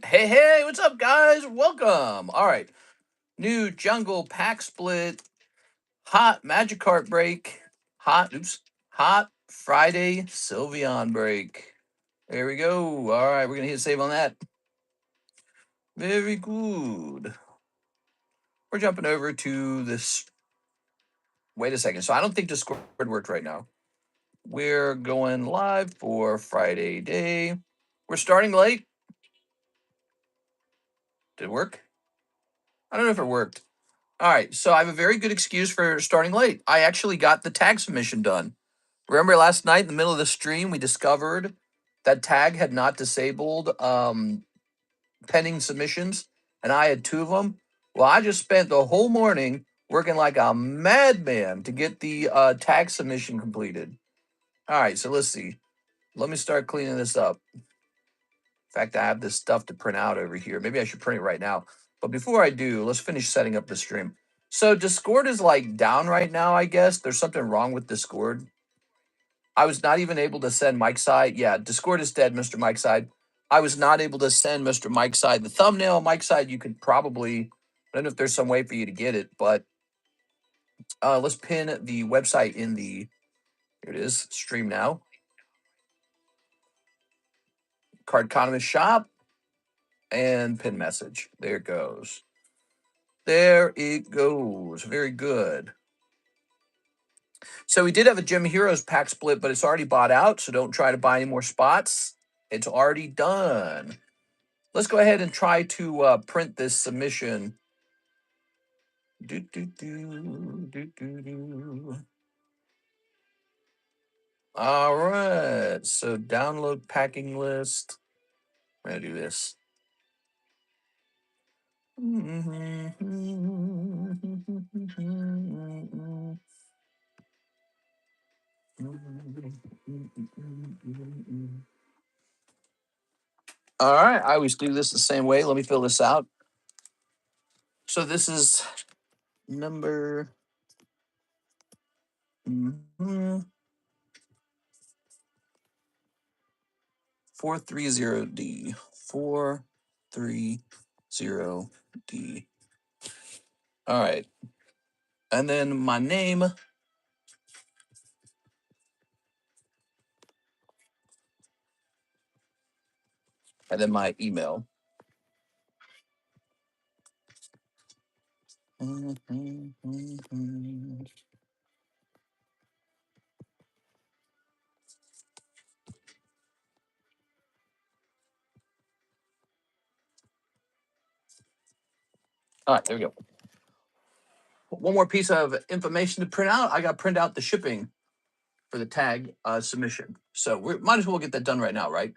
Hey, what's up, guys? Welcome. All right, new jungle pack split, hot Magikarp break, hot Friday Sylveon break. There we go. All right, we're gonna hit save on that. Very good. We're jumping over to this. Wait a second. So I don't think Discord worked right now. We're going live for Friday day. We're starting late. Did it work? I don't know if it worked. All right, so I have a very good excuse for starting late. I actually got the tag submission done. Remember last night in the middle of the stream, we discovered that tag had not disabled pending submissions, and I had two of them. Well, I just spent the whole morning working like a madman to get the tag submission completed. All right, so let's see. Let me start cleaning this up. In fact, I have this stuff to print out over here. Maybe I should print it right now. But before I do, let's finish setting up the stream. So Discord is like down right now, I guess. There's something wrong with Discord. I was not even able to send Mike's side. Yeah, Discord is dead, Mr. Mike's side. I was not able to send Mr. Mike's side the thumbnail. Mike's side, you could probably, I don't know if there's some way for you to get it, but let's pin the website in the, here it is, stream now. Cardconomist shop and pin message. There it goes. There it goes. Very good. So we did have a Gem Heroes pack split, but it's already bought out, so don't try to buy any more spots. It's already done. Let's go ahead and try to print this submission. All right, so download packing list. I'm gonna do this. All right, I always do this the same way. Let me fill this out. So this is number 430D. 430D. All right. And then my name. And then my email. All right, there we go. One more piece of information to print out. I got to print out the shipping for the tag submission. So we might as well get that done right now, right?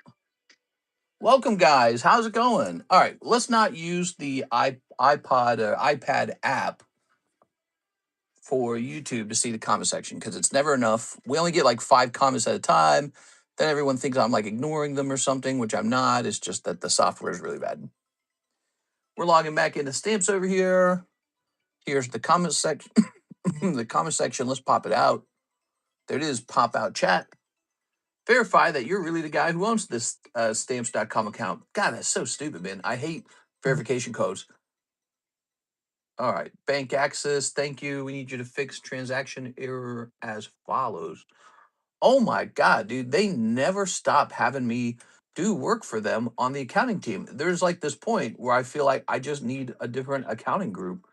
Welcome, guys. How's it going? All right, let's not use the iPod or iPad app for YouTube to see the comment section because it's never enough. We only get like 5 comments at a time. Then everyone thinks I'm like ignoring them or something, which I'm not. It's just that the software is really bad. We're logging back into stamps over here. Here's the comment section. The comment section. Let's pop it out. There it is. Pop out chat. Verify that you're really the guy who owns this stamps.com account. God, that's so stupid, man. I hate verification codes. All right. Bank access. Thank you. We need you to fix transaction error as follows. Oh my God, dude. They never stop having me do work for them on the accounting team. There's like this point where I feel like I just need a different accounting group.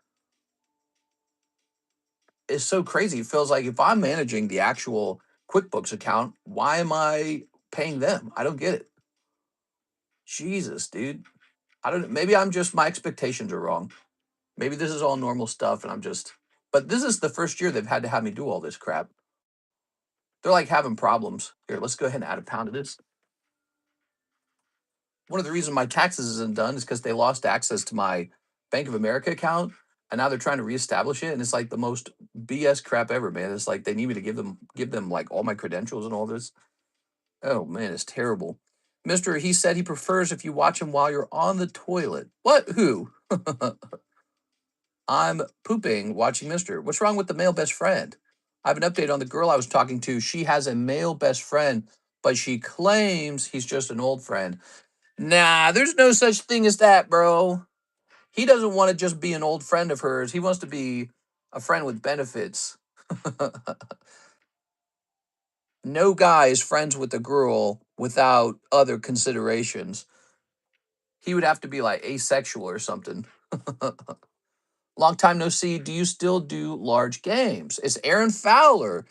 It's so crazy. It feels like if I'm managing the actual QuickBooks account, why am I paying them? I don't get it. Jesus, dude. I don't, maybe I'm just, my expectations are wrong. Maybe this is all normal stuff and I'm just, but this is the first year they've had to have me do all this crap. They're like having problems. Here, let's go ahead and add a pound to this. One of the reasons my taxes isn't done is because they lost access to my Bank of America account and now they're trying to reestablish it. And it's like the most BS crap ever, man. It's like they need me to give them like all my credentials and all this. Oh man, it's terrible. Mister, he said he prefers if you watch him while you're on the toilet. What? Who? I'm pooping watching Mister. What's wrong with the male best friend? I have an update on the girl I was talking to. She has a male best friend, but she claims he's just an old friend. Nah, there's no such thing as that, bro. He doesn't want to just be an old friend of hers. He wants to be a friend with benefits. No guy is friends with a girl without other considerations. He would have to be like asexual or something. Long time no see. Do you still do large games? It's Aaron Fowler.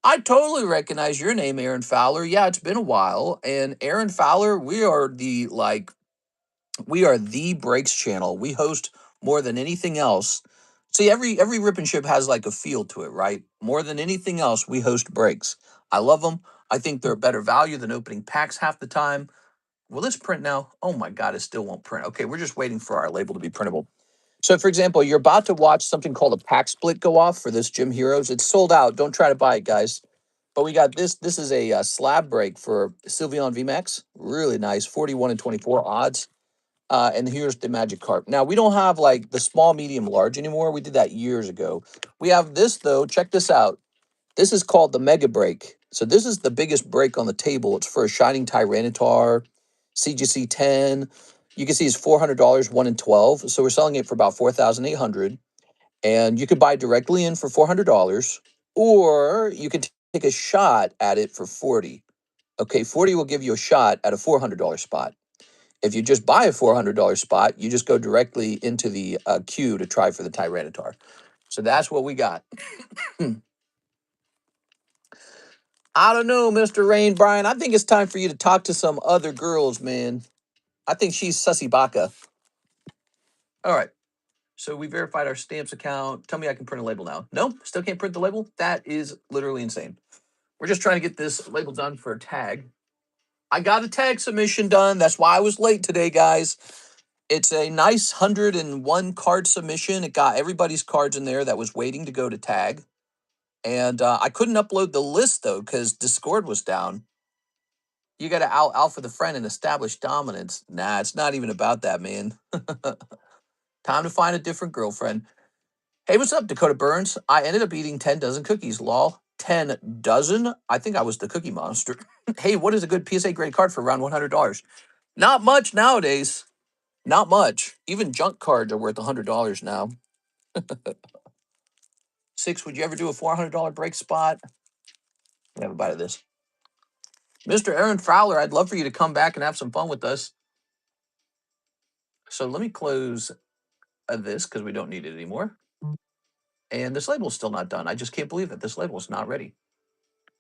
I totally recognize your name, Aaron Fowler. Yeah, it's been a while. And Aaron Fowler, we are the breaks channel. We host more than anything else. See, every rip and ship has like a feel to it, right? More than anything else, we host breaks. I love them. I think they're a better value than opening packs half the time. Will this print now? Oh my God, it still won't print. Okay, we're just waiting for our label to be printable. So, for example, you're about to watch something called a pack split go off for this Gym Heroes. It's sold out. Don't try to buy it, guys. But we got this. This is a slab break for Sylveon VMAX. Really nice, 41 and 24 odds. And here's the Magikarp. Now, we don't have like the small, medium, large anymore. We did that years ago. We have this, though. Check this out. This is called the Mega Break. So this is the biggest break on the table. It's for a Shining Tyranitar, CGC 10. You can see it's $400, 1 in 12. So we're selling it for about $4,800. And you could buy directly in for $400, or you could take a shot at it for 40. Okay, 40 will give you a shot at a $400 spot. If you just buy a $400 spot, you just go directly into the queue to try for the Tyranitar. So that's what we got. I don't know, Mr. Rain Brian. I think it's time for you to talk to some other girls, man. I think she's Sussy Baka. All right. So we verified our stamps account. Tell me I can print a label now. No, still can't print the label? That is literally insane. We're just trying to get this label done for a tag. I got a tag submission done. That's why I was late today, guys. It's a nice 101 card submission. It got everybody's cards in there that was waiting to go to tag. And I couldn't upload the list, though, because Discord was down. You got to out alpha the friend and establish dominance. Nah, it's not even about that, man. Time to find a different girlfriend. Hey, what's up, Dakota Burns? I ended up eating 10 dozen cookies, lol. 10 dozen? I think I was the cookie monster. Hey, what is a good PSA grade card for around $100? Not much nowadays. Not much. Even junk cards are worth $100 now. 6, would you ever do a $400 break spot? Have a bite of this. Mr. Aaron Fowler, I'd love for you to come back and have some fun with us. So let me close this because we don't need it anymore. And this label is still not done. I just can't believe that this label is not ready.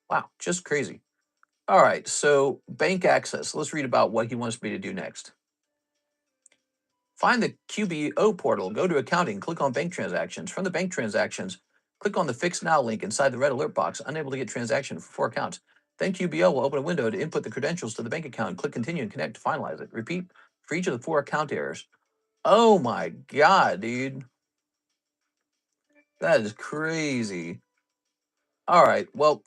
Wow, just crazy. All right, so bank access. Let's read about what he wants me to do next. Find the QBO portal, go to accounting, click on bank transactions. From the bank transactions, click on the Fix Now link inside the red alert box. Unable to get transaction for 4 accounts. Then QBO will open a window to input the credentials to the bank account. Click continue and connect to finalize it. Repeat for each of the 4 account errors. Oh my God, dude. That is crazy. All right, well,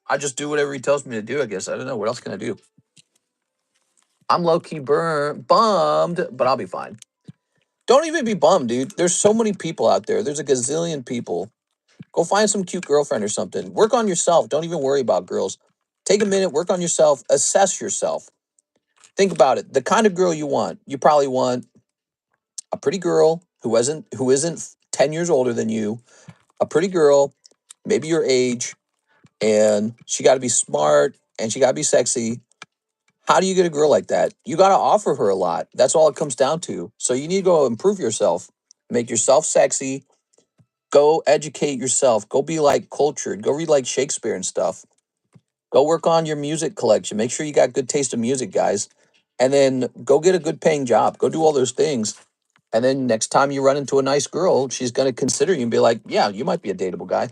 I just do whatever he tells me to do, I guess. I don't know. What else can I do? I'm low-key bummed, but I'll be fine. Don't even be bummed, dude. There's so many people out there. There's a gazillion people. Go find some cute girlfriend or something. Work on yourself. Don't even worry about girls. Take a minute, work on yourself, assess yourself. Think about it. The kind of girl you want. You probably want a pretty girl who isn't 10 years older than you, a pretty girl, maybe your age, and she got to be smart and she got to be sexy. How do you get a girl like that? You got to offer her a lot. That's all it comes down to. So you need to go improve yourself, make yourself sexy, go educate yourself, go be like cultured, go read like Shakespeare and stuff. Go work on your music collection. Make sure you got good taste of music, guys. And then go get a good paying job. Go do all those things. And then next time you run into a nice girl, she's going to consider you and be like, yeah, you might be a dateable guy.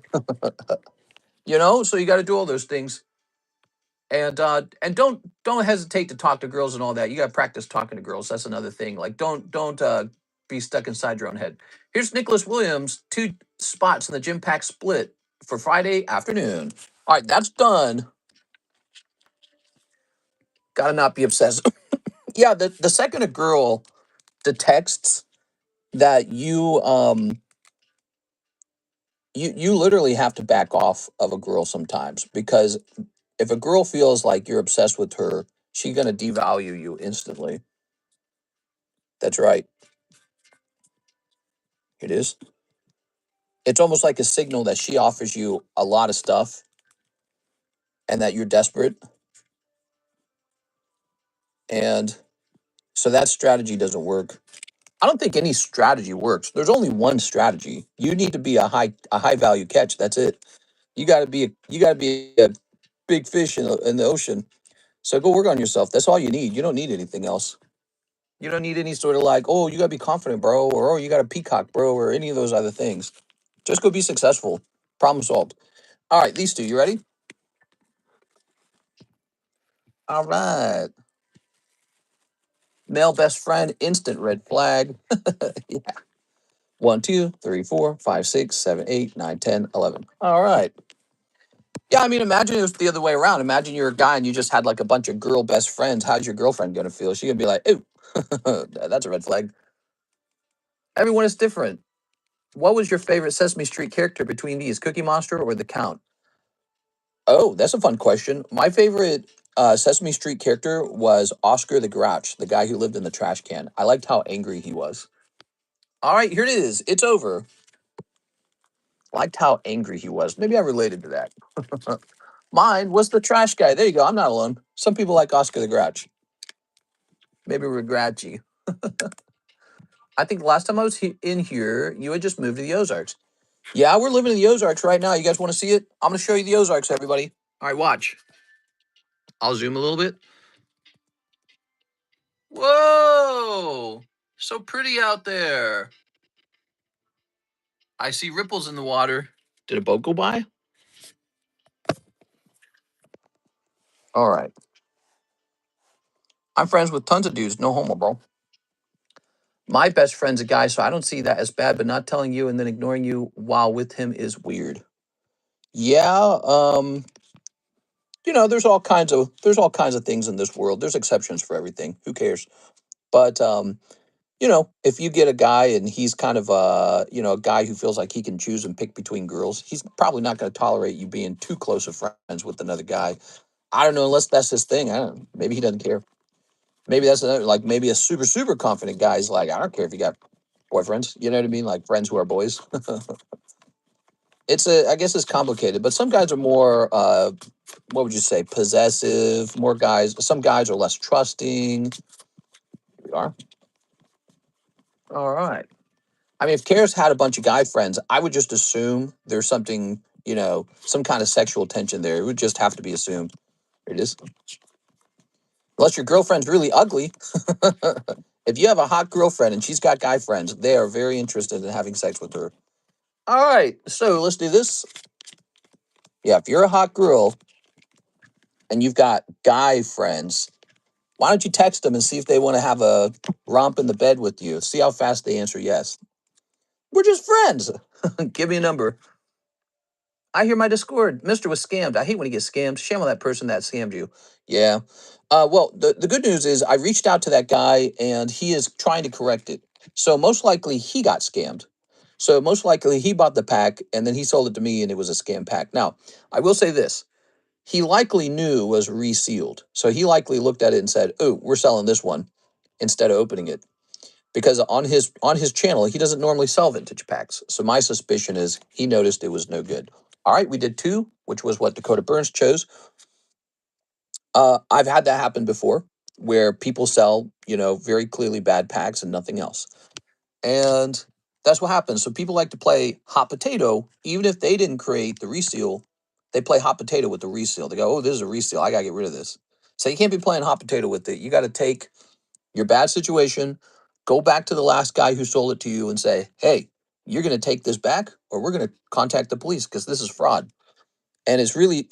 So you got to do all those things. And don't hesitate to talk to girls and all that. You got to practice talking to girls. That's another thing. Like don't be stuck inside your own head. Here's Nicholas Williams, 2 spots in the gym pack split for Friday afternoon. All right, that's done. Gotta not be obsessed. Yeah, the second a girl detects that you literally have to back off of a girl sometimes, because if a girl feels like you're obsessed with her, she's gonna devalue you instantly. That's right. It is. It's almost like a signal that she offers you a lot of stuff and that you're desperate. And so that strategy doesn't work. I don't think any strategy works. There's only one strategy. You need to be a high value catch. That's it. You got to be a big fish in the ocean. So go work on yourself. That's all you need. You don't need anything else. You don't need any sort of like, oh, you got to be confident, bro, or oh, you got to peacock, bro, or any of those other things. Just go be successful. Problem solved. All right, these two, you ready? All right. Male best friend, instant red flag. Yeah. 1, 2, 3, 4, 5, 6, 7, 8, 9, 10, 11. All right. Yeah, I mean, imagine it was the other way around. Imagine you're a guy and you just had like a bunch of girl best friends. How's your girlfriend going to feel? She going to be like, ooh, that's a red flag. Everyone is different. What was your favorite Sesame Street character between these, Cookie Monster or the Count? Oh, that's a fun question. My favorite Sesame Street character was Oscar the Grouch, the guy who lived in the trash can. I liked how angry he was. All right, here it is. It's over. Liked how angry he was. Maybe I related to that. Mine was the trash guy. There you go. I'm not alone. Some people like Oscar the Grouch. Maybe we're grouchy. I think the last time I was in here, you had just moved to the Ozarks. Yeah, we're living in the Ozarks right now. You guys want to see it? I'm going to show you the Ozarks, everybody. All right, watch. I'll zoom a little bit. Whoa! So pretty out there. I see ripples in the water. Did a boat go by? All right. I'm friends with tons of dudes. No homo, bro. My best friend's a guy, so I don't see that as bad, but not telling you and then ignoring you while with him is weird. Yeah, there's all kinds of things in this world. There's exceptions for everything. Who cares? But if you get a guy and he's kind of a guy who feels like he can choose and pick between girls, he's probably not going to tolerate you being too close of friends with another guy. I don't know, unless that's his thing. I don't know. Maybe he doesn't care. Maybe that's another, like maybe a super, super confident guy's like, I don't care if you got boyfriends. You know what I mean? Like friends who are boys. I guess it's complicated, but some guys are more, what would you say, possessive. Some guys are less trusting. Here we are. All right. I mean, if Karis had a bunch of guy friends, I would just assume there's something, some kind of sexual tension there. It would just have to be assumed. There it is. Unless your girlfriend's really ugly. If you have a hot girlfriend and she's got guy friends, they are very interested in having sex with her. All right, so let's do this. Yeah, if you're a hot girl and you've got guy friends, why don't you text them and see if they want to have a romp in the bed with you? See how fast they answer yes. We're just friends. Give me a number. I hear my Discord. Mister was scammed. I hate when he gets scammed. Shame on that person that scammed you. Yeah. Well, the good news is I reached out to that guy and he is trying to correct it. So most likely he got scammed. So most likely he bought the pack and then he sold it to me and it was a scam pack. Now, I will say this. He likely knew it was resealed. So he likely looked at it and said, "Oh, we're selling this one," instead of opening it. Because on his channel, he doesn't normally sell vintage packs. So my suspicion is he noticed it was no good. All right, we did 2, which was what Dakota Burns chose. I've had that happen before where people sell, very clearly bad packs and nothing else. And that's what happens. So people like to play hot potato, even if they didn't create the reseal, they play hot potato with the reseal. They go, oh, this is a reseal. I got to get rid of this. So you can't be playing hot potato with it. You got to take your bad situation, go back to the last guy who sold it to you and say, hey, you're going to take this back or we're going to contact the police because this is fraud. And it's really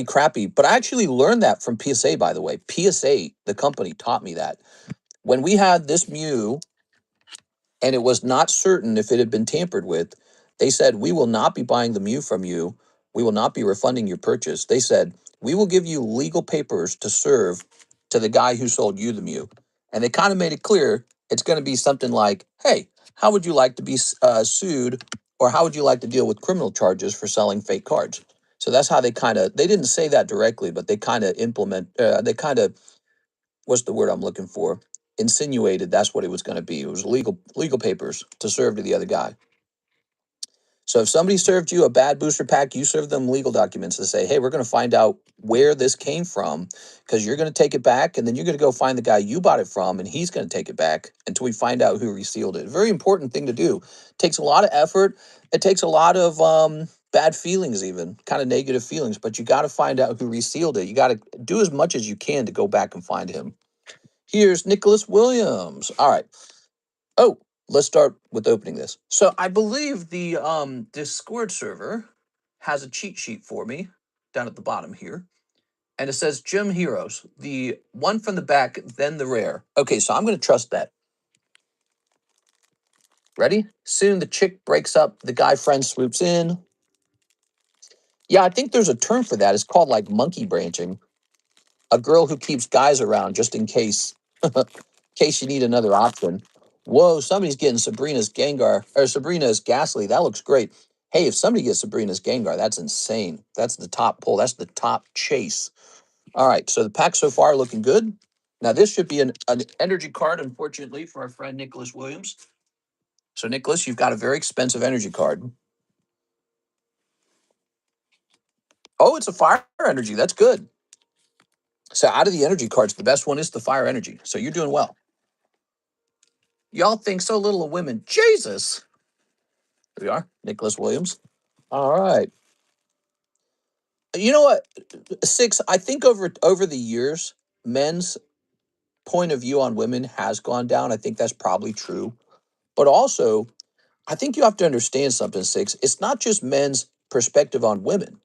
crappy. But I actually learned that from PSA, by the way. PSA, the company, taught me that. When we had this Mew and it was not certain if it had been tampered with, they said, we will not be buying the Mew from you. We will not be refunding your purchase. They said, we will give you legal papers to serve to the guy who sold you the Mew. And they kind of made it clear it's going to be something like, hey, how would you like to be sued, or how would you like to deal with criminal charges for selling fake cards? So that's how they didn't say that directly, but they kind of what's the word I'm looking for? insinuated that's what it was going to be. It was legal papers to serve to the other guy. So if somebody served you a bad booster pack, you serve them legal documents to say, hey, we're going to find out where this came from because you're going to take it back and then you're going to go find the guy you bought it from and he's going to take it back until we find out who resealed it. Very important thing to do. It takes a lot of effort. It takes a lot of bad feelings, even kind of negative feelings, but you got to find out who resealed it. You got to do as much as you can to go back and find him. Here's Nicholas Williams. All right. Oh, let's start with opening this. So I believe the Discord server has a cheat sheet for me down at the bottom here. And it says Gym Heroes, the one from the back, then the rare. Okay, so I'm going to trust that. Ready? Soon the chick breaks up, the guy friend swoops in. Yeah, I think there's a term for that. It's called like monkey branching. A girl who keeps guys around just in case. Case you need another option. Whoa, somebody's getting Sabrina's Gengar, or Sabrina's Ghastly. That looks great. Hey, if somebody gets Sabrina's Gengar, that's insane. That's the top pull. That's the top chase. All right, so the pack so far looking good. Now, this should be an energy card, unfortunately, for our friend Nicholas Williams. So, Nicholas, you've got a very expensive energy card. Oh, it's a fire energy. That's good. So, out of the energy cards, the best one is the fire energy. So, you're doing well. Y'all think so little of women. Jesus. There we are, Nicholas Williams. All right. You know what, Six? I think over the years, men's point of view on women has gone down. I think that's probably true. But also, I think you have to understand something, Six. It's not just men's perspective on women.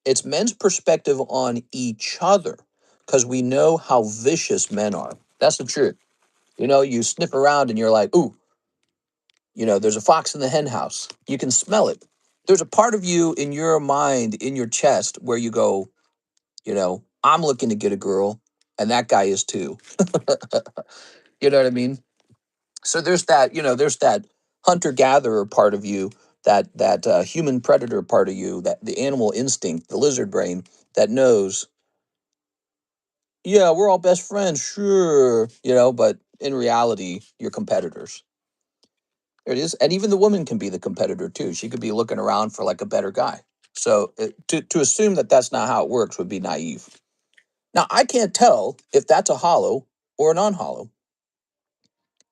It's men's perspective on each other. Because we know how vicious men are. That's the truth. You know, you sniff around and you're like, ooh, there's a fox in the hen house. You can smell it. There's a part of you in your mind, in your chest, where you go, I'm looking to get a girl, and that guy is too. You know what I mean? So there's that hunter gatherer part of you, that human predator part of you, that the animal instinct, the lizard brain that knows, yeah, we're all best friends, sure, but in reality, you're competitors. There it is, and even the woman can be the competitor too. She could be looking around for like a better guy. So to assume that that's not how it works would be naive. Now, I can't tell if that's a hollow or a non-hollow.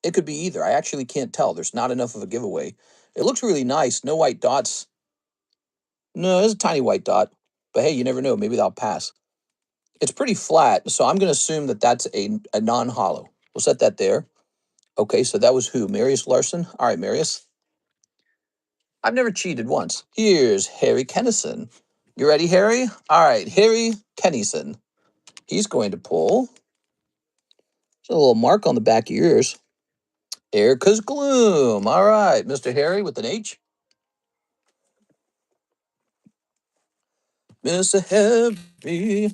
It could be either. I actually can't tell. There's not enough of a giveaway. It looks really nice. No white dots. No, there's a tiny white dot. But hey, you never know. Maybe that'll pass. It's pretty flat, so I'm going to assume that that's a non-hollow. We'll set that there. Okay, so that was who? Marius Larson? All right, Marius. I've never cheated once. Here's Harry Kennison. You ready, Harry? All right, Harry Kennison. He's going to pull. There's a little mark on the back of yours. Erica's Gloom. All right, Mr. Harry with an H. Mr. Heavy.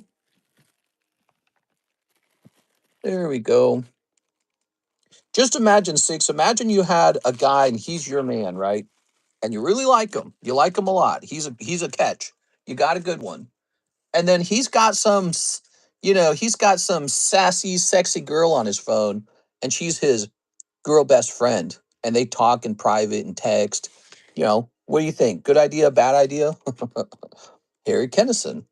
There we go. Just imagine, Six. Imagine you had a guy and he's your man, right? And you really like him. You like him a lot. He's a catch. You got a good one. And then he's got some sassy, sexy girl on his phone, and she's his girl best friend. And they talk in private and text. What do you think? Good idea, bad idea? Harry Kennison.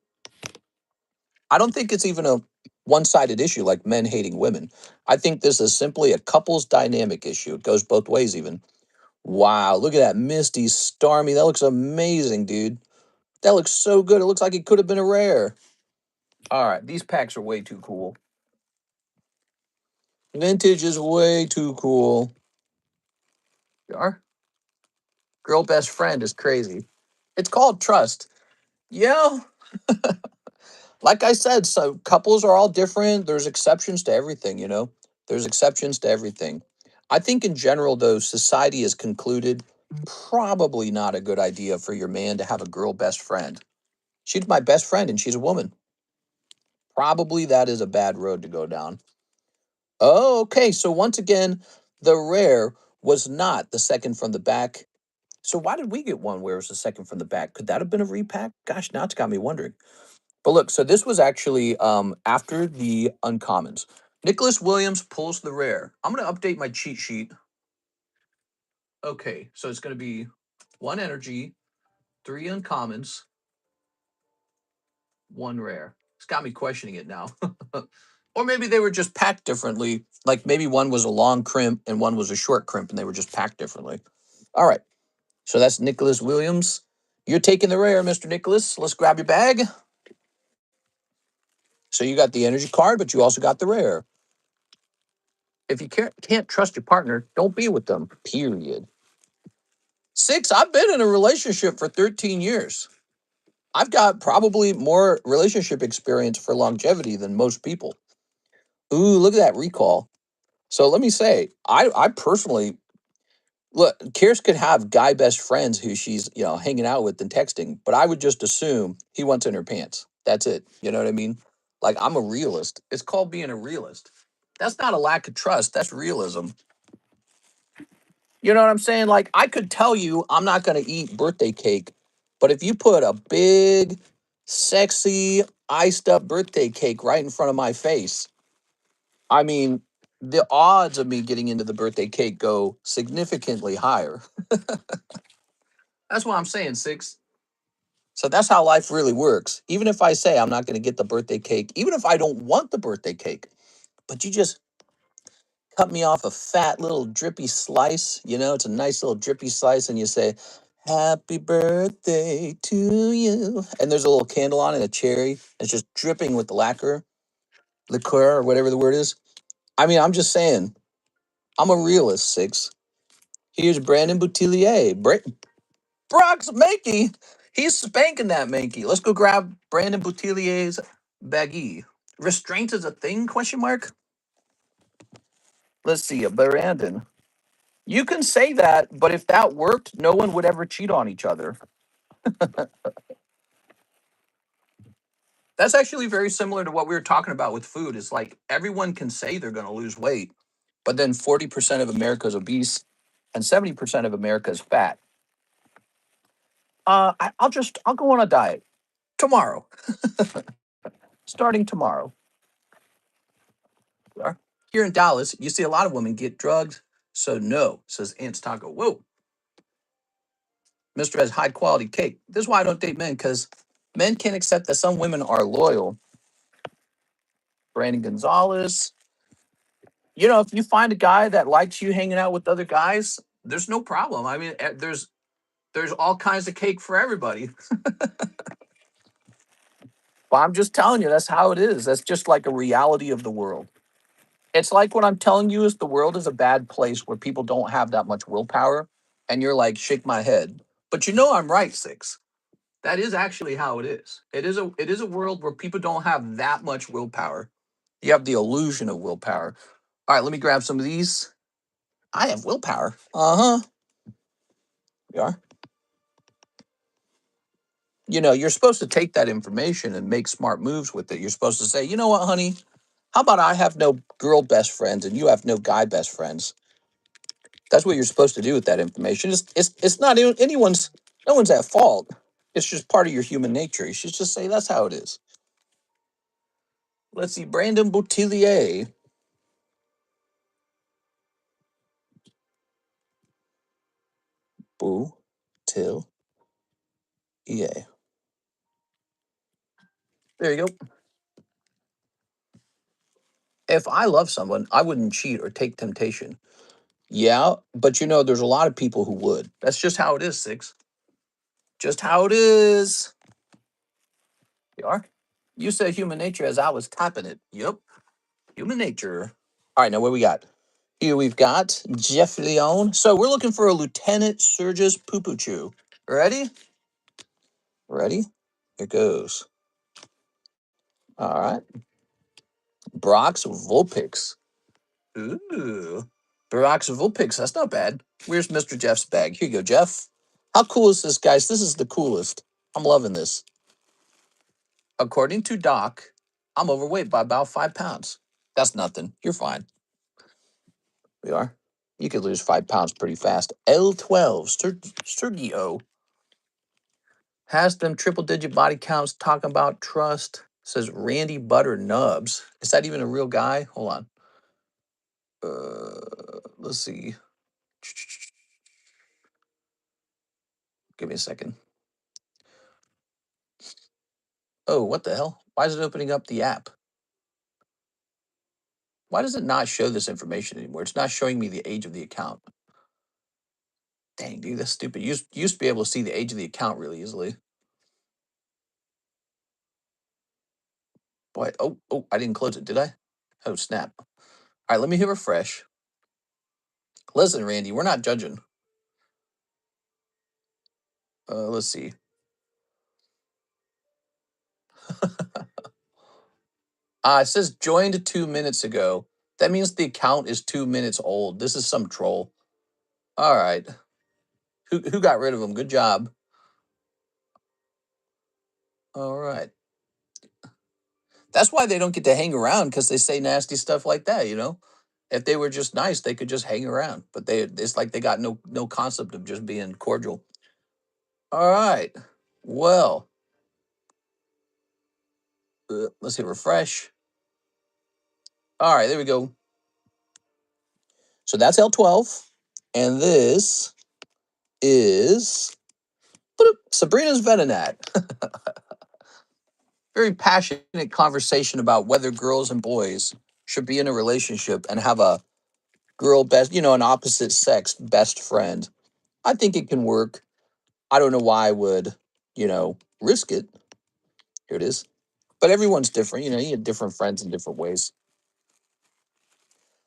I don't think it's even a one-sided issue like men hating women. I think this is simply a couple's dynamic issue. It goes both ways even. Wow, look at that Misty Starmie. That looks amazing, dude. That looks so good. It looks like it could have been a rare. All right, these packs are way too cool. Vintage is way too cool. You are? Girl best friend is crazy. It's called trust. Yeah, like I said, so couples are all different. There's exceptions to everything. There's exceptions to everything. I think in general, though, society has concluded probably not a good idea for your man to have a girl best friend. She's my best friend and she's a woman. Probably that is a bad road to go down. Oh, okay. So once again, the rare was not the second from the back. So why did we get one where it was the second from the back? Could that have been a repack? Gosh, now it's got me wondering. But look, so this was actually after the uncommons. Nicholas Williams pulls the rare. I'm going to update my cheat sheet. Okay, so it's going to be 1 energy, 3 uncommons, 1 rare. It's got me questioning it now. Or maybe they were just packed differently. Like maybe one was a long crimp and one was a short crimp and they were just packed differently. All right. So that's Nicholas Williams. You're taking the rare, Mr. Nicholas. Let's grab your bag. So you got the energy card, but you also got the rare. If you can't trust your partner, don't be with them, period. 6, I've been in a relationship for 13 years. I've got probably more relationship experience for longevity than most people. Ooh, look at that recall. So let me say, I personally look. Kirst could have guy best friends who she's hanging out with and texting, but I would just assume he wants in her pants. That's it. You know what I mean? Like I'm a realist. It's called being a realist. That's not a lack of trust. That's realism. You know what I'm saying? Like I could tell you I'm not going to eat birthday cake, but if you put a big, sexy, iced up birthday cake right in front of my face, I mean, the odds of me getting into the birthday cake go significantly higher. That's what I'm saying, 6. So that's how life really works. Even if I say I'm not going to get the birthday cake, even if I don't want the birthday cake, but you just cut me off a fat little drippy slice, it's a nice little drippy slice, and you say, "Happy birthday to you." And there's a little candle on it, a cherry. It's just dripping with the liqueur, or whatever the word is. I mean, I'm just saying, I'm a realist, 6. Here's Brandon Boutillier. Brock's Mankey. He's spanking that Mankey. Let's go grab Brandon Boutillier's baggie. Restraint is a thing, question mark? Let's see, a Brandon. You can say that, but if that worked, no one would ever cheat on each other. That's actually very similar to what we were talking about with food. It's like everyone can say they're going to lose weight, but then 40% of America is obese and 70% of America is fat. I'll go on a diet tomorrow, starting tomorrow. Here in Dallas, you see a lot of women get drugs. So no, says Ants Taco. Whoa, Mr. has high quality cake. This is why I don't date men, because men can't accept that some women are loyal. Brandon Gonzalez. If you find a guy that likes you hanging out with other guys, there's no problem. I mean, there's all kinds of cake for everybody. But I'm just telling you, that's how it is. That's just like a reality of the world. It's like what I'm telling you is the world is a bad place where people don't have that much willpower, and you're like, shake my head. But I'm right, 6. That is actually how it is. It is a world where people don't have that much willpower. You have the illusion of willpower. All right, let me grab some of these. I have willpower. Uh-huh. You are. You're supposed to take that information and make smart moves with it. You're supposed to say, you know what, honey? How about I have no girl best friends and you have no guy best friends? That's what you're supposed to do with that information. It's not anyone's, no one's at fault. It's just part of your human nature. You should just say that's how it is. Let's see, Brandon Boutillier. Boutillier. There you go. If I love someone, I wouldn't cheat or take temptation. Yeah, but there's a lot of people who would. That's just how it is, 6. Just how it is. You are? You said human nature as I was typing it. Yep. Human nature. All right, now what we got? Here we've got Jeff Leone. So we're looking for a Lieutenant Surges Poo-Poo-Choo. Ready? Ready? Here goes. All right. Brock's Vulpix. Ooh. Brock's Vulpix. That's not bad. Where's Mr. Jeff's bag? Here you go, Jeff. How cool is this, guys? This is the coolest. I'm loving this. According to Doc, I'm overweight by about 5 pounds. That's nothing. You're fine. We are. You could lose 5 pounds pretty fast. L12, Sergio. Has them triple digit body counts talking about trust. says Randy Butter Nubs. Is that even a real guy? Hold on. Let's see. Give me a second. Oh, what the hell? Why is it opening up the app? Why does it not show this information anymore? It's not showing me the age of the account. Dang, dude, that's stupid. Used to be able to see the age of the account really easily. Boy, oh, I didn't close it, did I? Oh, snap. All right, let me hit refresh. Listen, Randy, we're not judging. Let's see. It says joined 2 minutes ago. That means the account is 2 minutes old. This is some troll. All right. Who got rid of him? Good job. All right. That's why they don't get to hang around, because they say nasty stuff like that, you know? If they were just nice, they could just hang around. But it's like they got no concept of just being cordial. All right. Well, let's hit refresh. All right, there we go. So that's L12. And this is Sabrina's Venonat. Very passionate conversation about whether girls and boys should be in a relationship and have a girl best, an opposite sex best friend. I think it can work. I don't know why I would, risk it. Here it is. But everyone's different. You have different friends in different ways.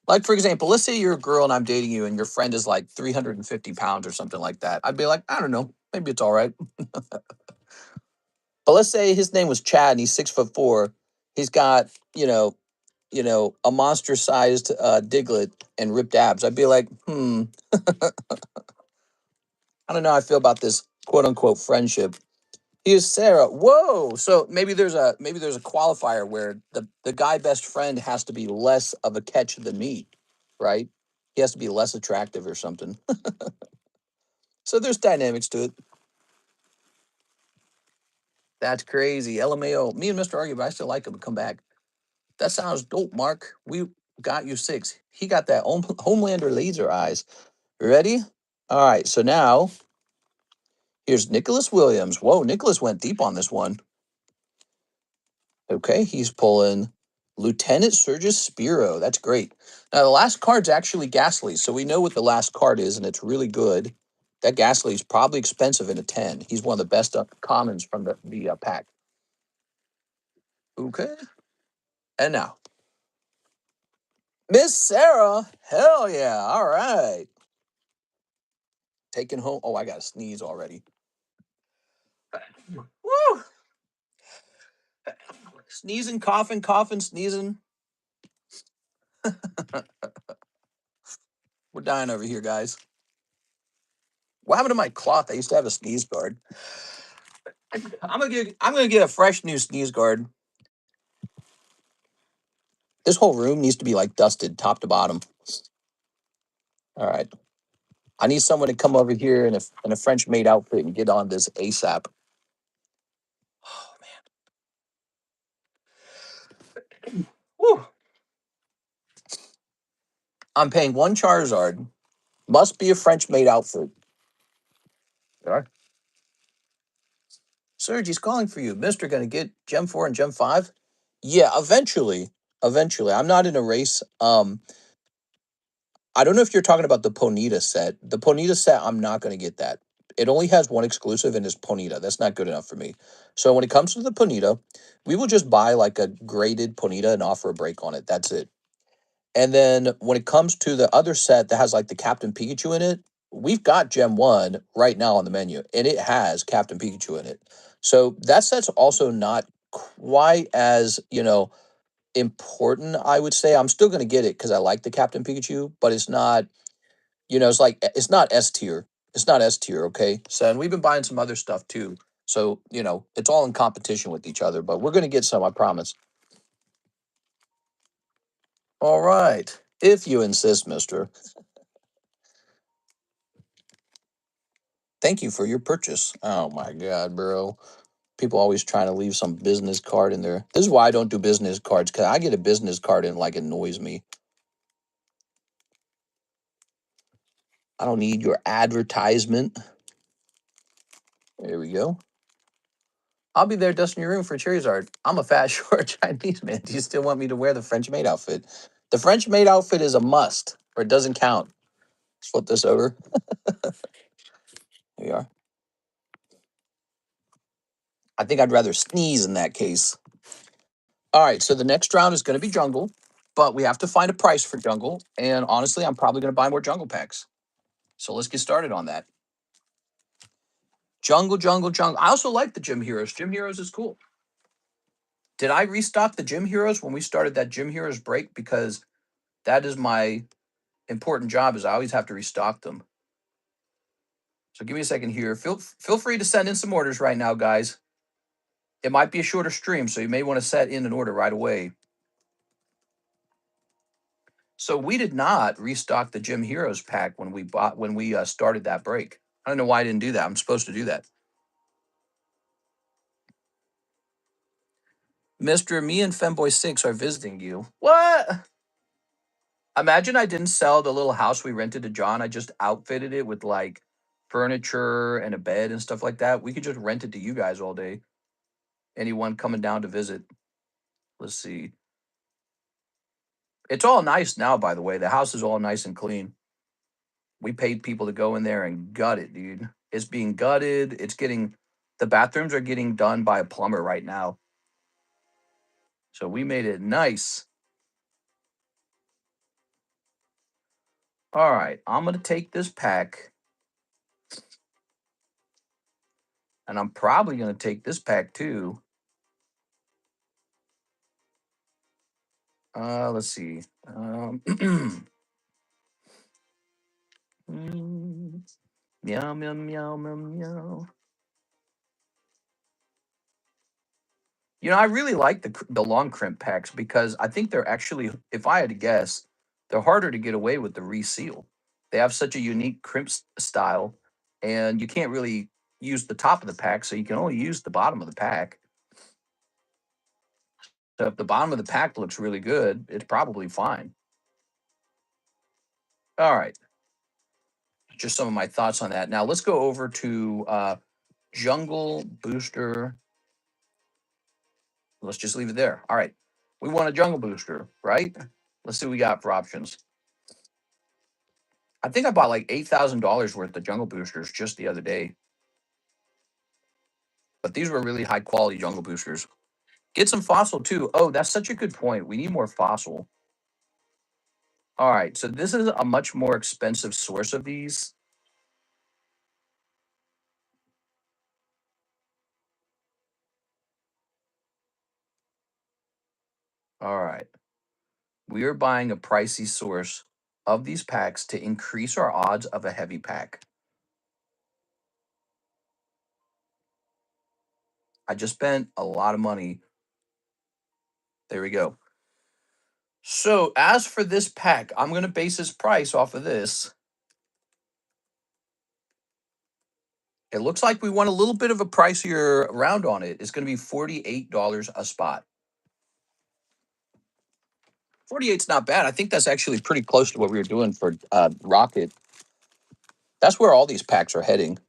Like, for example, let's say you're a girl and I'm dating you and your friend is like 350 pounds or something like that. I'd be like, I don't know. Maybe it's all right. But let's say his name was Chad and he's 6'4". He's got, a monster sized Diglett and ripped abs. I'd be like, I don't know how I feel about this quote unquote friendship. Here's Sarah. Whoa. So maybe there's a qualifier where the guy best friend has to be less of a catch than me, right? He has to be less attractive or something. So there's dynamics to it. That's crazy. LMAO. Me and Mr. Argue, but I still like him. Come back. That sounds dope, Mark. We got you 6. He got that Homelander laser eyes. Ready? All right. So now here's Nicholas Williams. Whoa, Nicholas went deep on this one. Okay, he's pulling Lieutenant Sergius Spiro. That's great. Now, the last card's actually Ghastly, so we know what the last card is, and it's really good. That Ghastly is probably expensive in a 10. He's one of the best commons from the pack. Okay. And now, Miss Sarah. Hell yeah. All right. Taking home. Oh, I got to sneeze already. Woo! Sneezing, coughing, sneezing. We're dying over here, guys. What happened to my cloth? I used to have a sneeze guard. I'm gonna get a fresh new sneeze guard. This whole room needs to be like dusted top to bottom. All right. I need someone to come over here in a French maid outfit and get on this ASAP. Oh man. Woo. I'm paying 1 Charizard. Must be a French maid outfit. All right. Serge, he's calling for you. Mister gonna get Gem 4 and Gem 5? Yeah, eventually. Eventually. I'm not in a race. I don't know if you're talking about the Ponyta set. The Ponyta set, I'm not going to get that. It only has one exclusive and it's Ponyta. That's not good enough for me. So when it comes to the Ponyta, we will just buy like a graded Ponyta and offer a break on it. That's it. And then when it comes to the other set that has like the Captain Pikachu in it, we've got Gem 1 right now on the menu and it has Captain Pikachu in it. So that set's also not quite as, important, I would say. I'm still going to get it because I like the Captain Pikachu, but it's not, it's not S tier. It's not S tier, okay? So, and we've been buying some other stuff too. So, it's all in competition with each other, but we're going to get some, I promise. All right. If you insist, mister. Thank you for your purchase. Oh my God, bro. People always trying to leave some business card in there. This is why I don't do business cards, because I get a business card and like annoys me. I don't need your advertisement. There we go. I'll be there dusting your room for Charizard. I'm a fat, short Chinese man. Do you still want me to wear the French maid outfit? The French maid outfit is a must, or it doesn't count. Let's flip this over. Here we are. I think I'd rather sneeze in that case. All right, so the next round is going to be jungle, but we have to find a price for jungle. And honestly, I'm probably going to buy more jungle packs. So let's get started on that. Jungle, jungle, jungle. I also like the Gym Heroes. Gym Heroes is cool. Did I restock the Gym Heroes when we started that Gym Heroes break? Because that is my important job, is I always have to restock them. So give me a second here. Feel free to send in some orders right now, guys. It might be a shorter stream, so you may want to set in an order right away. So we did not restock the Gym Heroes pack when we started that break. I don't know why I didn't do that. I'm supposed to do that. Mr. Me and Femboy6 are visiting you. What? Imagine I didn't sell the little house we rented to John. I just outfitted it with like furniture and a bed and stuff like that. We could just rent it to you guys all day. Anyone coming down to visit. Let's see. It's all nice now, by the way. The house is all nice and clean. We paid people to go in there and gut it, dude. It's being gutted. The bathrooms are getting done by a plumber right now. So we made it nice. All right, I'm going to take this pack. And I'm probably going to take this pack too. Let's see. Meow, meow, meow, meow, meow. You know, I really like the long crimp packs because I think they're actually, if I had to guess, they're harder to get away with the reseal. They have such a unique crimp style, and you can't really use the top of the pack, so you can only use the bottom of the pack. So if the bottom of the pack looks really good, it's probably fine. All right. Just some of my thoughts on that. Now let's go over to Jungle Booster. Let's just leave it there. All right. We want a Jungle Booster, right? Let's see what we got for options. I think I bought like $8,000 worth of Jungle Boosters just the other day. But these were really high quality Jungle Boosters. Get some Fossil too. Oh, that's such a good point. We need more Fossil. All right. So this is a much more expensive source of these. All right. We are buying a pricey source of these packs to increase our odds of a heavy pack. I just spent a lot of money. There we go. So as for this pack, I'm going to base this price off of this. It looks like we want a little bit of a pricier round on it. It's going to be $48 a spot. 48's not bad. I think that's actually pretty close to what we were doing for Rocket. That's where all these packs are heading.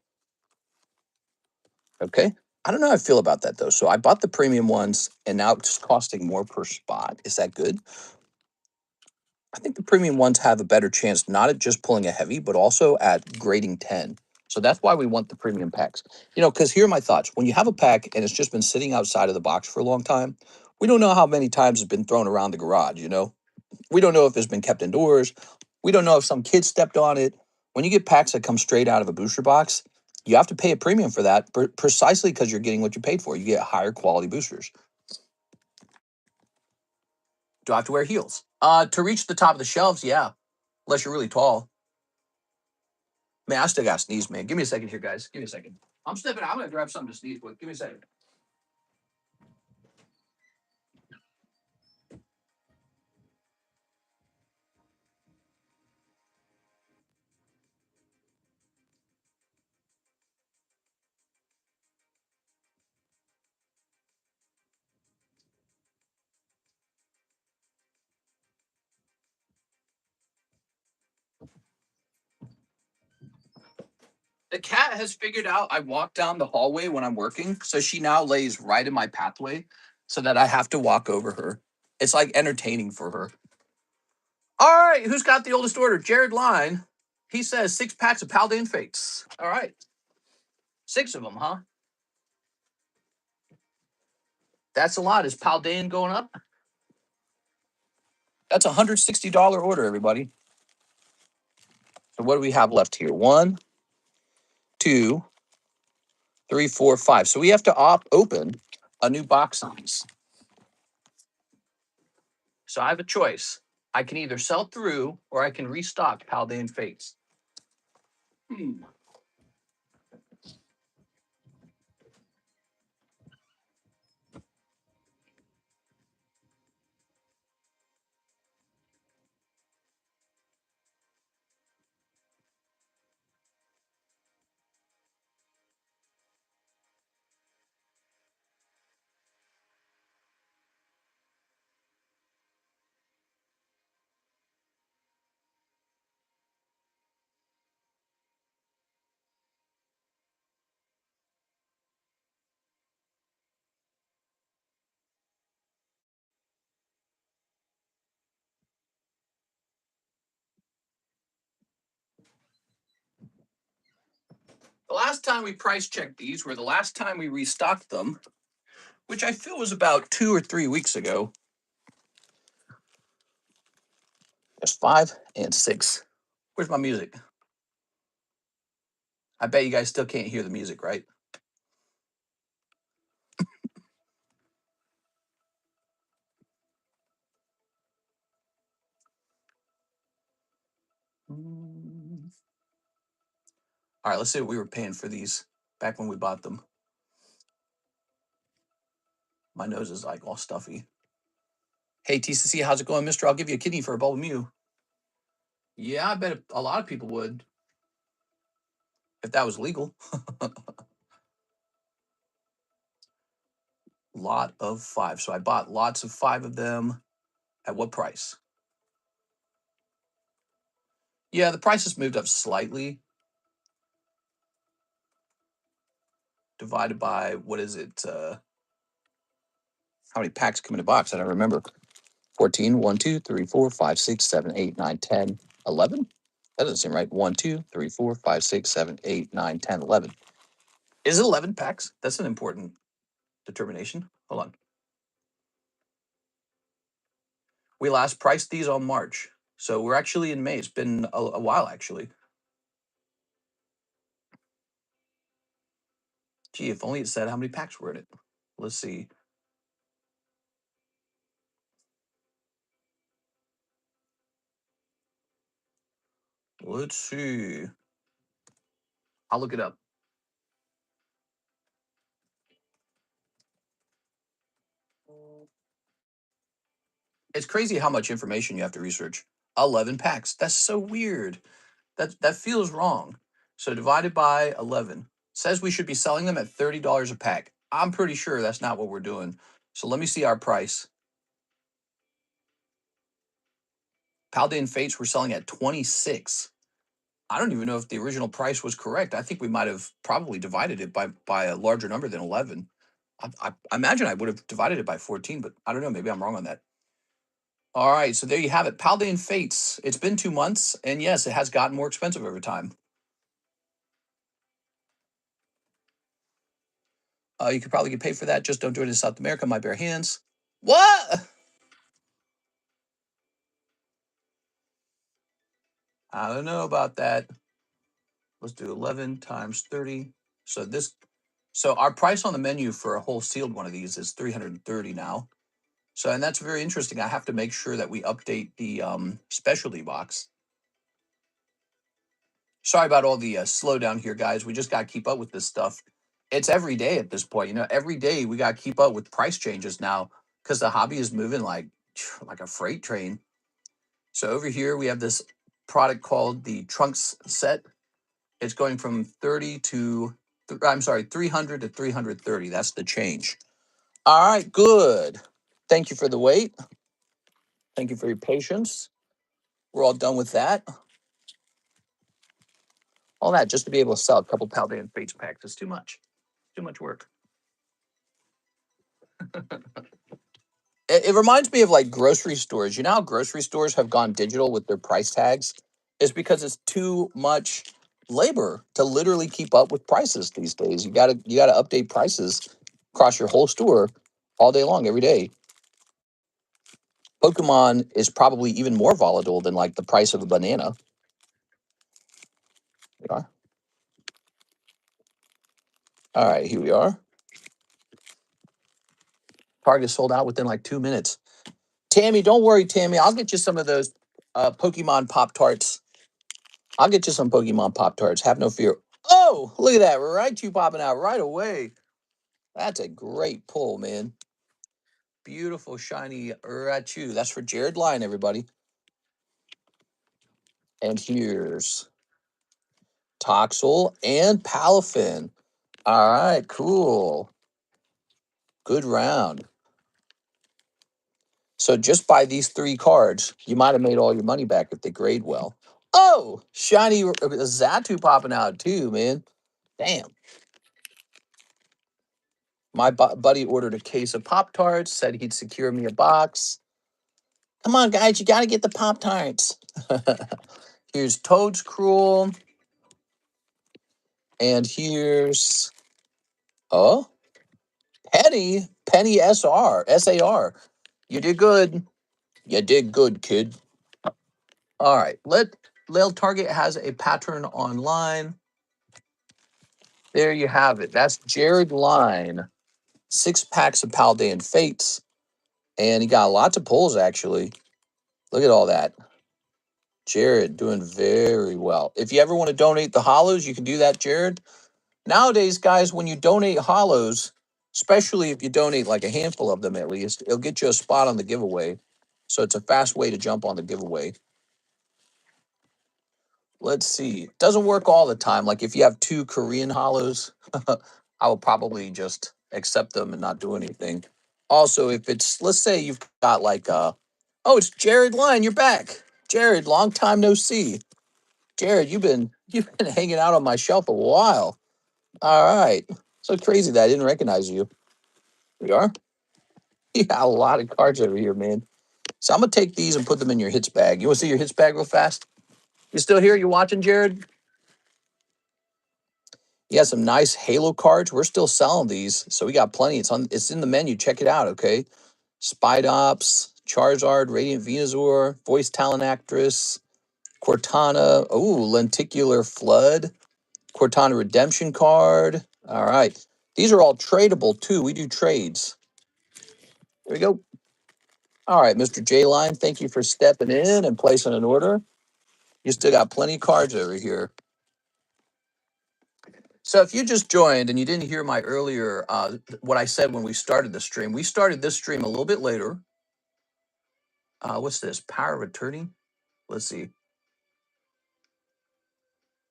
Okay. I don't know how I feel about that, though. So I bought the premium ones, and now it's costing more per spot. Is that good? I think the premium ones have a better chance, not at just pulling a heavy, but also at grading 10. So that's why we want the premium packs. You know, because here are my thoughts. When you have a pack and it's just been sitting outside of the box for a long time, we don't know how many times it's been thrown around the garage, you know? We don't know if it's been kept indoors. We don't know if some kid stepped on it. When you get packs that come straight out of a booster box, you have to pay a premium for that precisely because you're getting what you paid for. You get higher quality boosters. Do I have to wear heels? To reach the top of the shelves, yeah. Unless you're really tall. Man, I still got to sneeze, man. Give me a second here, guys. Give me a second. I'm stepping out. I'm going to grab something to sneeze with. Give me a second. The cat has figured out I walk down the hallway when I'm working, so she now lays right in my pathway so that I have to walk over her. It's like entertaining for her. All right, who's got the oldest order? Jared Line. He says 6 packs of Paldean Fates. All right. 6 of them, huh? That's a lot. Is Paldean going up? That's a $160 order, everybody. So what do we have left here? 1, 2, 3, 4, 5. So we have to open a new box of these. So I have a choice. I can either sell through or I can restock Paldean Fates. The last time we price checked these were the last time we restocked them, which I feel was about 2 or 3 weeks ago. There's 5 and 6. Where's my music? I bet you guys still can't hear the music, right? All right, let's see what we were paying for these back when we bought them. My nose is like all stuffy. Hey, TCC, how's it going, mister? I'll give you a kidney for a bowl of Mew. Yeah, I bet a lot of people would if that was legal. Lot of 5. So I bought lots of 5 of them. At what price? Yeah, the price has moved up slightly. Divided by, what is it? How many packs come in a box? I don't remember. 14, 1, 2, 3, 4, 5, 6, 7, 8, 9, 10, 11? That doesn't seem right. 1, 2, 3, 4, 5, 6, 7, 8, 9, 10, 11. Is it 11 packs? That's an important determination. Hold on. We last priced these on March. So we're actually in May. It's been a while, actually. Gee, if only it said how many packs were in it. Let's see. Let's see. I'll look it up. It's crazy how much information you have to research. 11 packs. That's so weird. That feels wrong. So divided by 11 says we should be selling them at $30 a pack. I'm pretty sure that's not what we're doing. So let me see our price. Paldean Fates we're selling at 26. I don't even know if the original price was correct. I think we might have probably divided it by a larger number than 11. I imagine I would have divided it by 14, but I don't know. Maybe I'm wrong on that. All right, so there you have it. Paldean Fates. It's been 2 months, and yes, it has gotten more expensive over time. You could probably get paid for that. Just don't do it in South America. My bare hands. What? I don't know about that. Let's do 11 times 30. So so our price on the menu for a whole sealed one of these is 330 now. So, and that's very interesting. I have to make sure that we update the specialty box. Sorry about all the slowdown here, guys. We just got to keep up with this stuff. It's every day at this point. Every day we got to keep up with price changes now because the hobby is moving like a freight train. So over here we have this product called the Trunks set. It's going from 30 to, I'm sorry, 300 to 330. That's the change. All right, good. Thank you for the wait. Thank you for your patience. We're all done with that. All that just to be able to sell a couple Paldean Fates packs is too much. Too much work. It reminds me of like grocery stores. You know how grocery stores have gone digital with their price tags? It's because it's too much labor to literally keep up with prices these days. You gotta update prices across your whole store all day long, every day. Pokemon is probably even more volatile than like the price of a banana. Yeah. All right, here we are. Target sold out within like 2 minutes. Tammy, don't worry, Tammy. I'll get you some of those Pokemon Pop Tarts. I'll get you some Pokemon Pop Tarts. Have no fear. Oh, look at that. Raichu popping out right away. That's a great pull, man. Beautiful, shiny Raichu. That's for Jared Lyon, everybody. And here's Toxel and Palafin. All right, cool. Good round. So just by these 3 cards, you might have made all your money back if they grade well. Oh, shiny Zatu popping out too, man. Damn. My buddy ordered a case of Pop-Tarts, said he'd secure me a box. Come on, guys, you got to get the Pop-Tarts. Here's Toad's Cruel. And here's, oh, Penny SAR. You did good. You did good, kid. All right, Lil Target has a pattern online. There you have it. That's Jared Line. 6 packs of Paldean Fates. And he got lots of pulls, actually. Look at all that. Jared doing very well. If you ever want to donate the hollows, you can do that, Jared. Nowadays, guys, when you donate hollows, especially if you donate like a handful of them at least, it'll get you a spot on the giveaway. So it's a fast way to jump on the giveaway. Let's see. Doesn't work all the time. Like if you have 2 Korean hollows, I will probably just accept them and not do anything. Also, if it's, let's say you've got like oh, it's Jared Line. You're back. Jared, long time no see. Jared, you've been hanging out on my shelf a while. All right. So crazy that I didn't recognize you. We are? You got a lot of cards over here, man. So I'm gonna take these and put them in your hits bag. You wanna see your hits bag real fast? You still here? You watching, Jared? You got some nice Halo cards. We're still selling these, so we got plenty. It's in the menu. Check it out, okay? Spidops, Charizard, Radiant Venusaur, Voice Talent Actress, Cortana. Oh, Lenticular Flood, Cortana Redemption card. All right. These are all tradable too. We do trades. There we go. All right, Mr. J Line, thank you for stepping in and placing an order. You still got plenty of cards over here. So if you just joined and you didn't hear my earlier, what I said when we started the stream, we started this stream a little bit later. What's this? Power of Attorney? Let's see.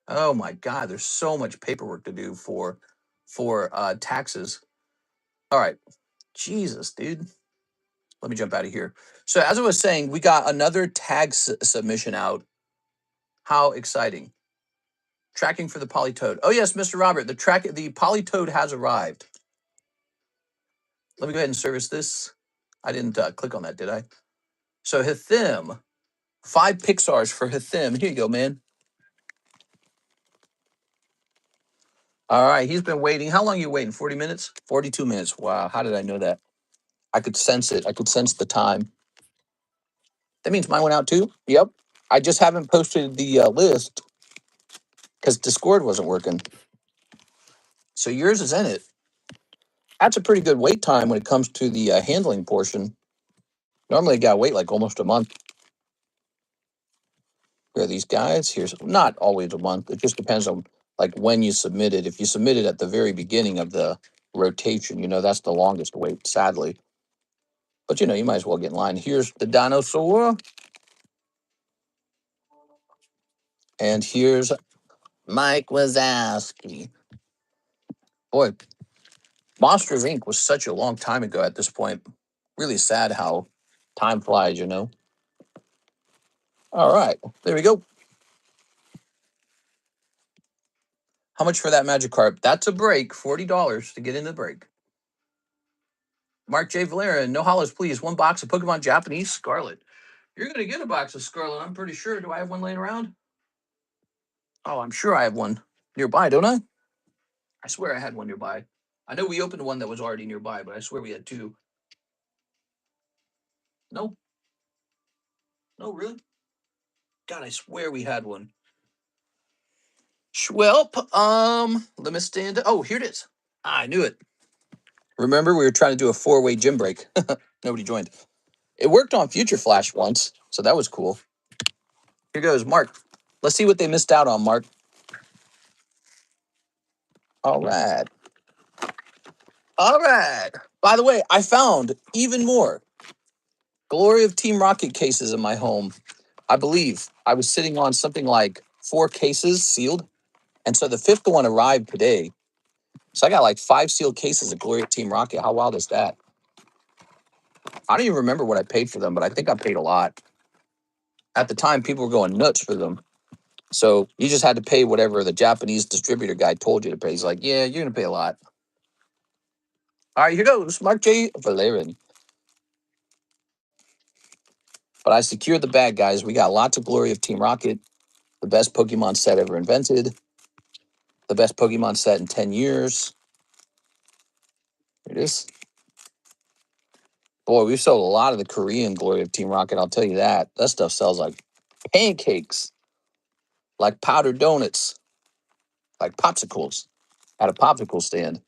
Oh my God, there's so much paperwork to do for taxes. All right, Jesus, dude. Let me jump out of here. So as I was saying, we got another tag submission out. How exciting! Tracking for the Polytoad. Oh yes, Mr. Robert, the Polytoad has arrived. Let me go ahead and service this. I didn't click on that, did I? So Hithim, 5 Pixars for Hithim. Here you go, man. All right, he's been waiting. How long are you waiting? 40 minutes? 42 minutes. Wow, how did I know that? I could sense it. I could sense the time. That means mine went out too? Yep. I just haven't posted the list because Discord wasn't working. So yours is in it. That's a pretty good wait time when it comes to the handling portion. Normally, I got to wait like almost a month. Here are these guys. Here's not always a month. It just depends on like when you submit it. If you submit it at the very beginning of the rotation, that's the longest wait, sadly. But you might as well get in line. Here's the dinosaur. And here's Mike Wazowski. Boy, Monsters Inc. was such a long time ago at this point. Really sad how time flies. All right, there we go. How much for that Magikarp? That's a break. $40 to get in the break. Mark J. Valera, no hollows, please. One box of Pokemon Japanese Scarlet. You're going to get a box of Scarlet, I'm pretty sure. Do I have one laying around? Oh, I'm sure I have one nearby, don't I? I swear I had one nearby. I know we opened one that was already nearby, but I swear we had two. No? No, really? God, I swear we had one. Schwelp, let me stand. Oh, here it is. I knew it. Remember, we were trying to do a 4-way gym break. Nobody joined. It worked on Future Flash once, so that was cool. Here goes, Mark. Let's see what they missed out on, Mark. All right. All right. By the way, I found even more Glory of Team Rocket cases in my home. I believe I was sitting on something like 4 cases sealed. And so the 5th one arrived today. So I got like 5 sealed cases of Glory of Team Rocket. How wild is that? I don't even remember what I paid for them, but I think I paid a lot. At the time, people were going nuts for them. So you just had to pay whatever the Japanese distributor guy told you to pay. He's like, yeah, you're going to pay a lot. All right, here goes Mark J. Valerian. But I secured the bag, guys. We got lots of Glory of Team Rocket, the best Pokemon set ever invented, the best Pokemon set in 10 years. Here it is. Boy, we've sold a lot of the Korean Glory of Team Rocket, I'll tell you that. That stuff sells like pancakes, like powdered donuts, like popsicles at a popsicle stand.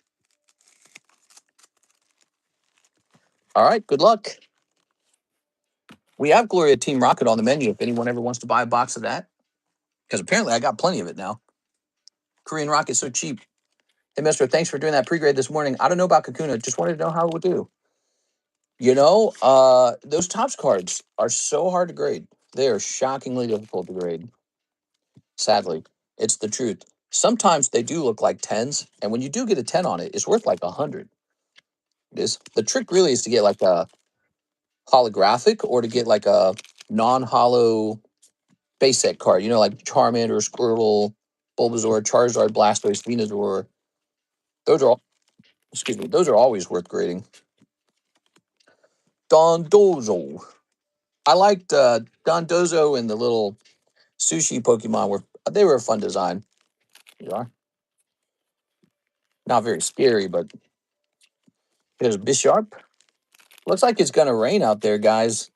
All right, good luck. We have Glory of Team Rocket on the menu if anyone ever wants to buy a box of that. Because apparently I got plenty of it now. Korean Rocket's so cheap. Hey, mister, thanks for doing that pre-grade this morning. I don't know about Kakuna. Just wanted to know how it would do. You know, those Topps cards are so hard to grade. They are shockingly difficult to grade. Sadly, it's the truth. Sometimes they do look like 10s, and when you do get a 10 on it, it's worth like 100. It is. The trick really is to get like a holographic or to get like a non-hollow base set card. You know, like Charmander, Squirtle, Bulbasaur, Charizard, Blastoise, Venusaur. Those are all, excuse me, those are always worth grading. Dondozo. I liked Dondozo and the little sushi Pokemon they were a fun design. You are not very scary, but here's Bisharp. Looks like it's gonna rain out there, guys.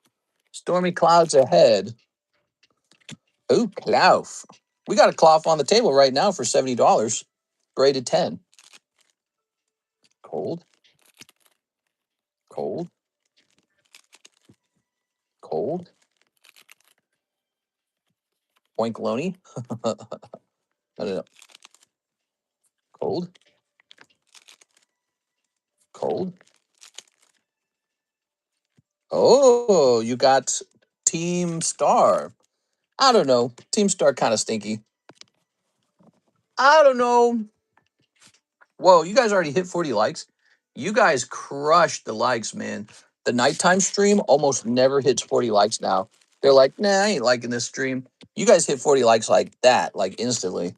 Stormy clouds ahead. Oh, Klauf. We got a Klauf on the table right now for $70. Graded 10. Cold. Cold. Cold. Oinkloni. I don't know. Cold. Cold. Oh, you got Team Star. I don't know. Team Star kind of stinky. I don't know. Whoa, you guys already hit 40 likes. You guys crushed the likes, man. The nighttime stream almost never hits 40 likes now. They're like, nah, I ain't liking this stream. You guys hit 40 likes like that, like instantly.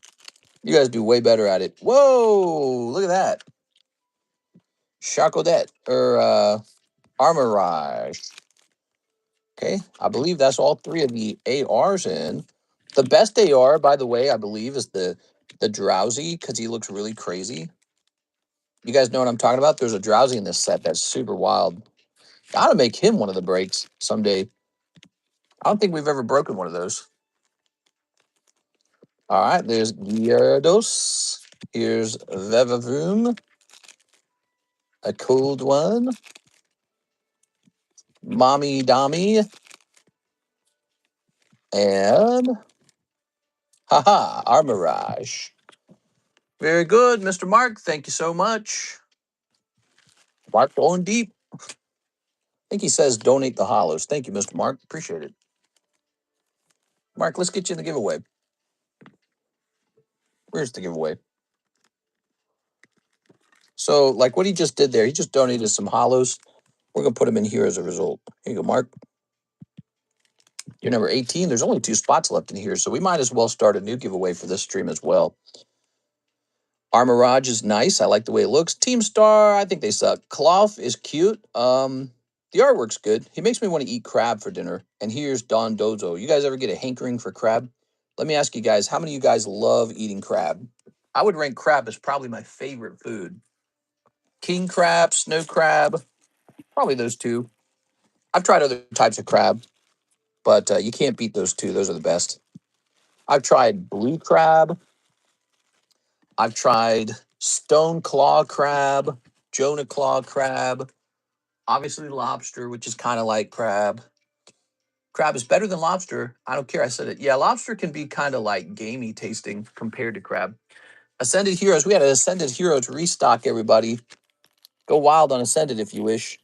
You guys do way better at it. Whoa, look at that. Charcodet, or Armorage. Okay, I believe that's all 3 of the ARs in. The best AR, by the way, I believe is the Drowsy, because he looks really crazy. You guys know what I'm talking about? There's a Drowsy in this set that's super wild. Gotta make him one of the breaks someday. I don't think we've ever broken one of those. All right, there's Gyarados. Here's Vevavoom. A cold one. Mommy Dommy. And haha, Armorage. Very good, Mr. Mark. Thank you so much. Mark going deep. I think he says donate the hollows. Thank you, Mr. Mark. Appreciate it. Mark, let's get you in the giveaway. Where's the giveaway? So, like what he just did there, he just donated some hollows. We're going to put them in here as a result. Here you go, Mark. You're number 18. There's only 2 spots left in here, so we might as well start a new giveaway for this stream as well. Armorage is nice. I like the way it looks. Team Star, I think they suck. Cloth is cute. The artwork's good. He makes me want to eat crab for dinner. And here's Don Dozo. You guys ever get a hankering for crab? Let me ask you guys, how many of you guys love eating crab? I would rank crab as probably my favorite food. King crab, snow crab, probably those two. I've tried other types of crab, but you can't beat those two. Those are the best. I've tried blue crab. I've tried stone claw crab, Jonah claw crab, obviously lobster, which is kind of like crab. Crab is better than lobster. I don't care. I said it. Yeah, lobster can be kind of like gamey tasting compared to crab. Ascended Heroes. We had an Ascended Heroes restock, everybody. Go wild on Ascended if you wish.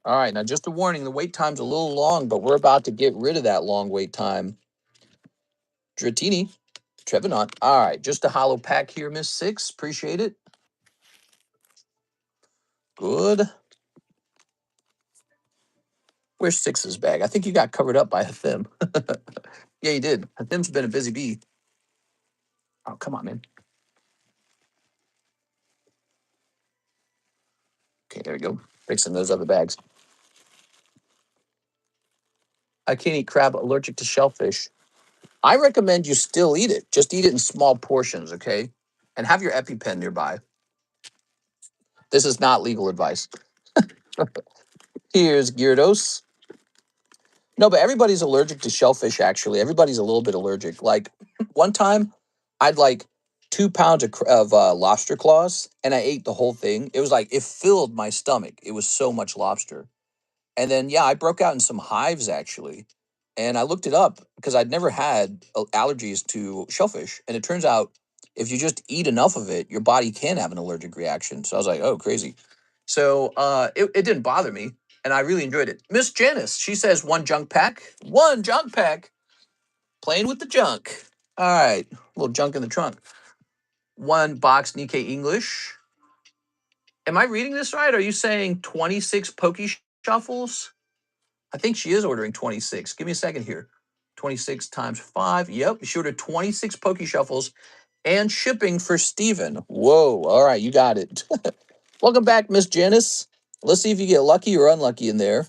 All right, now just a warning, the wait time's a little long, but we're about to get rid of that long wait time. Dratini, Trevenant. All right, just a hollow pack here, Miss Six. Appreciate it. Good. Where's Six's bag? I think you got covered up by Hathim. Yeah, you did. Hathim's been a busy bee. Oh, come on, man. Okay, there we go. Fixing those other bags. I can't eat crab, allergic to shellfish. I recommend you still eat it. Just eat it in small portions, okay? And have your EpiPen nearby. This is not legal advice. Here's Gyarados. No, but everybody's allergic to shellfish, actually. Everybody's a little bit allergic. Like, one time, I'd like 2 pounds of lobster claws, and I ate the whole thing. It was like, it filled my stomach. It was so much lobster. And then, yeah, I broke out in some hives, actually. And I looked it up because I'd never had allergies to shellfish. And it turns out if you just eat enough of it, your body can have an allergic reaction. So I was like, oh, crazy. So it didn't bother me. And I really enjoyed it. Miss Janice, she says one junk pack. One junk pack. Playing with the junk. All right. A little junk in the trunk. One box Nikkei English. Am I reading this right? Are you saying 26 Poke Shuffles? I think she is ordering 26. Give me a second here. 26 times 5. Yep. She ordered 26 Poke Shuffles and shipping for Steven. Whoa. All right. You got it. Welcome back, Miss Janice. Let's see if you get lucky or unlucky in there.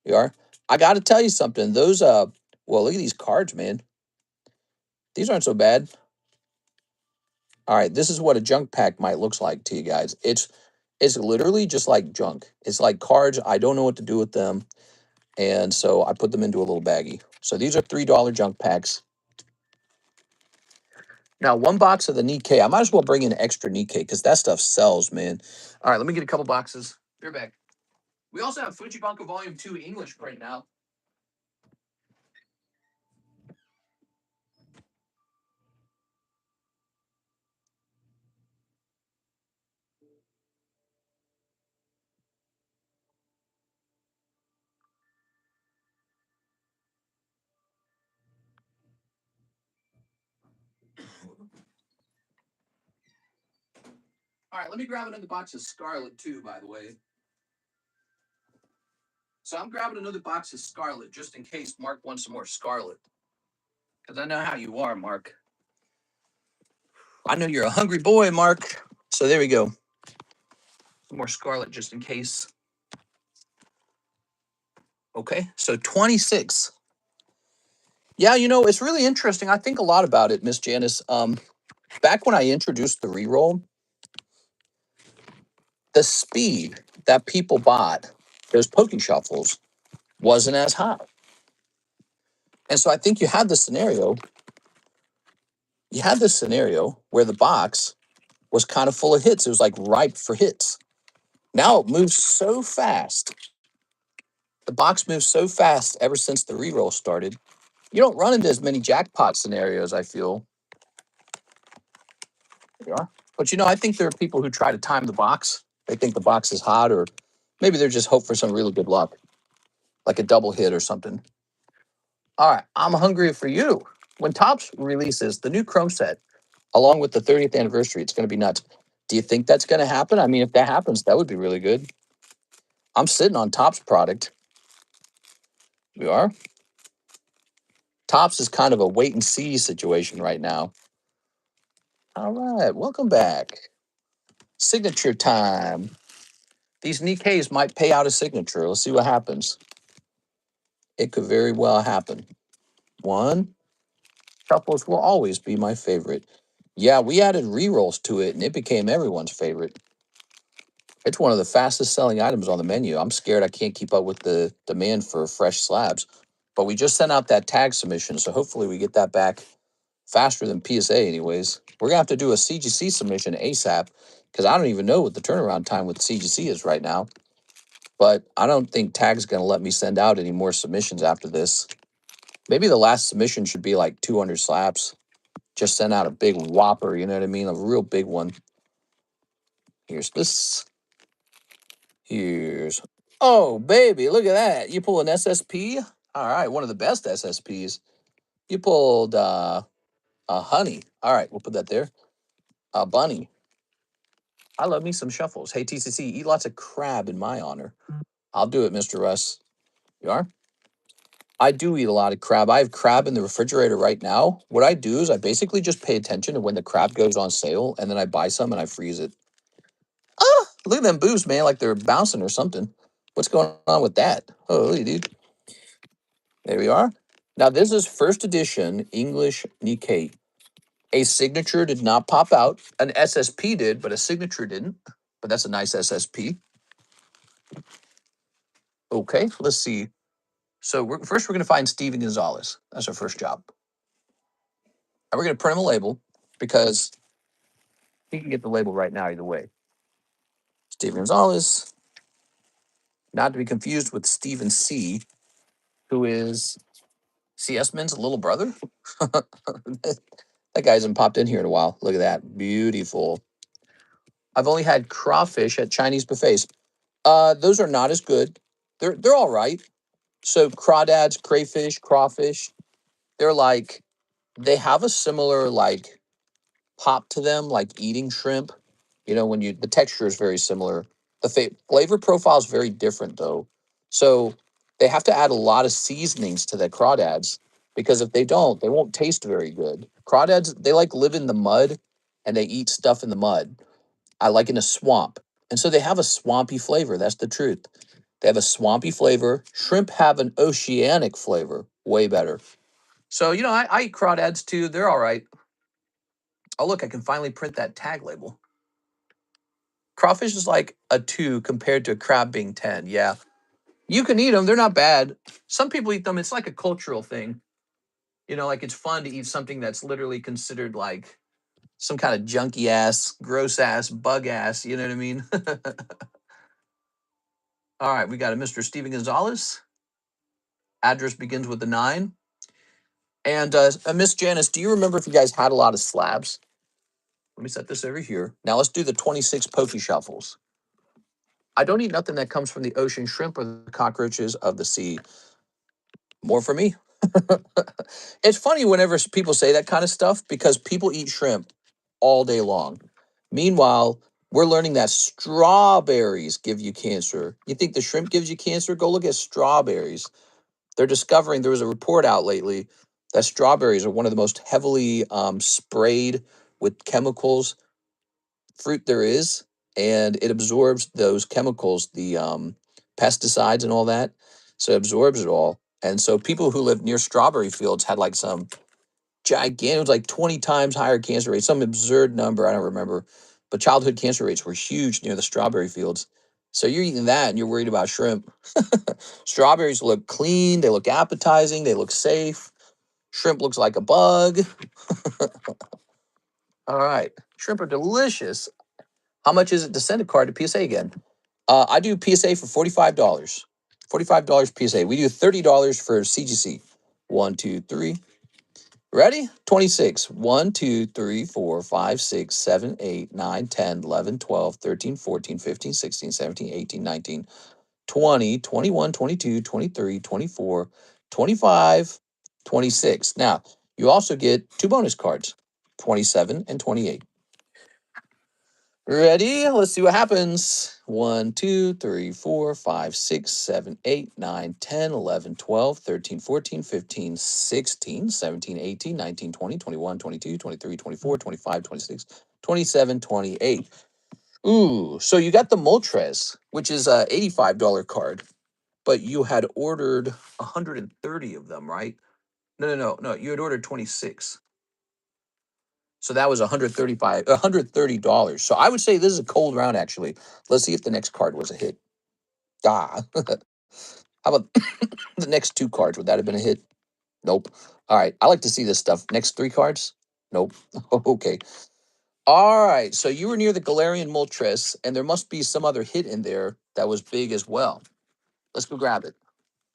You are. I got to tell you something. Those, well, look at these cards, man. These aren't so bad. All right. This is what a junk pack might looks like to you guys. It's literally just like junk. It's like cards. I don't know what to do with them. And so I put them into a little baggie. So these are $3 junk packs. Now, one box of the Nikkei. I might as well bring in extra Nikkei because that stuff sells, man. All right, let me get a couple boxes. You're back. We also have Fujibanko Volume 2 English right now. All right, let me grab another box of Scarlet too, by the way. So I'm grabbing another box of Scarlet just in case Mark wants some more Scarlet. Because I know how you are, Mark. I know you're a hungry boy, Mark. So there we go. Some more Scarlet just in case. Okay, so 26. Yeah, you know, it's really interesting. I think a lot about it, Miss Janice. Back when I introduced the reroll, the speed that people bought those Poke Shuffles wasn't as high. And so I think you had this scenario where the box was kind of full of hits. It was like ripe for hits. Now it moves so fast. The box moves so fast ever since the reroll started. You don't run into as many jackpot scenarios, I feel. There you are. But you know, I think there are people who try to time the box. They think the box is hot, or maybe they're just hope for some really good luck, like a double hit or something. All right, I'm hungry for you. When Topps releases the new Chrome set, along with the 30th anniversary, it's going to be nuts. Do you think that's going to happen? I mean, if that happens, that would be really good. I'm sitting on Topps product. We are. Topps is kind of a wait and see situation right now. All right, welcome back. Signature time. These Nikkeis might pay out a signature. Let's see what happens. It could very well happen. One, shuffles will always be my favorite. Yeah, we added rerolls to it, and it became everyone's favorite. It's one of the fastest selling items on the menu. I'm scared I can't keep up with the demand for fresh slabs. But we just sent out that tag submission, so hopefully we get that back faster than PSA anyways. We're going to have to do a CGC submission ASAP because I don't even know what the turnaround time with CGC is right now. But I don't think tag's going to let me send out any more submissions after this. Maybe the last submission should be like 200 slabs. Just send out a big whopper, you know what I mean? A real big one. Here's this. Here's, oh, baby, look at that. You pull an SSP? All right, one of the best SSPs. You pulled a honey. All right, we'll put that there. A bunny. I love me some shuffles. Hey, TCC, eat lots of crab in my honor. I'll do it, Mr. Russ. You are? I do eat a lot of crab. I have crab in the refrigerator right now. What I do is I basically just pay attention to when the crab goes on sale, and then I buy some and I freeze it. Ah, look at them boobs, man, like they're bouncing or something. What's going on with that? Holy dude. There we are. Now, this is first edition English Nikkei. A signature did not pop out. An SSP did, but a signature didn't. But that's a nice SSP. Okay, let's see. So first we're going to find Steven Gonzalez. That's our first job. And we're going to print him a label because he can get the label right now either way. Steven Gonzalez, not to be confused with Steven C., who is CS Min's little brother. That guy hasn't popped in here in a while. Look at that. Beautiful. I've only had crawfish at Chinese buffets. Those are not as good. They're all right. So crawdads, crayfish, crawfish, they're like, they have a similar like pop to them, like eating shrimp. You know, when you, the texture is very similar. The flavor profile is very different though. So they have to add a lot of seasonings to their crawdads because if they don't, they won't taste very good. Crawdads, they like live in the mud and they eat stuff in the mud. I like in a swamp. And so they have a swampy flavor. That's the truth. They have a swampy flavor. Shrimp have an oceanic flavor. Way better. So, you know, I eat crawdads too. They're all right. Oh, look, I can finally print that tag label. Crawfish is like a 2 compared to a crab being 10. Yeah. You can eat them. They're not bad. Some people eat them. It's like a cultural thing. You know, like it's fun to eat something that's literally considered like some kind of junky ass, gross ass, bug ass. You know what I mean? All right. We got a Mr. Steven Gonzalez. Address begins with a 9. And Miss Janice, do you remember if you guys had a lot of slabs? Let me set this over here. Now let's do the 26 pokey shuffles. I don't eat nothing that comes from the ocean, shrimp or the cockroaches of the sea. More for me. It's funny whenever people say that kind of stuff because people eat shrimp all day long. Meanwhile, we're learning that strawberries give you cancer. You think the shrimp gives you cancer? Go look at strawberries. They're discovering, there was a report out lately that strawberries are one of the most heavily sprayed with chemicals fruit there is, and it absorbs those chemicals, the pesticides and all that. So it absorbs it all. And so people who live near strawberry fields had like some gigantic, it was like 20 times higher cancer rate, some absurd number, I don't remember. But childhood cancer rates were huge near the strawberry fields. So you're eating that and you're worried about shrimp. Strawberries look clean, they look appetizing, they look safe. Shrimp looks like a bug. All right. Shrimp are delicious. How much is it to send a card to PSA again? I do PSA for $45. $45 PSA. We do $30 for CGC. 1, 2, 3. Ready? 26. 1, 2, 3, 4, 5, 6, 7, 8, 9, 10, 11, 12, 13, 14, 15, 16, 17, 18, 19, 20, 21, 22, 23, 24, 25, 26. Now, you also get 2 bonus cards, 27 and 28. Ready? Let's see what happens. 1, 2, 3, 4, 5, 6, 7, 8, 9, 10, 11, 12, 13, 14, 15, 16, 17, 18, 19, 20, 21, 22, 23, 24, 25, 26, 27, 28. Ooh, so you got the Moltres, which is a $85 card, but you had ordered 130 of them, right? No. You had ordered 26. So that was $130. So I would say this is a cold round, actually. Let's see if the next card was a hit. Ah, how about the next two cards? Would that have been a hit? Nope. All right. I like to see this stuff. Next three cards? Nope. Okay. All right. So you were near the Galarian Moltres, and there must be some other hit in there that was big as well. Let's go grab it.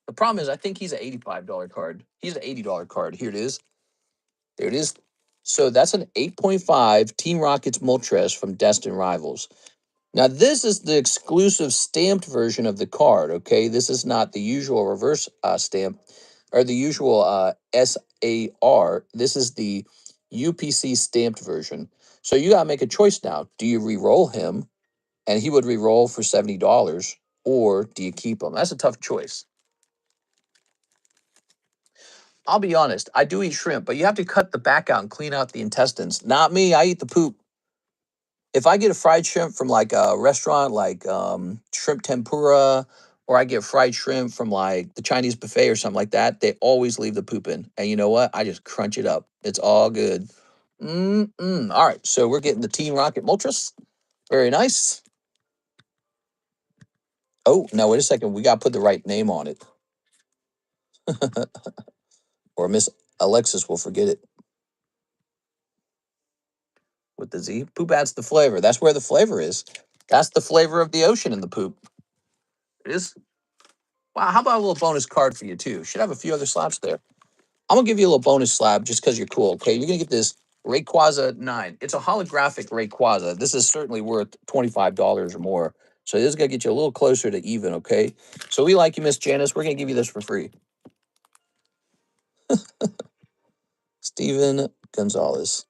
The problem is, I think he's an $85 card. He's an $80 card. Here it is. There it is. So that's an 8.5 Team Rockets Moltres from Destined Rivals. Now, this is the exclusive stamped version of the card, okay? This is not the usual reverse stamp or the usual SAR. This is the UPC stamped version. So you got to make a choice now. Do you re-roll him and he would re-roll for $70, or do you keep him? That's a tough choice. I'll be honest, I do eat shrimp, but you have to cut the back out and clean out the intestines. Not me, I eat the poop. If I get a fried shrimp from like a restaurant like shrimp tempura, or I get fried shrimp from like the Chinese buffet or something like that, they always leave the poop in. And you know what? I just crunch it up. It's all good. All right, so we're getting the Team Rocket Moltres. Very nice. Oh, no, wait a second. We got to put the right name on it. Or Miss Alexis will forget it. With the Z. Poop adds the flavor. That's where the flavor is. That's the flavor of the ocean in the poop. It is. Wow, how about a little bonus card for you, too? Should have a few other slabs there. I'm going to give you a little bonus slab just because you're cool, okay? You're going to get this Rayquaza 9. It's a holographic Rayquaza. This is certainly worth $25 or more. So this is going to get you a little closer to even, okay? So we like you, Miss Janice. We're going to give you this for free. Steven Gonzalez.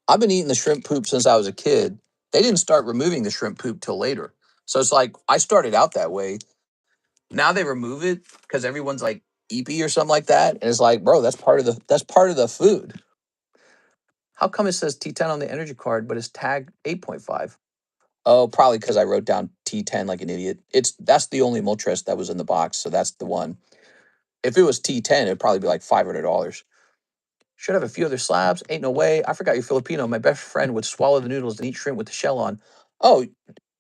I've been eating the shrimp poop since I was a kid. They didn't start removing the shrimp poop till later. So it's like I started out that way. Now they remove it because everyone's like EP or something like that. And it's like, bro, that's part of the food. How come it says T10 on the energy card, but it's tagged 8.5? Oh, probably because I wrote down T10 like an idiot. That's the only Moltres that was in the box, so that's the one. If it was T10, it'd probably be like $500. Should have a few other slabs. Ain't no way. I forgot you're Filipino. My best friend would swallow the noodles and eat shrimp with the shell on. Oh,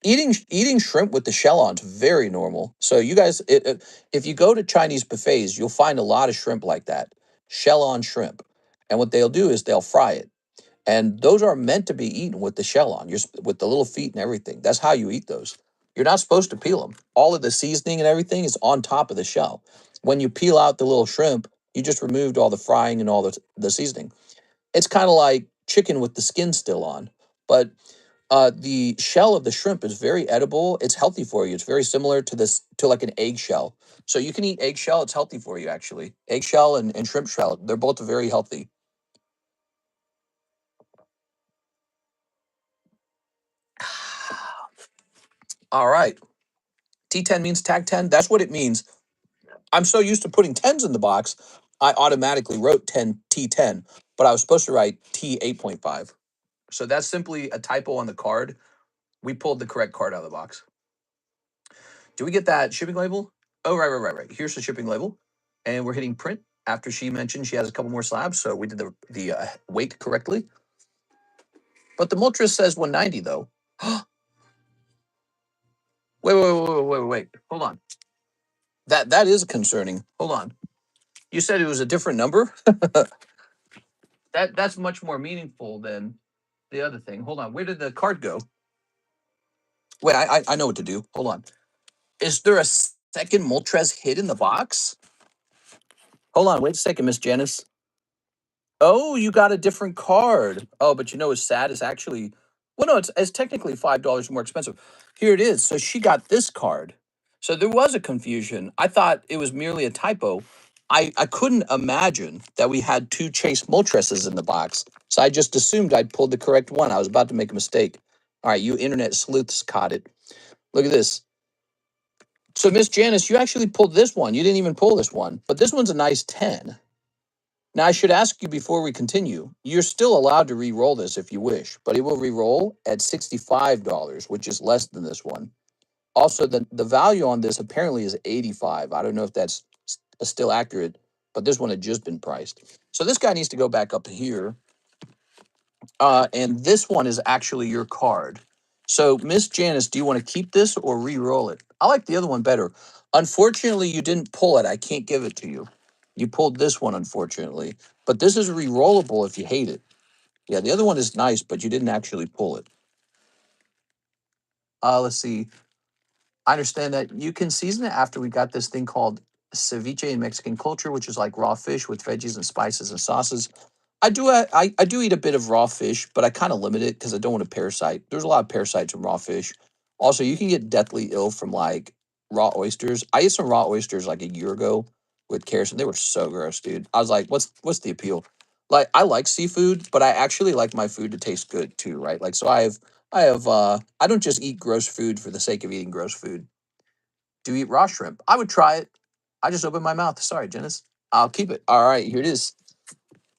eating shrimp with the shell on is very normal. So you guys, if you go to Chinese buffets, you'll find a lot of shrimp like that, shell on shrimp. And what they'll do is they'll fry it. And those are meant to be eaten with the shell on, with the little feet and everything. That's how you eat those. You're not supposed to peel them. All of the seasoning and everything is on top of the shell. When you peel out the little shrimp, you just removed all the frying and all the seasoning. It's kind of like chicken with the skin still on. But the shell of the shrimp is very edible. It's healthy for you. It's very similar to like an eggshell. So you can eat eggshell. It's healthy for you, actually. Eggshell and shrimp shell, they're both very healthy. All right. T10 means tag 10. That's what it means. I'm so used to putting 10s in the box, I automatically wrote 10 T10, but I was supposed to write T8.5. So that's simply a typo on the card. We pulled the correct card out of the box. Do we get that shipping label? Oh, right. Here's the shipping label. And we're hitting print after she mentioned she has a couple more slabs. So we did the weight correctly. But the Moltres says 190, though. Wait. Hold on. That is concerning. Hold on. You said it was a different number? That's much more meaningful than the other thing. Hold on. Where did the card go? Wait, I know what to do. Hold on. Is there a second Moltres hit in the box? Hold on. Wait a second, Miss Janice. Oh, you got a different card. Oh, but you know what's sad? It's actually, well, no, it's technically $5 more expensive. Here it is. So she got this card. So there was a confusion. I thought it was merely a typo. I couldn't imagine that we had two Chase Moltresses in the box. So I just assumed I'd pulled the correct one. I was about to make a mistake. All right, you internet sleuths caught it. Look at this. So, Miss Janice, you actually pulled this one. You didn't even pull this one, but this one's a nice 10. Now, I should ask you before we continue, you're still allowed to re-roll this if you wish, but it will re-roll at $65, which is less than this one. Also, the value on this apparently is 85. I don't know if that's still accurate, but this one had just been priced. So this guy needs to go back up here. And this one is actually your card. So, Miss Janice, do you want to keep this or re-roll it? I like the other one better. Unfortunately, you didn't pull it. I can't give it to you. You pulled this one, unfortunately. But this is re-rollable if you hate it. Yeah, the other one is nice, but you didn't actually pull it. Let's see. I understand that you can season it after we got this thing called ceviche in Mexican culture, which is like raw fish with veggies and spices and sauces. I do eat a bit of raw fish, but I kind of limit it because I don't want to parasite. There's a lot of parasites in raw fish. Also, you can get deathly ill from like raw oysters. I ate some raw oysters like a year ago with carrots, and they were so gross, dude. I was like, what's the appeal? Like I like seafood, but I actually like my food to taste good too, right? Like so I don't just eat gross food for the sake of eating gross food. Do you eat raw shrimp? I would try it. I just opened my mouth. Sorry, Janice. I'll keep it. All right, here it is.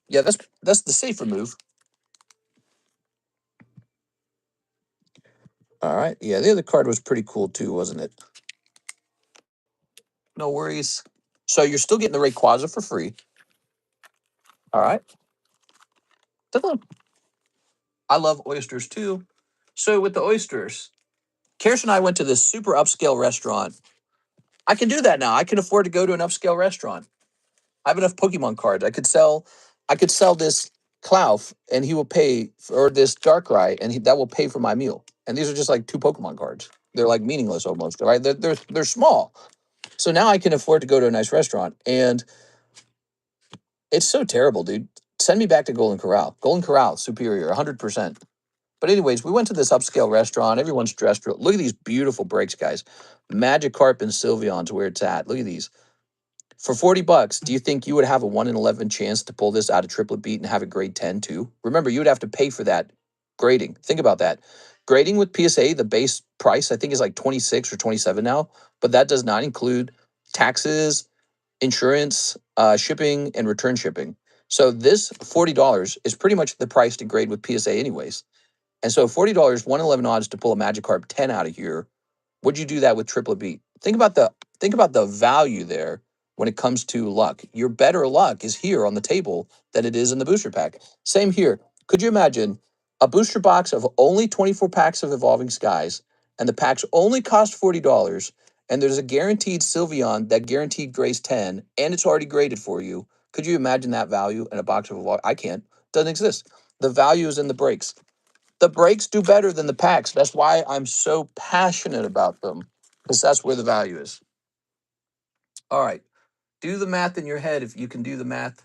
Yeah, that's the safer move. All right. Yeah, the other card was pretty cool too, wasn't it? No worries. So you're still getting the Rayquaza for free. All right. Ta-da. I love oysters too. So with the oysters, Karis and I went to this super upscale restaurant. I can do that now. I can afford to go to an upscale restaurant. I have enough Pokemon cards. I could sell this Klawf and he will pay for this Darkrai and that will pay for my meal. And these are just like two Pokemon cards. They're like meaningless almost, right? They're small. So now I can afford to go to a nice restaurant. And it's so terrible, dude. Send me back to Golden Corral. Golden Corral, superior, 100%. But anyways, we went to this upscale restaurant. Everyone's dressed. Look at these beautiful breaks, guys. Magikarp and Sylveon's where it's at. Look at these. For 40 bucks, do you think you would have a 1 in 11 chance to pull this out of triplet beat and have a grade 10 too? Remember, you would have to pay for that grading. Think about that. Grading with PSA, the base price, I think is like 26 or 27 now, but that does not include taxes, insurance, shipping, and return shipping. So this $40 is pretty much the price to grade with PSA anyways. And so $40, 111 odds to pull a Magikarp 10 out of here. Would you do that with triplet beat? Think about the value there when it comes to luck. Your better luck is here on the table than it is in the booster pack. Same here. Could you imagine a booster box of only 24 packs of Evolving Skies, and the packs only cost $40, and there's a guaranteed Sylveon that guaranteed grades 10, and it's already graded for you? Could you imagine that value in a box of Evolving? I can't. Doesn't exist. The value is in the breaks. The breaks do better than the packs. That's why I'm so passionate about them, because that's where the value is. All right. Do the math in your head if you can do the math.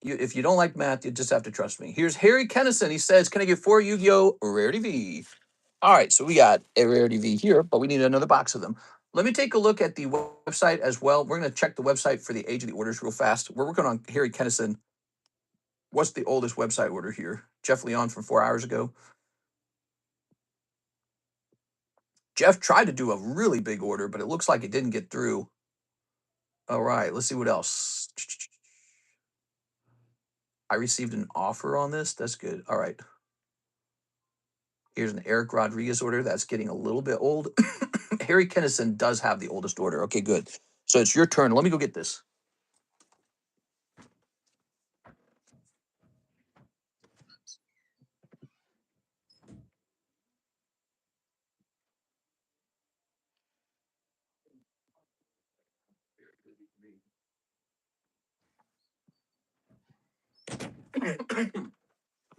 If you don't like math, you just have to trust me. Here's Harry Kennison. He says, can I get 4 Yu-Gi-Oh! Rarity V? All right, so we got a Rarity V here, but we need another box of them. Let me take a look at the website as well. We're going to check the website for the age of the orders real fast. We're working on Harry Kennison. What's the oldest website order here? Jeff Leon from 4 hours ago. Jeff tried to do a really big order, but it looks like it didn't get through. All right, let's see what else. I received an offer on this. That's good. All right. Here's an Eric Rodriguez order. That's getting a little bit old. Harry Kennison does have the oldest order. Okay, good. So it's your turn. Let me go get this.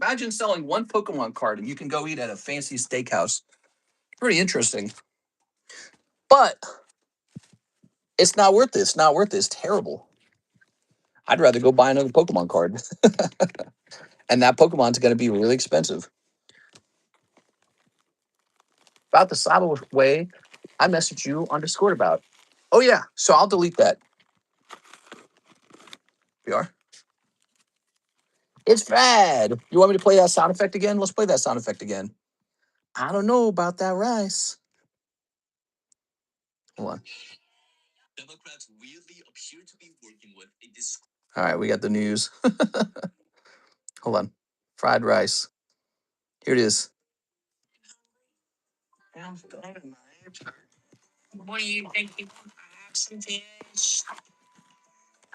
Imagine selling one Pokemon card and you can go eat at a fancy steakhouse. Pretty interesting. But it's not worth it. It's not worth it. It's terrible. I'd rather go buy another Pokemon card. And that Pokemon's going to be really expensive. About the Sabo way I messaged you on Discord about. Oh, yeah. So I'll delete that. We are. It's bad. You want me to play that sound effect again? Let's play that sound effect again. I don't know about that rice. Hold on. All right, we got the news. Hold on. Fried rice. Here it is. What do you think? You want some fish?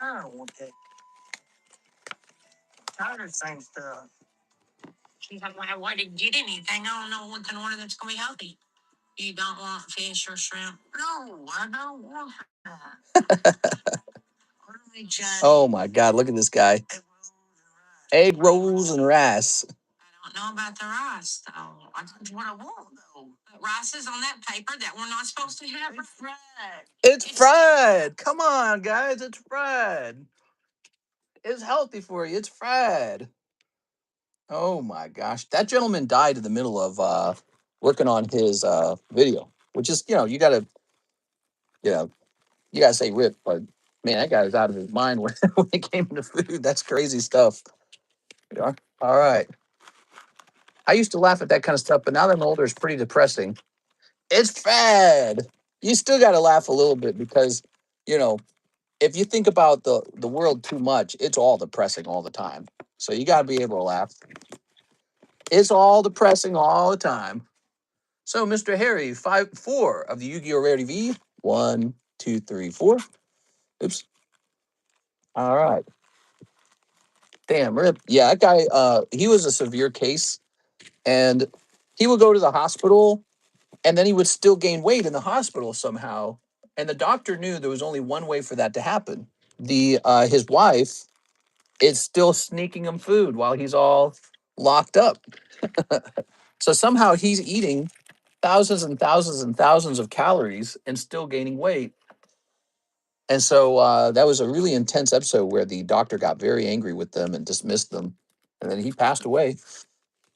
I don't want that. Tired of same stuff. She's like, well, why didn't get anything? I don't know what can order that's gonna be healthy. You don't want fish or shrimp? No, I don't want that. Oh my God! Look at this guy. Egg rolls and rice. I don't know about the rice, though. That's what I want, though. Rice is on that paper that we're not supposed to have. It's fried. It's fried. Come on, guys. It's fried. It's healthy for you. It's fried. Oh my gosh. That gentleman died in the middle of working on his video, which is, you know, you gotta say rip, but man, that guy was out of his mind when, when it came to food. That's crazy stuff. Yeah. All right. I used to laugh at that kind of stuff, but now that I'm older, it's pretty depressing. It's fad. You still got to laugh a little bit because, you know, if you think about the world too much, it's all depressing all the time. So you got to be able to laugh. It's all depressing all the time. So, Mr. Harry, 4 of the Yu-Gi-Oh! Rarity V. 1, 2, 3, 4. Oops. All right. Damn, rip. Yeah, that guy, he was a severe case, and he would go to the hospital, and then he would still gain weight in the hospital somehow. And the doctor knew there was only one way for that to happen. His wife is still sneaking him food while he's all locked up. So somehow he's eating thousands and thousands and thousands of calories and still gaining weight. And so that was a really intense episode where the doctor got very angry with them and dismissed them, and then he passed away.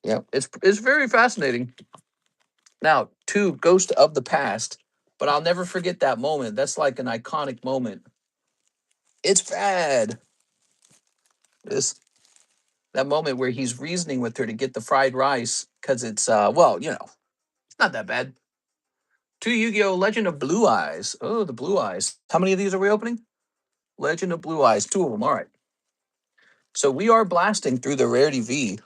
Yeah, it's very fascinating. Now, 2, Ghost of the Past, but I'll never forget that moment. That's like an iconic moment. It's Fad. This that moment where he's reasoning with her to get the fried rice because it's it's not that bad. 2, Yu-Gi-Oh! Legend of Blue Eyes. Oh, the Blue Eyes. How many of these are we opening? Legend of Blue Eyes. 2 of them. All right. So we are blasting through the Rarity V.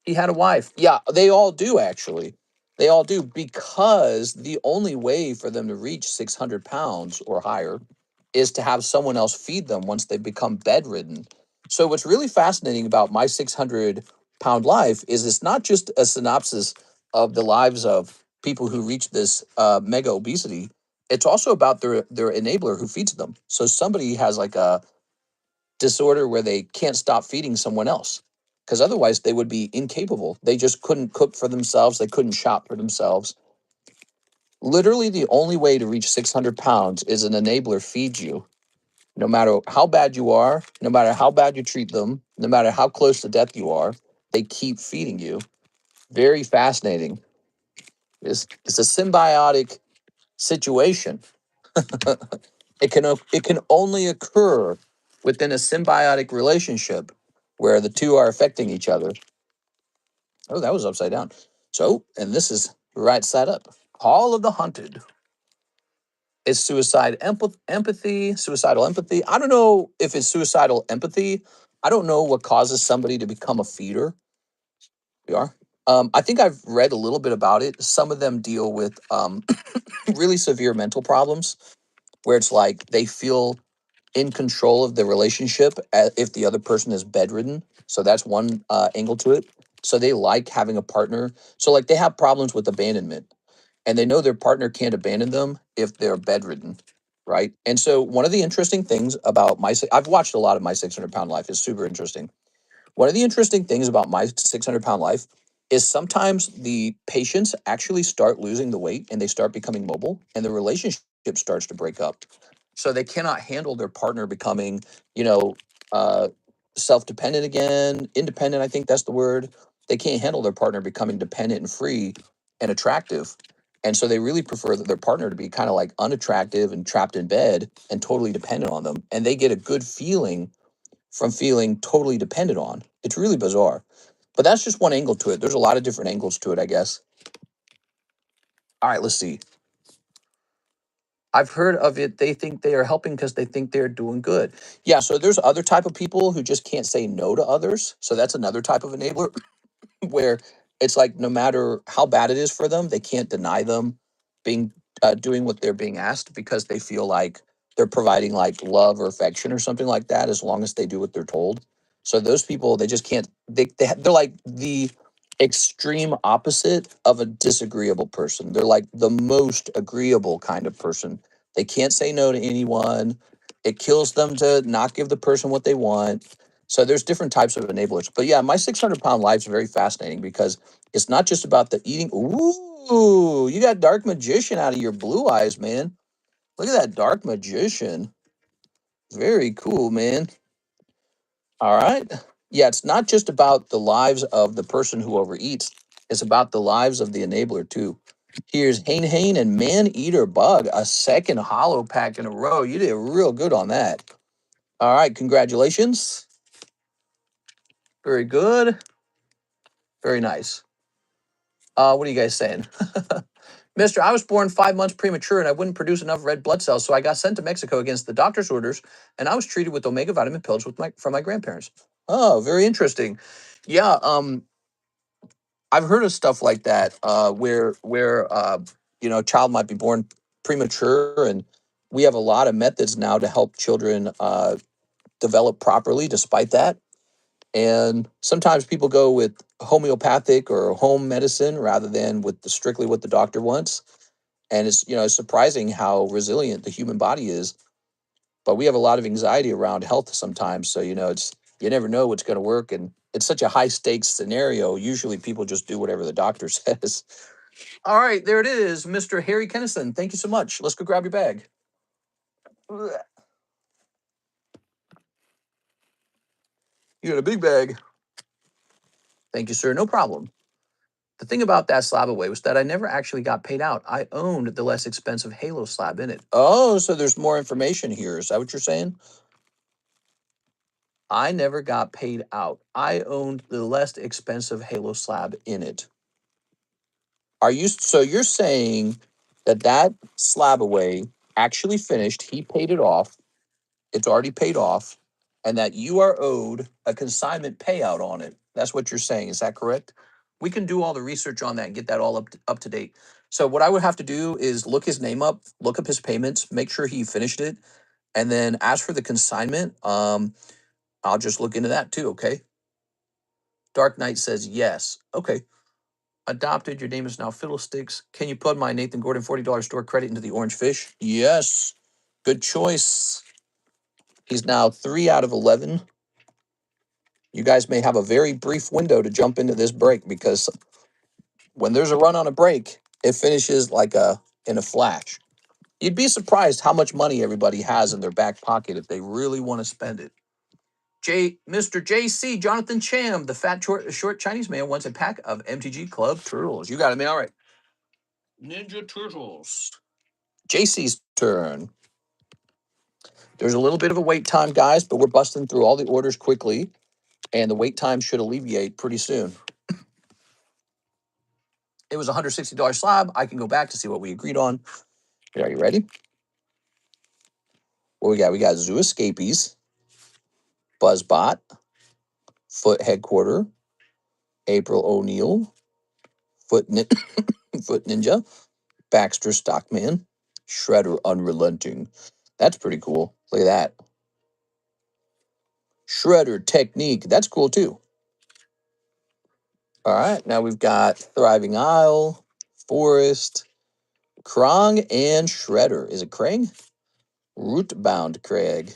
He had a wife. Yeah, they all do, actually. They all do, because the only way for them to reach 600 pounds or higher is to have someone else feed them once they become bedridden. So what's really fascinating about my 600-pound life is it's not just a synopsis of the lives of people who reach this mega obesity. It's also about their enabler who feeds them. So somebody has like a disorder where they can't stop feeding someone else, because otherwise they would be incapable. They just couldn't cook for themselves. They couldn't shop for themselves. Literally, the only way to reach 600 pounds is an enabler feeds you. No matter how bad you are, no matter how bad you treat them, no matter how close to death you are, they keep feeding you. Very fascinating. It's a symbiotic situation. It can only occur within a symbiotic relationship where the two are affecting each other. Oh, that was upside down. So, and this is right side up. Hall of the Hunted. It's suicidal empathy. I don't know if it's suicidal empathy. I don't know what causes somebody to become a feeder. We are. I think I've read a little bit about it. Some of them deal with really severe mental problems where it's like they feel in control of the relationship if the other person is bedridden. So that's one angle to it. So they like having a partner. So like they have problems with abandonment, and they know their partner can't abandon them if they're bedridden, right? And so one of the interesting things about I've watched a lot of My 600-Pound Life. It's super interesting. One of the interesting things about My 600-Pound Life is sometimes the patients actually start losing the weight and they start becoming mobile, and the relationship starts to break up. So they cannot handle their partner becoming, you know, uh, self-dependent again, independent. I think that's the word. They can't handle their partner becoming dependent and free and attractive. And so they really prefer that their partner to be kind of like unattractive and trapped in bed and totally dependent on them. And they get a good feeling from feeling totally dependent on. It's really bizarre. But that's just one angle to it. There's a lot of different angles to it, I guess. All right, let's see. I've heard of it. They think they are helping because they think they're doing good. Yeah, so there's other type of people who just can't say no to others. So that's another type of enabler where it's like no matter how bad it is for them, they can't deny them being doing what they're being asked because they feel like they're providing like love or affection or something like that as long as they do what they're told. So those people, they just can't. They're like the extreme opposite of a disagreeable person. They're like the most agreeable kind of person. They can't say no to anyone. It kills them to not give the person what they want. So there's different types of enablers. But yeah, my 600-pound life is very fascinating because it's not just about the eating. Ooh, you got Dark Magician out of your blue eyes, man. Look at that Dark Magician. Very cool, man. All right. Yeah, it's not just about the lives of the person who overeats. It's about the lives of the enabler too. Here's Hane Hane and Man Eater Bug, a second hollow pack in a row. You did real good on that. All right, congratulations. Very good. Very nice. What are you guys saying? Mister, I was born 5 months premature and I wouldn't produce enough red blood cells, so I got sent to Mexico against the doctor's orders, and I was treated with omega vitamin pills from my grandparents. Oh, very interesting. Yeah, I've heard of stuff like that, where a child might be born premature, and we have a lot of methods now to help children develop properly despite that. And sometimes people go with homeopathic or home medicine rather than with strictly what the doctor wants. And it's surprising how resilient the human body is. But we have a lot of anxiety around health sometimes. So, you never know what's going to work. And it's such a high stakes scenario. Usually people just do whatever the doctor says. All right, there it is, Mr. Harry Kennison. Thank you so much. Let's go grab your bag. You got a big bag. Thank you, sir. No problem. The thing about that slab away was that I never actually got paid out. I owned the less expensive Halo slab in it. Oh, so there's more information here. Is that what you're saying? I never got paid out. I owned the less expensive Halo slab in it. So you're saying that slab away actually finished, he paid it off, it's already paid off, and that you are owed a consignment payout on it. That's what you're saying. Is that correct? We can do all the research on that and get that all up to date. So what I would have to do is look his name up, look up his payments, make sure he finished it, and then as for the consignment, I'll just look into that too. Okay. Dark Knight says yes. Okay. Adopted. Your name is now Fiddlesticks. Can you put my Nathan Gordon $40 store credit into the orange fish? Yes. Good choice. He's now 3 out of 11. You guys may have a very brief window to jump into this break because when there's a run on a break, it finishes in a flash. You'd be surprised how much money everybody has in their back pocket if they really want to spend it. Mr. JC, Jonathan Cham, the fat short Chinese man, wants a pack of MTG Club Turtles. You got it, man. All right. Ninja Turtles. JC's turn. There's a little bit of a wait time, guys, but we're busting through all the orders quickly, and the wait time should alleviate pretty soon. It was a $160 slab. I can go back to see what we agreed on. Are you ready? What we got? We got Zoo Escapees, Buzzbot, Foot Headquarter, April O'Neil, Foot Ninja, Baxter Stockman, Shredder Unrelenting. That's pretty cool. Look at that. Shredder Technique. That's cool too. All right. Now we've got Thriving Isle, Forest, Krong, and Shredder. Is it Krang? Rootbound Craig.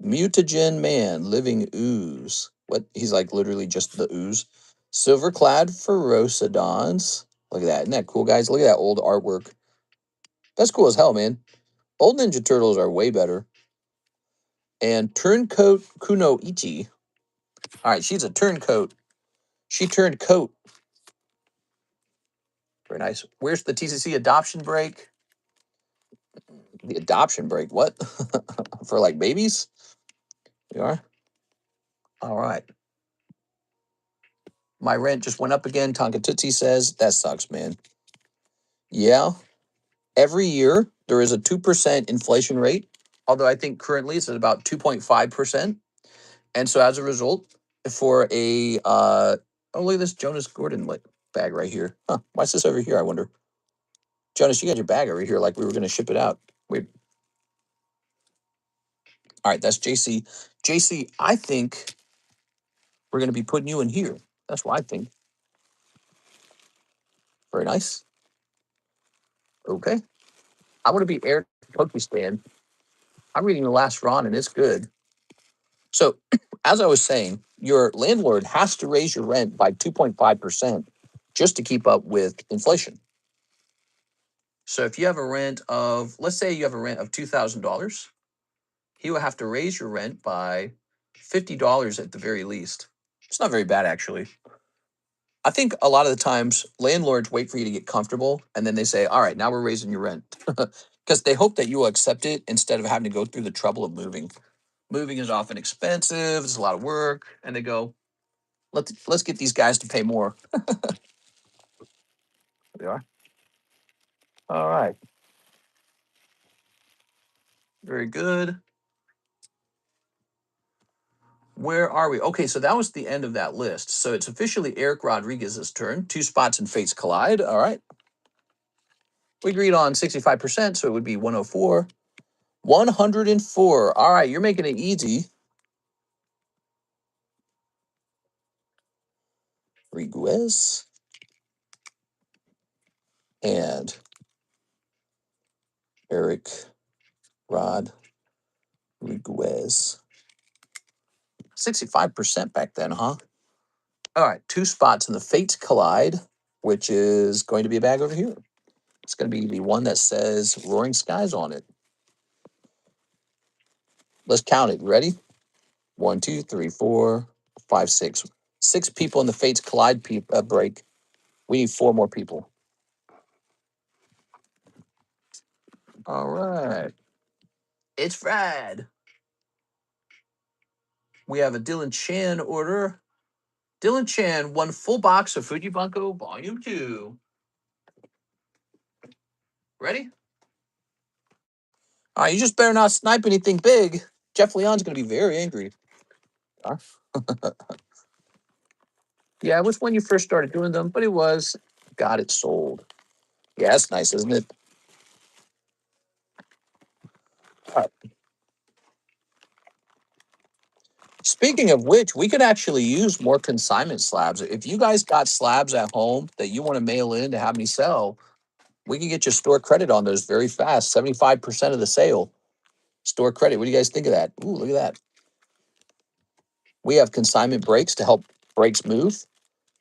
Mutagen Man, Living Ooze. What? He's like literally just the ooze. Silverclad Ferocidons. Look at that. Isn't that cool, guys? Look at that old artwork. That's cool as hell, man. Old Ninja Turtles are way better. And Turncoat Kuno Ichi. All right, she's a turncoat. She turned coat. Very nice. Where's the TCC adoption break? The adoption break? What? For like babies? You are? All right. My rent just went up again. Tonka Tootsie says, that sucks, man. Yeah. Every year, there is a 2% inflation rate, although I think currently it's at about 2.5%. And so as a result, for a, oh, look at this Jonas Gordon bag right here. Huh, why's this over here, I wonder? Jonas, you got your bag over here like we were going to ship it out. Wait. All right, that's JC. JC, I think we're going to be putting you in here. That's what I think. Very nice. Okay. I want to be Eric Pokistan. I'm reading the last Ron, and it's good. So, as I was saying, your landlord has to raise your rent by 2.5% just to keep up with inflation. So, if you have a rent of, let's say you have a rent of $2,000, he will have to raise your rent by $50 at the very least. It's not very bad, actually. I think a lot of the times landlords wait for you to get comfortable and then they say, all right, now we're raising your rent because they hope that you will accept it instead of having to go through the trouble of moving. Moving is often expensive, it's a lot of work, and they go, let's get these guys to pay more. There they are. All right. Very good. Where are we? Okay, so that was the end of that list. So it's officially Eric Rodriguez's turn. 2 spots and fates collide. All right. We agreed on 65%, so it would be 104. 104. All right, you're making it easy. Rodriguez and Eric Rodriguez. 65% back then, huh? All right, 2 spots in the fates collide, which is going to be a bag over here. It's going to be the one that says Roaring Skies on it. Let's count it. Ready? 1, 2, 3, 4, 5, 6. 6 people in the fates collide break. We need 4 more people. All right. It's Fred. We have a Dylan Chan order. Dylan Chan, 1 full box of Fujibanko Volume 2. Ready? All right, you just better not snipe anything big. Jeff Leon's going to be very angry. Yeah, it was when you first started doing them, but it was. Got it sold. Yeah, that's nice, isn't it? All right. Speaking of which, we could actually use more consignment slabs. If you guys got slabs at home that you want to mail in to have me sell, we can get your store credit on those very fast. 75% of the sale. Store credit. What do you guys think of that? Ooh, look at that. We have consignment breaks to help breaks move.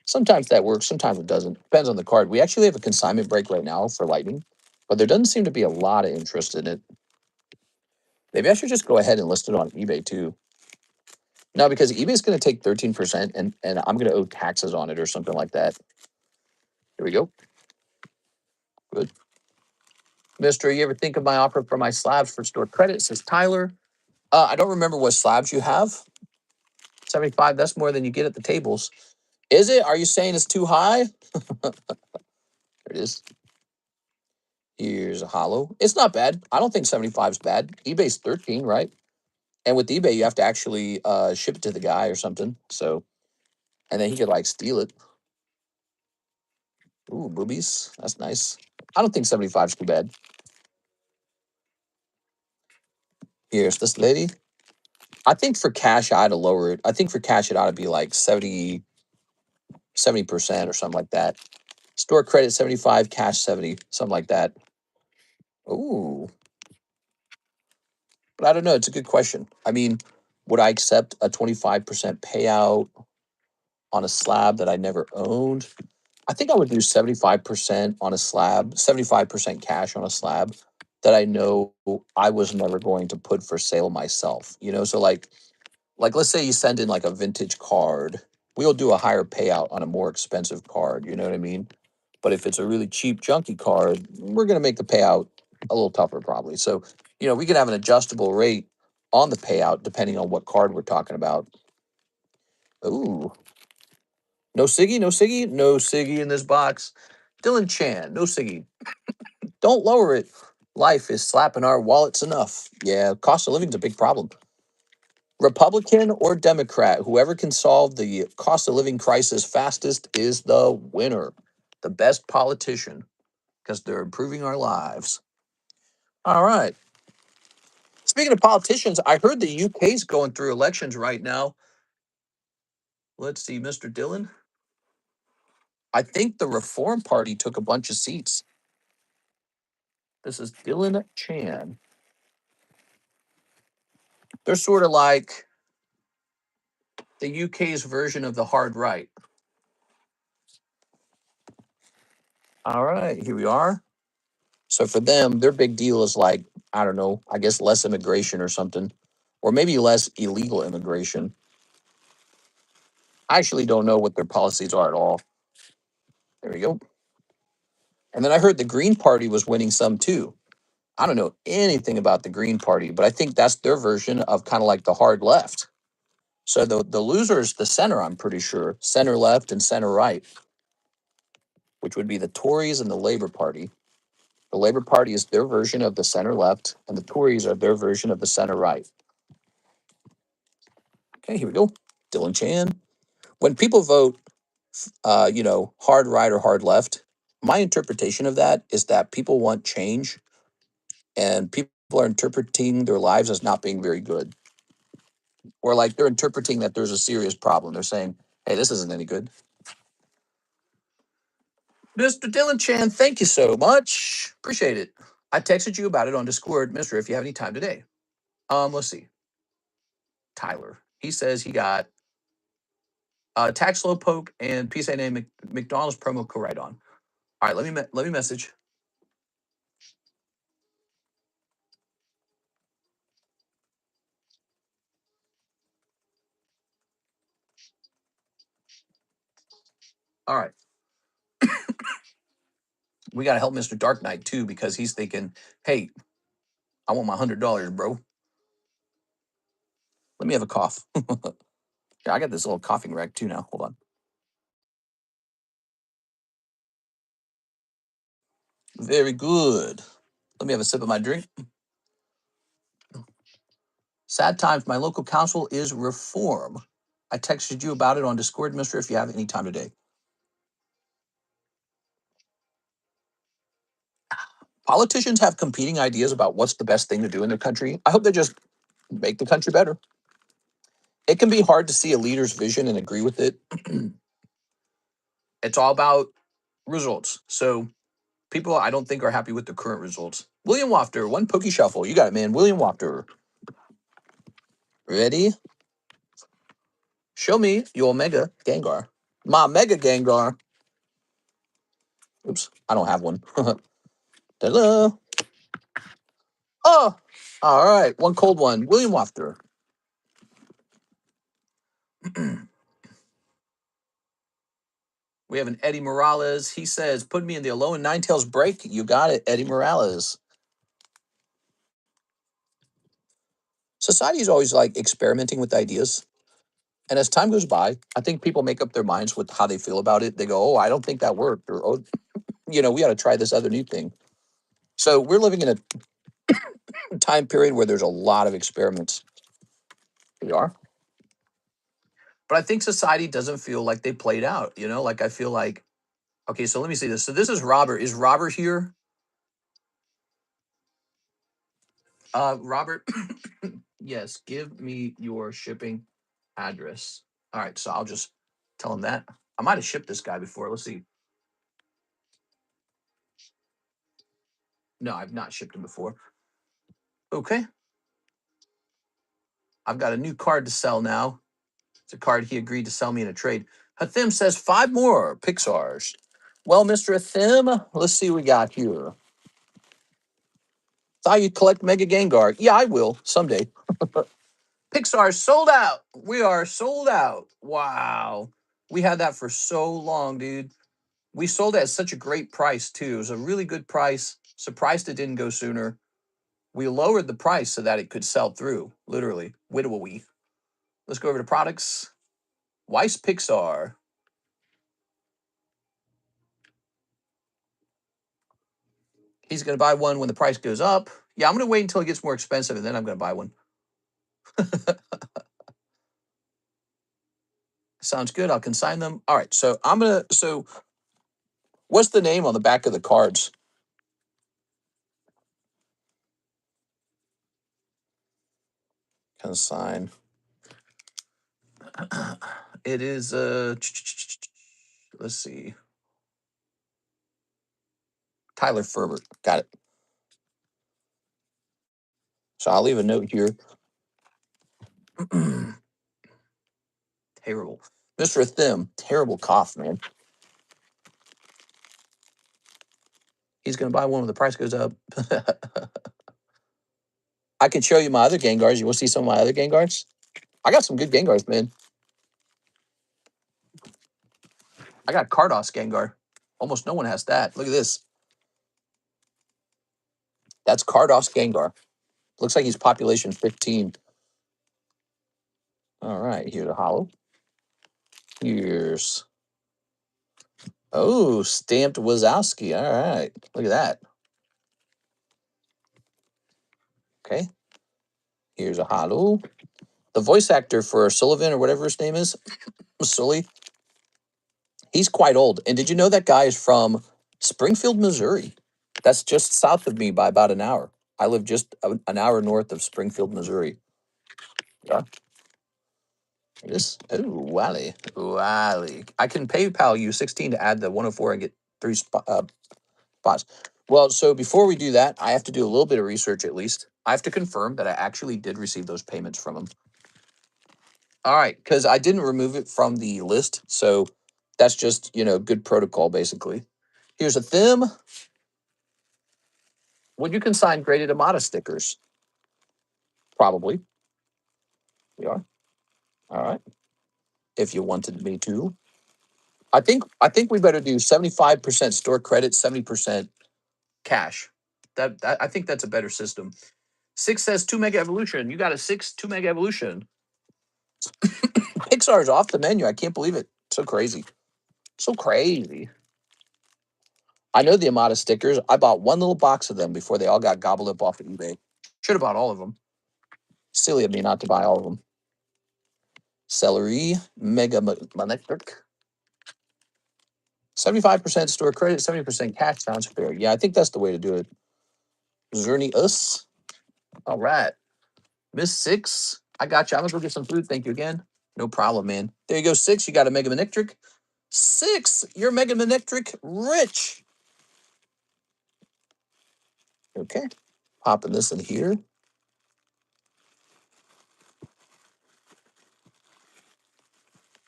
Sometimes that works, sometimes it doesn't. Depends on the card. We actually have a consignment break right now for Lightning, but there doesn't seem to be a lot of interest in it. Maybe I should just go ahead and list it on eBay too. No, because eBay is going to take 13% and I'm going to owe taxes on it or something like that. Here we go. Good. Mister, you ever think of my offer for my slabs for store credit? Says Tyler. I don't remember what slabs you have. 75, that's more than you get at the tables. Is it? Are you saying it's too high? There it is. Here's a hollow. It's not bad. I don't think 75 is bad. eBay's 13, right? And with eBay, you have to actually ship it to the guy or something. So, and then he could like steal it. Ooh, boobies. That's nice. I don't think 75 is too bad. Here's this lady. I think for cash, I ought to lower it. I think for cash, it ought to be like 70% or something like that. Store credit 75, cash 70, something like that. Ooh. But I don't know. It's a good question. I mean, would I accept a 25% payout on a slab that I never owned? I think I would do 75% on a slab, 75% cash on a slab that I know I was never going to put for sale myself. You know, so like let's say you send in like a vintage card, we'll do a higher payout on a more expensive card, you know what I mean? But if it's a really cheap junky card, we're going to make the payout a little tougher probably. So, you know, we can have an adjustable rate on the payout depending on what card we're talking about. Ooh. No Siggy, no Siggy, no Siggy in this box. Dylan Chan, no Siggy. Don't lower it. Life is slapping our wallets enough. Yeah, cost of living's a big problem. Republican or Democrat, whoever can solve the cost of living crisis fastest is the winner. The best politician, because they're improving our lives. All right. Speaking of politicians, I heard the UK's going through elections right now. Let's see, Mr. Dillon. I think the Reform Party took a bunch of seats. This is Dylan Chan. They're sort of like the UK's version of the hard right. All right, here we are. So for them, their big deal is like, I don't know, I guess less immigration or something, or maybe less illegal immigration. I actually don't know what their policies are at all. There we go. And then I heard the Green Party was winning some too. I don't know anything about the Green Party, but I think that's their version of kind of like the hard left. So the loser is the center, I'm pretty sure. Center left and center right, which would be the Tories and the Labour Party. The Labour Party is their version of the center left, and the Tories are their version of the center right. Okay, here we go. Dylan Chan. When people vote, hard right or hard left, my interpretation of that is that people want change, and people are interpreting their lives as not being very good, or like they're interpreting that there's a serious problem. They're saying, "Hey, this isn't any good." Mr. Dylan Chan, thank you so much. Appreciate it. I texted you about it on Discord, Mister. If you have any time today, let's see. Tyler, he says he got tax slow poke and PSA McDonald's promo code right on. All right, let me message. All right, we got to help Mr. Dark Knight too because he's thinking, "Hey, I want my $100, bro." Let me have a cough. Yeah, I got this little coughing rack too now. Hold on. Very good. Let me have a sip of my drink. Sad times. My local council is reform. I texted you about it on Discord, Mister. If you have any time today. Politicians have competing ideas about what's the best thing to do in their country. I hope they just make the country better. It can be hard to see a leader's vision and agree with it. It's all about results. So people I don't think are happy with the current results. William Wafter, one pokey shuffle. You got it, man. William Wafter. Ready? Show me your Mega Gengar. My Mega Gengar. Oops, I don't have one. Ta-da. Oh, all right. One cold one. William Wafter. We have an Eddie Morales. He says, put me in the Alolan Ninetales break. You got it, Eddie Morales. Society is always like experimenting with ideas. And as time goes by, I think people make up their minds with how they feel about it. They go, oh, I don't think that worked. Or, oh, we ought to try this other new thing. So we're living in a time period where there's a lot of experiments. We are. But I think society doesn't feel like they played out. Like I feel like, okay, so let me see this. So this is Robert. Is Robert here? Robert, yes, give me your shipping address. All right, so I'll just tell him that. I might have shipped this guy before. Let's see. No, I've not shipped him before. Okay. I've got a new card to sell now. It's a card he agreed to sell me in a trade. Hathim says 5 more Pixars. Well, Mr. Hathim, let's see what we got here. Thought you'd collect Mega Gengar. Yeah, I will someday. Pixar sold out. We are sold out. Wow. We had that for so long, dude. We sold it at such a great price, too. It was a really good price. Surprised it didn't go sooner. We lowered the price so that it could sell through, literally. Whittle we. Let's go over to products. Weiss Pixar. He's going to buy one when the price goes up. Yeah, I'm going to wait until it gets more expensive, and then I'm going to buy one. Sounds good. I'll consign them. All right. So what's the name on the back of the cards? Consign. It is, let's see. Tyler Ferber. Got it. So I'll leave a note here. Terrible. Mr. Thim, terrible cough, man. He's going to buy one when the price goes up. I can show you my other Gengars. You want to see some of my other Gengars? I got some good Gengars, man. I got Kardos Gengar. Almost no one has that. Look at this. That's Kardos Gengar. Looks like he's population 15. All right, here's a hollow. Here's, oh, stamped Wazowski. All right, look at that. Okay, here's a hollow. The voice actor for Sylveon or whatever his name is, Sully, he's quite old. And did you know that guy is from Springfield, Missouri? That's just south of me by about an hour. I live just an hour north of Springfield, Missouri. Yeah. This, oh, Wally. Wally. I can PayPal you 16 to add the 104 and get 3 spots. Well, so before we do that, I have to do a little bit of research at least. I have to confirm that I actually did receive those payments from him. All right, because I didn't remove it from the list. So that's just, good protocol, basically. Here's a thim. Would you consign graded Amada stickers? Probably. We are. All right. If you wanted me to. I think we better do 75% store credit, 70% cash. I think that's a better system. 6 says 2 mega evolution. You got a 2 mega evolution. Pixar's off the menu. I can't believe it. So crazy. So crazy. I know the Amada stickers. I bought one little box of them before they all got gobbled up off of eBay. Should have bought all of them. Silly of me not to buy all of them. Celery, Mega Manectric. 75% store credit, 70% cash sounds fair. Yeah, I think that's the way to do it. Zernius. All right. Miss 6. I got you. I'm going to go get some food. Thank you again. No problem, man. There you go, 6. You got a Mega Manectric. 6. You're Mega Manectric rich. Okay. Popping this in here.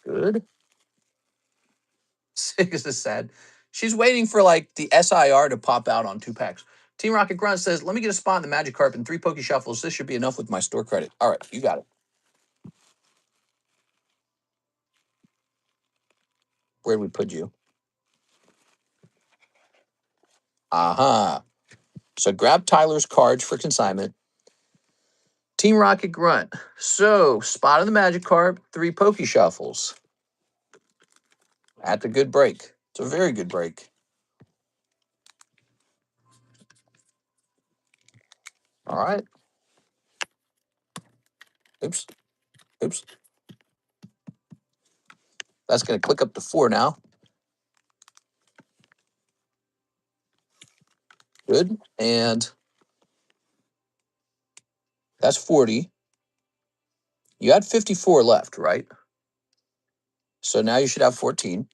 Good. 6 is sad. She's waiting for like the SIR to pop out on 2 packs. Team Rocket Grunt says, let me get a spot in the Magikarp and 3 Poke Shuffles. This should be enough with my store credit. All right, you got it. Where'd we put you? Aha. So grab Tyler's cards for consignment. Team Rocket Grunt. So spot in the Magikarp, 3 Poke Shuffles. That's a good break. It's a very good break. All right. Oops. Oops. That's going to click up to 4 now. Good. And that's 40. You had 54 left, right? So now you should have 14.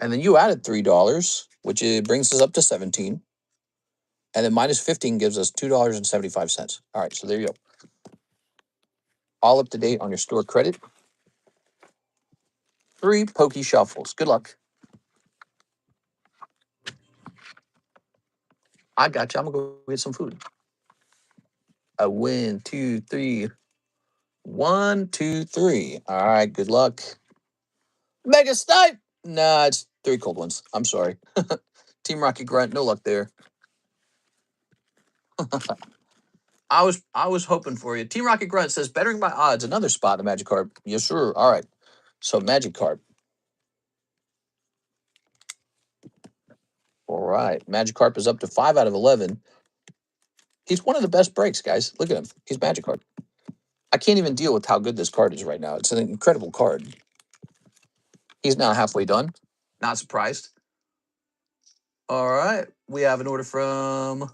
And then you added $3, which brings us up to 17. And then minus 15 gives us $2.75. All right, so there you go. All up to date on your store credit. 3 Poke Shuffles. Good luck. I got you. I'm going to go get some food. A 1, 2, 3. 1, 2, 3. All right, good luck. Mega Snipe. Nah, it's 3 cold ones. I'm sorry. Team Rocky Grunt, no luck there. I was hoping for you. Team Rocket Grunt says, bettering my odds. Another spot in the Magikarp. Yes, sir. All right. So Magikarp. All right. Magikarp is up to 5 out of 11. He's one of the best breaks, guys. Look at him. He's Magikarp. I can't even deal with how good this card is right now. It's an incredible card. He's now halfway done. Not surprised. All right. We have an order from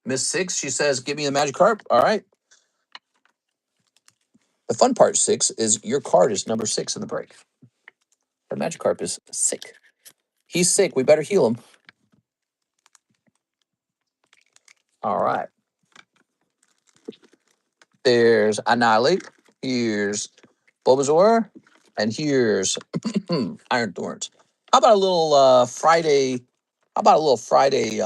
Miss Six. She says, give me the Magikarp. All right. The fun part, Six, is your card is number 6 in the break. The Magikarp is sick. He's sick. We better heal him. All right. There's Annihilate. Here's Bulbasaur. And here's Iron Thorns. How about a little Friday? How about a little Friday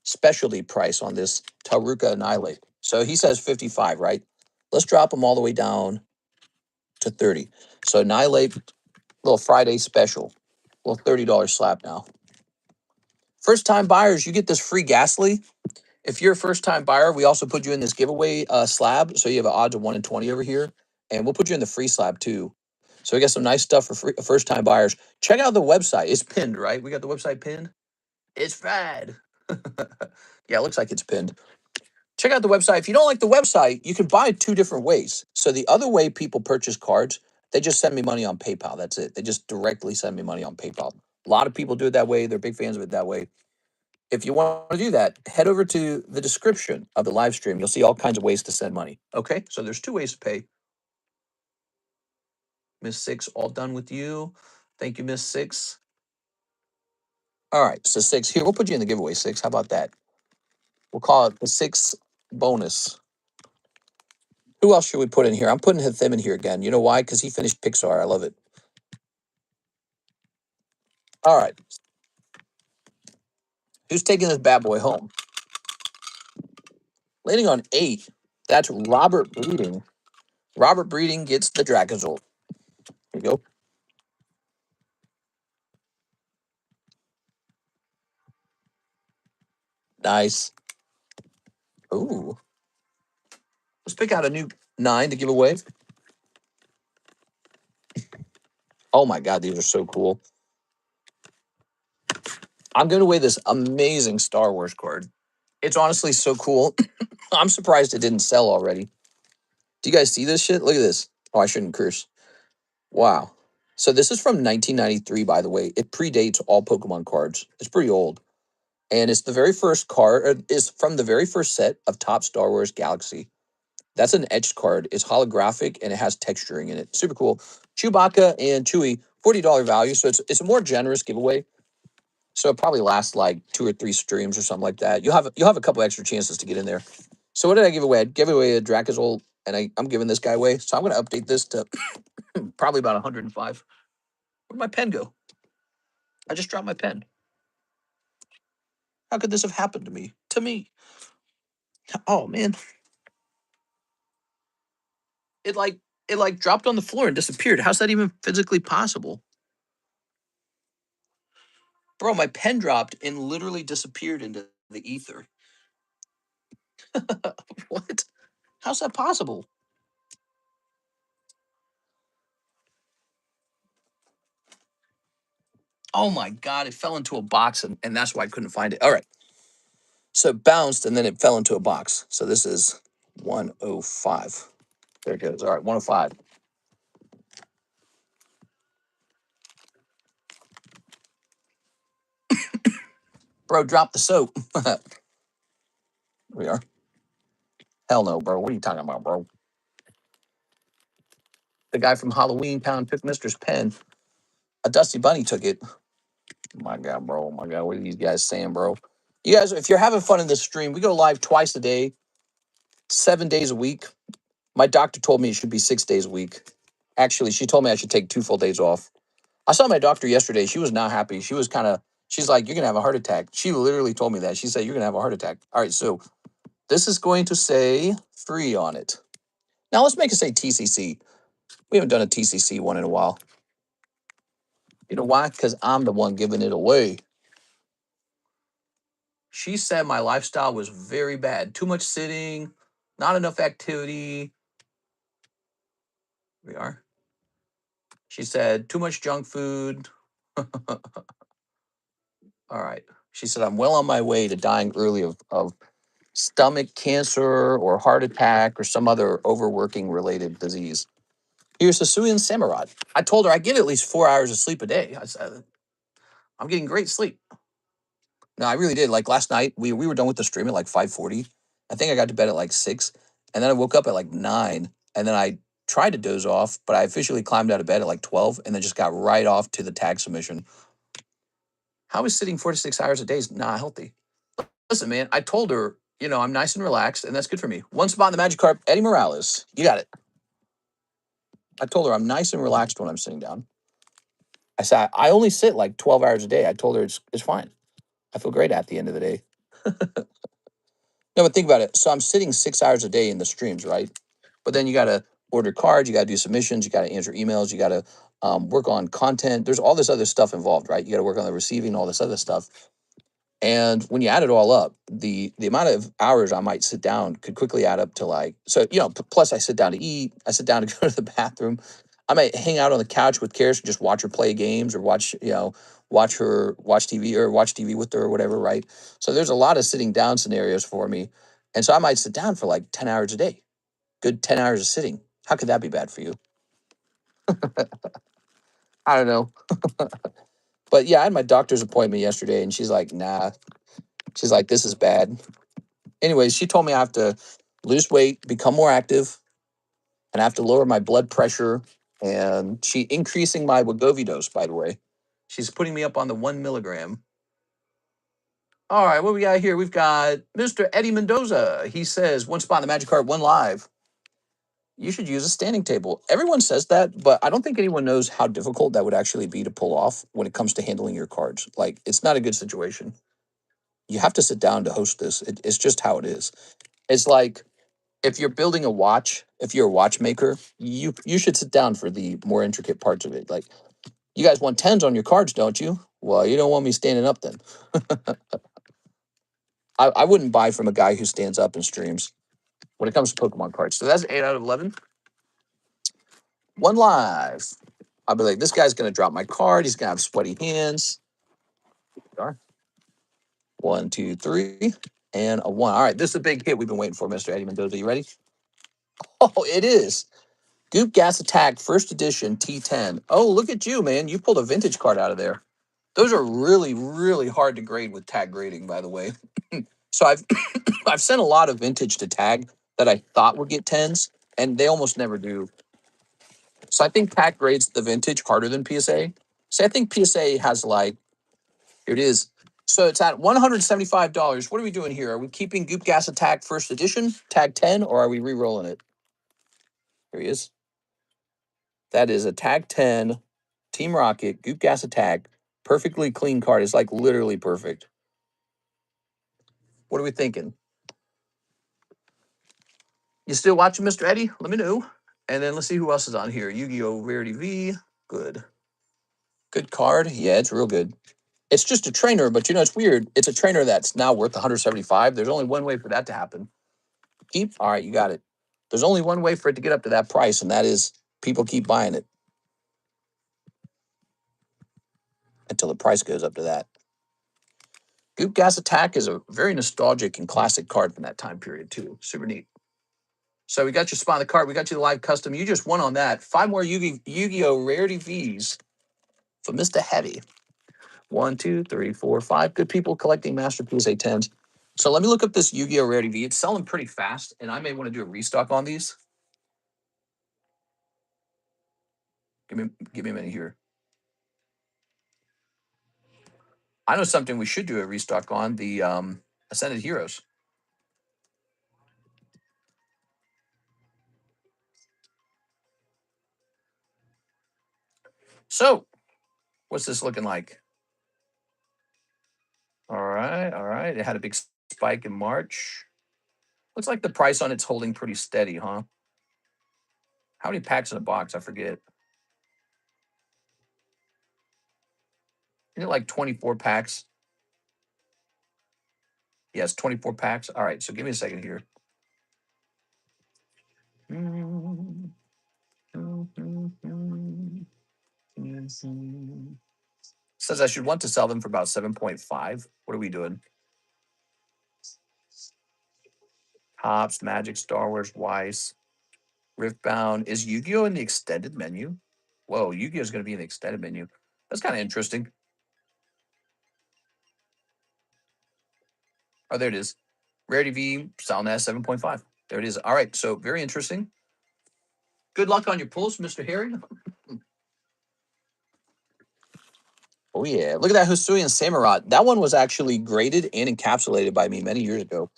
specialty price on this Taruka Annihilate? So he says 55, right? Let's drop him all the way down to 30. So Annihilate, little Friday special, little $30 slab now. First time buyers, you get this free Ghastly. If you're a first time buyer, we also put you in this giveaway slab. So you have an odds of 1 in 20 over here. And we'll put you in the free slab too. So we got some nice stuff for first time buyers. Check out the website. It's pinned, right? We got the website pinned. It's rad. Yeah, it looks like it's pinned. Check out the website. If you don't like the website, you can buy it 2 different ways. So the other way people purchase cards, they just send me money on PayPal. That's it. They just directly send me money on PayPal. A lot of people do it that way. They're big fans of it that way. If you want to do that, head over to the description of the live stream. You'll see all kinds of ways to send money. Okay, so there's 2 ways to pay. Miss Six, all done with you. Thank you, Miss Six. All right, so 6 here. We'll put you in the giveaway, 6. How about that? We'll call it the 6 bonus. Who else should we put in here? I'm putting Hithim in here again. You know why? Because he finished Pixar. I love it. All right. Who's taking this bad boy home? Landing on 8. That's Robert Breeding. Robert Breeding gets the Dracozolt. Here we go. Nice. Ooh. Let's pick out a new 9 to give away. Oh my God, these are so cool. I'm giving away this amazing Star Wars card. It's honestly so cool. I'm surprised it didn't sell already. Do you guys see this shit? Look at this. Oh, I shouldn't curse. Wow. So this is from 1993, by the way. It predates all Pokemon cards. It's pretty old. And it's the very first card, is from the very first set of Top Star Wars Galaxy. That's an etched card. It's holographic and it has texturing in it. Super cool. Chewbacca and Chewie, $40 value. So it's a more generous giveaway. So it probably lasts like 2 or 3 streams or something like that. You'll have a couple extra chances to get in there. So what did I give away? I gave away a Dracozolt, and I'm giving this guy away. So I'm going to update this to probably about 105. Where'd my pen go? I just dropped my pen. How could this have happened to me? Oh man. It dropped on the floor and disappeared. How's that even physically possible? Bro, my pen dropped and literally disappeared into the ether. What? How's that possible? Oh my God, it fell into a box and that's why I couldn't find it. All right. So it bounced and then it fell into a box. So this is 105. There it goes. All right, 105. Bro, drop the soap. Here we are. Hell no, bro. What are you talking about, bro? The guy from Halloween Town took Mister's pen. A Dusty Bunny took it. Oh my God, bro. Oh my God. What are these guys saying, bro? You guys, if you're having fun in this stream, we go live twice a day, 7 days a week. My doctor told me it should be 6 days a week. Actually, she told me I should take 2 full days off. I saw my doctor yesterday. She was not happy. She's like, you're going to have a heart attack. She literally told me that. She said, you're going to have a heart attack. All right, so this is going to say free on it. Now let's make it say TCC. We haven't done a TCC one in a while. You know why? Because I'm the one giving it away. She said my lifestyle was very bad. Too much sitting, not enough activity. Here we are. She said too much junk food. All right. She said, I'm well on my way to dying early of stomach cancer or heart attack or some other overworking related disease. Here's Hisuian Samarad. I told her I get at least 4 hours of sleep a day. I said, I'm getting great sleep. No, I really did. Like last night, we were done with the stream at like 5:40. I think I got to bed at like 6. And then I woke up at like 9. And then I tried to doze off, but I officially climbed out of bed at like 12 and then just got right off to the tag submission. How is sitting 4 to 6 hours a day is not healthy? Listen, man, I told her, I'm nice and relaxed, and that's good for me. One spot in the Magikarp, Eddie Morales. You got it. I told her I'm nice and relaxed when I'm sitting down. I said, I only sit like 12 hours a day. I told her it's fine. I feel great at the end of the day. No, but think about it. So I'm sitting 6 hours a day in the streams, right? But then you got to order cards, you got to do submissions, you got to answer emails, you got to work on content. There's all this other stuff involved, right? You got to work on the receiving, all this other stuff. And when you add it all up, the amount of hours I might sit down could quickly add up to like, so, plus I sit down to eat, I sit down to go to the bathroom. I might hang out on the couch with Karis and just watch her play games or watch TV or watch TV with her or whatever, right? So there's a lot of sitting down scenarios for me. And so I might sit down for like 10 hours a day, good 10 hours of sitting. How could that be bad for you? I don't know. But yeah, I had my doctor's appointment yesterday and she's like, nah, she's like, this is bad. Anyways, she told me I have to lose weight, become more active, and I have to lower my blood pressure. And she increasing my Wegovy dose, by the way. She's putting me up on the 1 milligram. All right, what we got here? We've got Mr. Eddie Mendoza. He says, one spot in the Magikarp, one live. You should use a standing table. Everyone says that, but I don't think anyone knows how difficult that would actually be to pull off when it comes to handling your cards. Like, it's not a good situation. You have to sit down to host this. It's just how it is. It's like, if you're building a watch, if you're a watchmaker, you should sit down for the more intricate parts of it. Like, you guys want tens on your cards, don't you? Well, you don't want me standing up then. I wouldn't buy from a guy who stands up and streams when it comes to Pokemon cards. So that's 8 out of 11. One live. I'll be like, this guy's going to drop my card. He's going to have sweaty hands. 1, 2, 3, and a 1. All right, this is a big hit we've been waiting for, Mr. Eddie Mendoza. You ready? Oh, it is. Goop Gas Attack, first edition, T10. Oh, look at you, man. You pulled a vintage card out of there. Those are really, really hard to grade with tag grading, by the way. So I've I've sent a lot of vintage to tag that I thought would get 10s, and they almost never do. So I think tag grades the vintage harder than PSA. So I think PSA has like, here it is. So it's at $175. What are we doing here? Are we keeping Goop Gas Attack first edition, tag 10, or are we re-rolling it? Here he is. That is a tag 10, Team Rocket, Goop Gas Attack, perfectly clean card. It's like literally perfect. What are we thinking? You still watching, Mr. Eddie? Let me know. And then let's see who else is on here. Yu-Gi-Oh! Rarity V. Good. Good card. Yeah, it's real good. It's just a trainer, but it's weird. It's a trainer that's now worth 175. There's only one way for that to happen. Keep. All right, you got it. There's only one way for it to get up to that price, and that is people keep buying it until the price goes up to that. Goop Gas Attack is a very nostalgic and classic card from that time period, too. Super neat. So we got your spot on the card. We got you the live custom. You just won on that. 5 more Yu-Gi-Oh! Rarity Vs for Mr. Heavy. 1, 2, 3, 4, 5. Good people collecting Master PSA 10s. So let me look up this Yu-Gi-Oh! Rarity V. It's selling pretty fast, and I may want to do a restock on these. Give me a minute here. I know something we should do a restock on, the Ascended Heroes. So, what's this looking like? All right, all right. It had a big spike in March. Looks like the price on it's holding pretty steady, huh? How many packs in a box? I forget. Isn't it like 24 packs? Yes, 24 packs. All right, so give me a second here. Says I should want to sell them for about 7.5. What are we doing? Hops, Magic, Star Wars, Weiss, Riftbound. Is Yu-Gi-Oh in the extended menu? Whoa, Yu-Gi-Oh is going to be in the extended menu. That's kind of interesting. Oh, there it is. Rarity V, Salnaz 7.5. There it is. All right, so very interesting. Good luck on your pulls, Mr. Harry. Oh, yeah. Look at that Hisuian Samurott. That one was actually graded and encapsulated by me many years ago.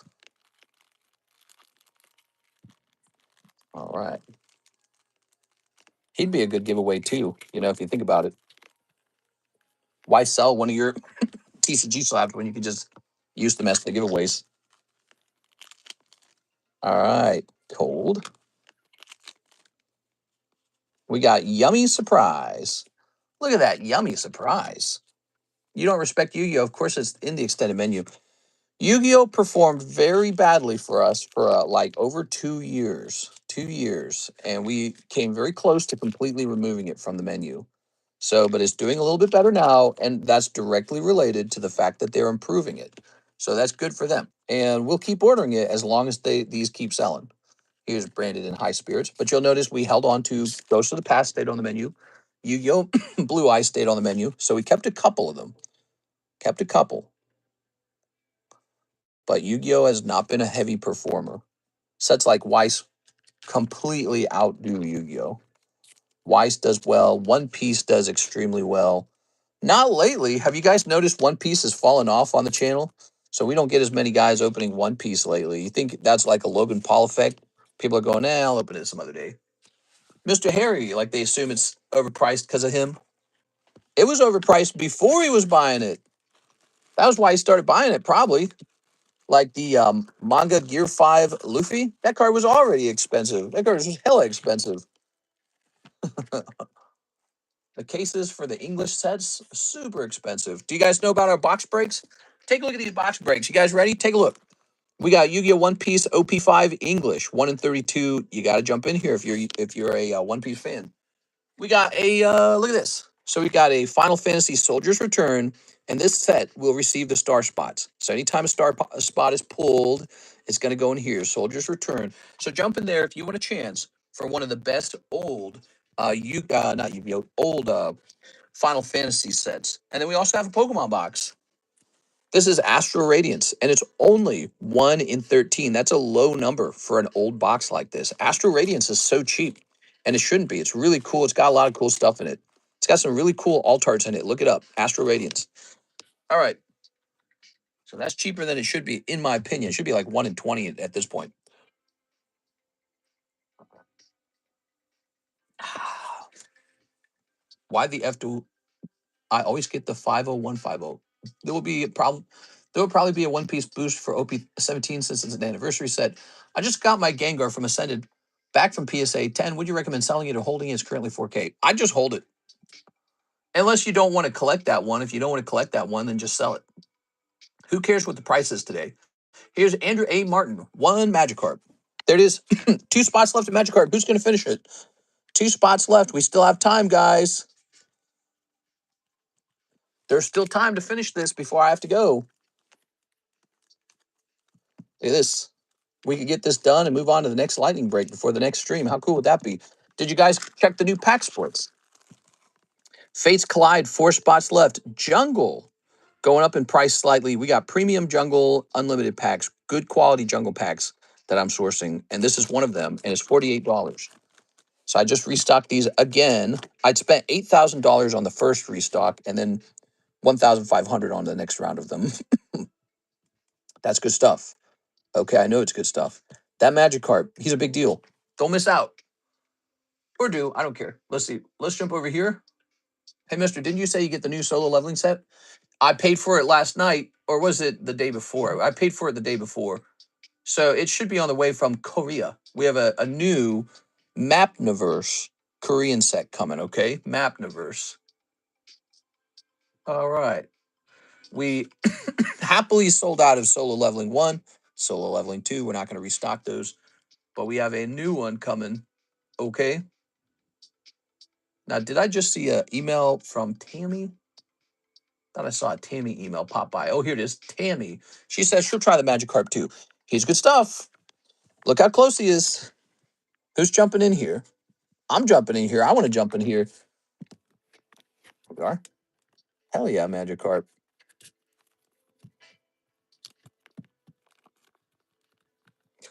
All right. He'd be a good giveaway, too, you know, if you think about it. Why sell one of your TCG slabs when you can just use them as the giveaways? All right. Cold. We got Yummy Surprise. Look at that. Yummy Surprise. You don't respect Yu-Gi-Oh! Of course, it's in the extended menu. Yu-Gi-Oh! Performed very badly for us for like over 2 years. 2 years. And we came very close to completely removing it from the menu. So, but it's doing a little bit better now. And that's directly related to the fact that they're improving it. So that's good for them. And we'll keep ordering it as long as these keep selling. Here's branded in high spirits. But you'll notice we held on to Ghost of the Past stayed on the menu. Yu-Gi-Oh! Blue Eye stayed on the menu. So we kept a couple of them. Kept a couple. But Yu-Gi-Oh! Has not been a heavy performer. Sets like Weiss completely outdo Yu-Gi-Oh! Weiss does well. One Piece does extremely well. Not lately. Have you guys noticed One Piece has fallen off on the channel? So we don't get as many guys opening One Piece lately. You think that's like a Logan Paul effect? People are going, nah, I'll open it some other day. Mr. Harry, like they assume it's overpriced because of him. It was overpriced before he was buying it. That was why he started buying it, probably. Like the manga Gear 5 Luffy, that card was already expensive. That card was hella expensive. The cases for the English sets, super expensive. Do you guys know about our box breaks? Take a look at these box breaks. You guys ready? Take a look. We got Yu-Gi-Oh! One Piece OP5 English, 1 in 32. You got to jump in here if you're a One Piece fan. We got a look at this. So we got a Final Fantasy Soldier's Return, and this set will receive the star spots. So anytime a spot is pulled, it's going to go in here. Soldier's Return. So jump in there if you want a chance for one of the best old not Yu-Gi-Oh! Old Final Fantasy sets. And then we also have a Pokemon box. This is Astral Radiance, and it's only 1 in 13. That's a low number for an old box like this. Astral Radiance is so cheap, and it shouldn't be. It's really cool. It's got a lot of cool stuff in it. It's got some really cool alt arts in it. Look it up, Astral Radiance. All right. So that's cheaper than it should be, in my opinion. It should be like 1 in 20 at this point. Why the F do I always get the 50150? There will be a problem. There will probably be a One Piece boost for OP17 since it's an anniversary set. I just got my Gengar from Ascended back from PSA 10. Would you recommend selling it or holding it? It's currently 4K. I just hold it. Unless you don't want to collect that one. If you don't want to collect that one, then just sell it. Who cares what the price is today? Here's Andrew A. Martin, 1 Magikarp. There it is. 2 spots left at Magikarp. Who's going to finish it? 2 spots left. We still have time, guys. There's still time to finish this before I have to go. Look at this. We could get this done and move on to the next lightning break before the next stream. How cool would that be? Did you guys check the new pack splits? Fates Collide, 4 spots left. Jungle going up in price slightly. We got premium jungle unlimited packs, good quality jungle packs that I'm sourcing. And this is one of them, and it's $48. So I just restocked these again. I'd spent $8,000 on the first restock and then $1,500 on the next round of them. That's good stuff. Okay, I know it's good stuff. That Magikarp, he's a big deal. Don't miss out. Or do. I don't care. Let's see. Let's jump over here. Hey, mister, didn't you say you get the new solo leveling set? I paid for it last night, or was it the day before? I paid for it the day before. So it should be on the way from Korea. We have a new Mapniverse Korean set coming, okay? Mapniverse. All right. We happily sold out of solo leveling 1, solo leveling 2. We're not going to restock those, but we have a new one coming, okay? Now, did I just see an email from Tammy? Thought I saw a Tammy email pop by. Oh, here it is. Tammy. She says she'll try the Magikarp too. He's good stuff. Look how close he is. Who's jumping in here? I'm jumping in here. I want to jump in here. We are. Hell yeah, Magikarp.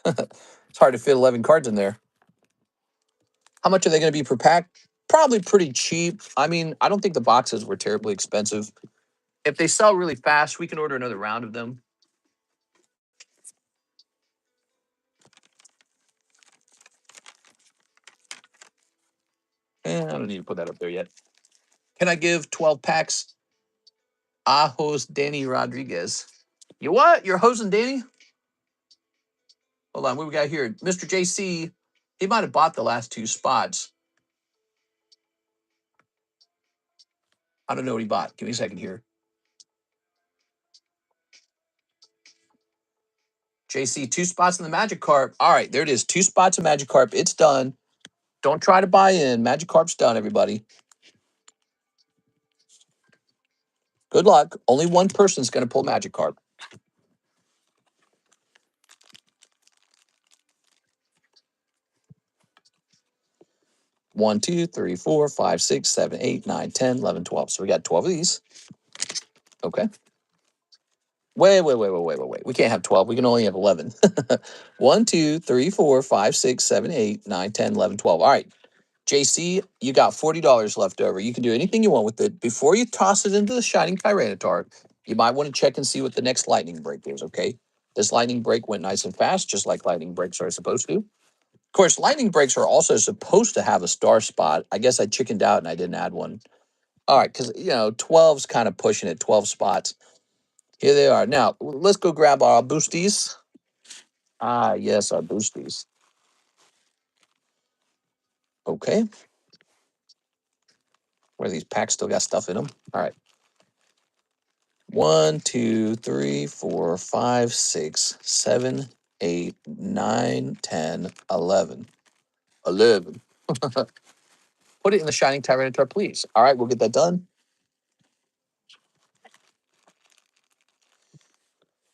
It's hard to fit 11 cards in there. How much are they going to be per pack? Probably pretty cheap. I mean, I don't think the boxes were terribly expensive. If they sell really fast, we can order another round of them. I don't need to put that up there yet. Can I give 12 packs? Ajos Danny Rodriguez. You what? You're hosing Danny? Hold on. What we got here? Mr. JC. He might have bought the last 2 spots. I don't know what he bought. Give me a second here. JC, 2 spots in the Magikarp. All right, there it is. 2 spots of Magikarp. It's done. Don't try to buy in. Magikarp's done, everybody. Good luck. Only one person's going to pull Magikarp. One, 2, 3, 4, 5, 6, 7, 8, 9, 10, 11, 12. So we got 12 of these. Okay. Wait. We can't have 12. We can only have 11. 1, 2, 3, 4, 5, 6, 7, 8, 9, 10, 11, 12. All right. JC, you got $40 left over. You can do anything you want with it. Before you toss it into the Shining Tyranitar, you might want to check and see what the next lightning break is, okay? This lightning break went nice and fast, just like lightning breaks are supposed to. Of course, lightning breaks are also supposed to have a star spot. I guess I chickened out and I didn't add one. All right, because, 12's kind of pushing it, 12 spots. Here they are. Now, let's go grab our boosties. Ah, yes, our boosties. Okay. Where these packs still got stuff in them? All right. 1, 2, 3, 4, 5, 6, 7, 8, 9, 10, 11. 11. Put it in the Shining Tyranitar, please. All right, we'll get that done.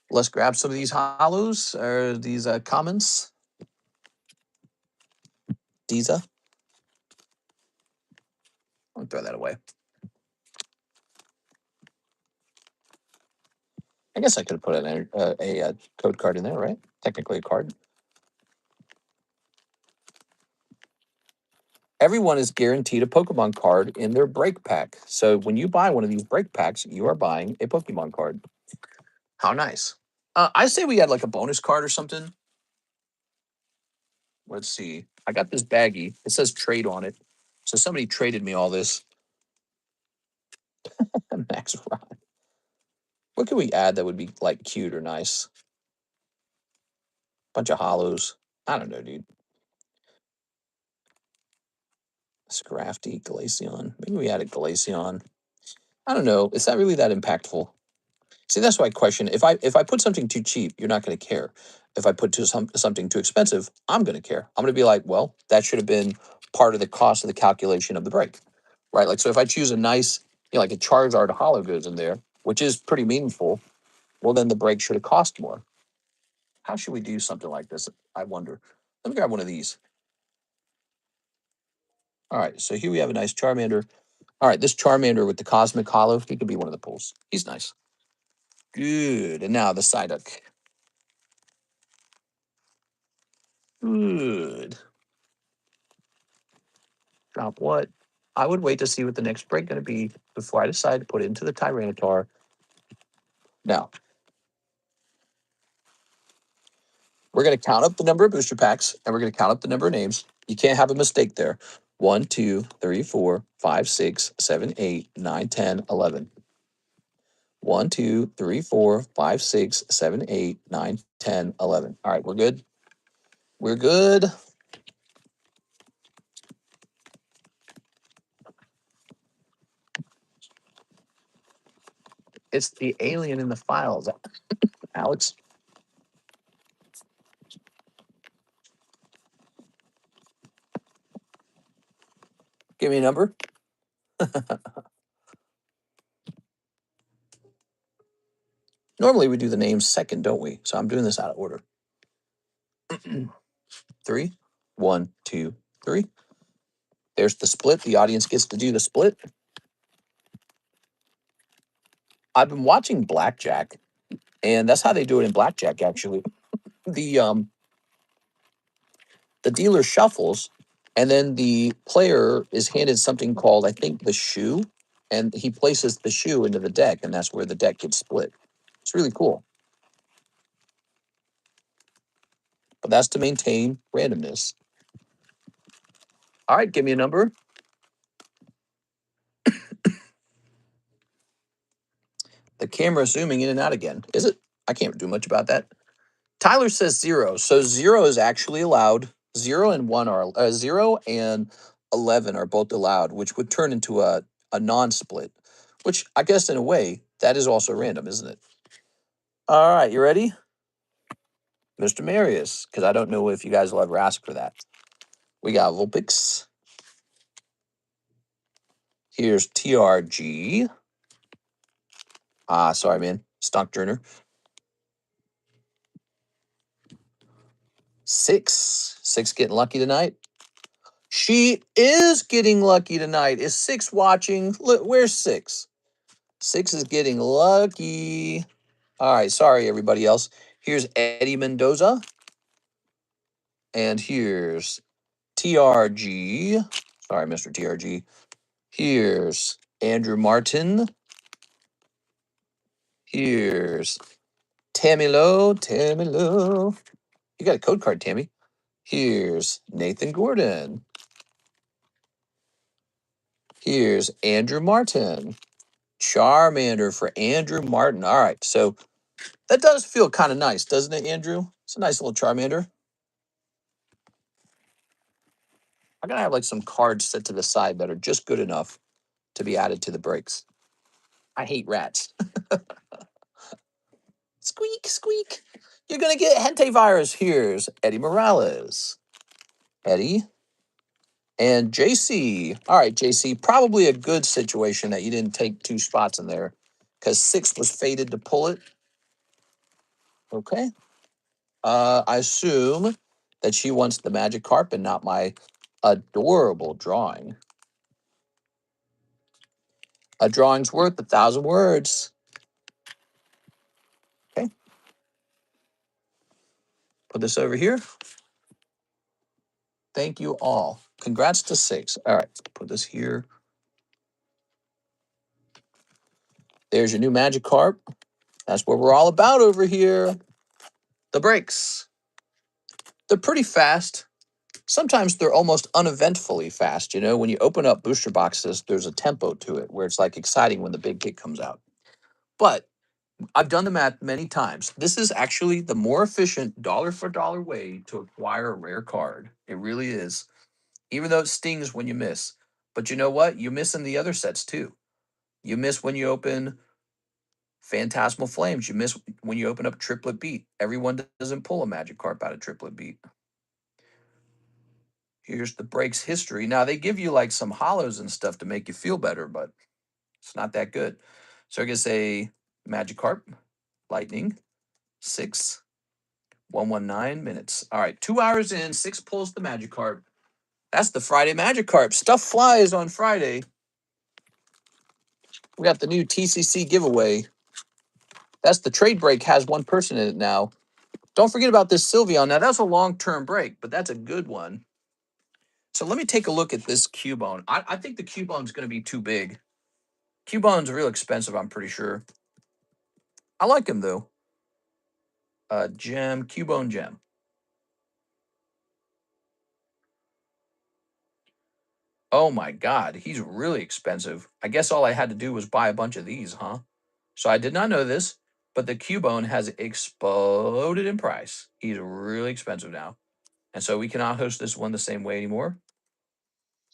Let's grab some of these hollows or these commons. Diza. I'll throw that away. I guess I could have put a code card in there, right? Technically a card. Everyone is guaranteed a Pokemon card in their break pack. So when you buy one of these break packs, you are buying a Pokemon card. How nice. I say we had like a bonus card or something. Let's see. I got this baggie. It says trade on it. So somebody traded me all this. Max Rod. What could we add that would be like cute or nice? Bunch of hollows. I don't know, dude. Scrafty, Glaceon. Maybe we added Glaceon. I don't know. It's not really that impactful. See, that's why I question. If I put something too cheap, you're not going to care. If I put something too expensive, I'm going to care. I'm going to be like, well, that should have been part of the cost of the calculation of the break, right? Like, so if I choose a nice, like a Charizard hollow goes in there, which is pretty meaningful, well, then the break should have cost more. How should we do something like this? I wonder. Let me grab one of these. All right, so here we have a nice Charmander. All right, this Charmander with the Cosmic Hollow, he could be one of the pulls. He's nice. Good. And now the Psyduck. Good. Drop what? I would wait to see what the next break going to be before I decide to put it into the Tyranitar. Now, we're going to count up the number of booster packs, and we're going to count up the number of names. You can't have a mistake there. 1, 2, 3, 4, 5, 6, 7, 8, 9, 10, 11. 1, 2, 3, 4, 5, 6, 7, 8, 9, 10, 11. All right, we're good. We're good. It's the alien in the files, Alex. Give me a number. Normally we do the names second, don't we? So I'm doing this out of order. 3, 1, 2, 3. There's the split. The audience gets to do the split. I've been watching Blackjack, and that's how they do it in Blackjack, actually. The dealer shuffles, and then the player is handed something called, I think, the shoe, and he places the shoe into the deck, and that's where the deck gets split. It's really cool. But that's to maintain randomness. All right, give me a number. The camera zooming in and out again. Is it? I can't do much about that. Tyler says 0. So 0 is actually allowed. 0 and 1 are 0 and 11 are both allowed, which would turn into a non-split, which I guess in a way that is also random, isn't it? All right, you ready? Mr. Marius, because I don't know if you guys will ever ask for that. We got Vulpix. Here's TRG. Sorry, man. Stockjourner. 6 getting lucky tonight. She is getting lucky tonight. Is 6 watching? Look, where's 6? 6 is getting lucky. All right, sorry, everybody else. Here's Eddie Mendoza. And here's TRG. Sorry, Mr. TRG. Here's Andrew Martin. Here's Tammy Lowe. Tammy Lowe. You got a code card, Tammy. Here's Nathan Gordon. Here's Andrew Martin. Charmander for Andrew Martin. All right, so that does feel kind of nice, doesn't it, Andrew? It's a nice little Charmander. I'm going to have like some cards set to the side that are just good enough to be added to the breaks. I hate rats. Squeak, squeak. You're going to get Hente Virus. Here's Eddie Morales. Eddie. And JC. All right, JC. Probably a good situation that you didn't take 2 spots in there because 6 was fated to pull it. Okay. I assume that she wants the Magikarp and not my adorable drawing. A drawing's worth 1,000 words. Okay. Put this over here. Thank you all. Congrats to 6. All right, put this here. There's your new Magikarp. That's what we're all about over here. The breaks. They're pretty fast. Sometimes they're almost uneventfully fast. You know, when you open up booster boxes, there's a tempo to it where it's like exciting when the big hit comes out. But I've done the math many times. This is actually the more efficient dollar for dollar way to acquire a rare card. It really is. Even though it stings when you miss. But you know what? You miss in the other sets too. You miss when you open Phantasmal Flames. You miss when you open up Triplet Beat. Everyone doesn't pull a Magikarp out of Triplet Beat. Here's the breaks history. Now, they give you like some hollows and stuff to make you feel better, but it's not that good. So I guess a Magikarp, Lightning, 6, 119 minutes. All right, 2 hours in, 6 pulls the Magikarp. That's the Friday Magikarp. Stuff flies on Friday. We got the new TCC giveaway. That's the trade break, has 1 person in it now. Don't forget about this Sylveon. Now, that's a long-term break, but that's a good one. So let me take a look at this Cubone. I think the Cubone's going to be too big. Cubone's real expensive, I'm pretty sure. I like him, though. Gem, Cubone Gem. Oh, my God. He's really expensive. I guess all I had to do was buy a bunch of these, huh? So I did not know this, but the Cubone has exploded in price. He's really expensive now. And so we cannot host this one the same way anymore.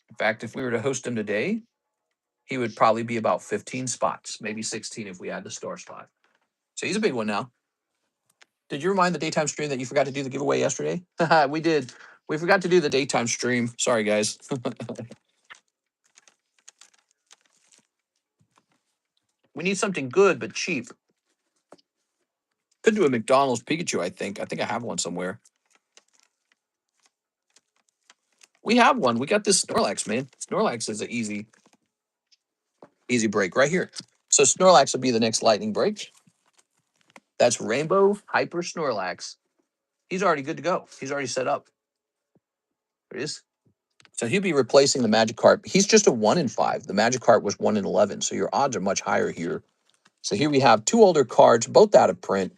In fact, if we were to host him today, he would probably be about 15 spots, maybe 16 if we add the store spot. So he's a big one now. Did you remind the daytime stream that you forgot to do the giveaway yesterday? We did. We forgot to do the daytime stream. Sorry, guys. We need something good but cheap. Could do a McDonald's Pikachu, I think. I think I have one somewhere. We have one. We got this Snorlax, man. Snorlax is an easy break right here. So Snorlax will be the next lightning break. That's Rainbow Hyper Snorlax. He's already good to go. He's already set up. There it is. So he'll be replacing the Magikarp. He's just a 1 in 5. The Magikarp was 1 in 11. So your odds are much higher here. So here we have 2 older cards, both out of print.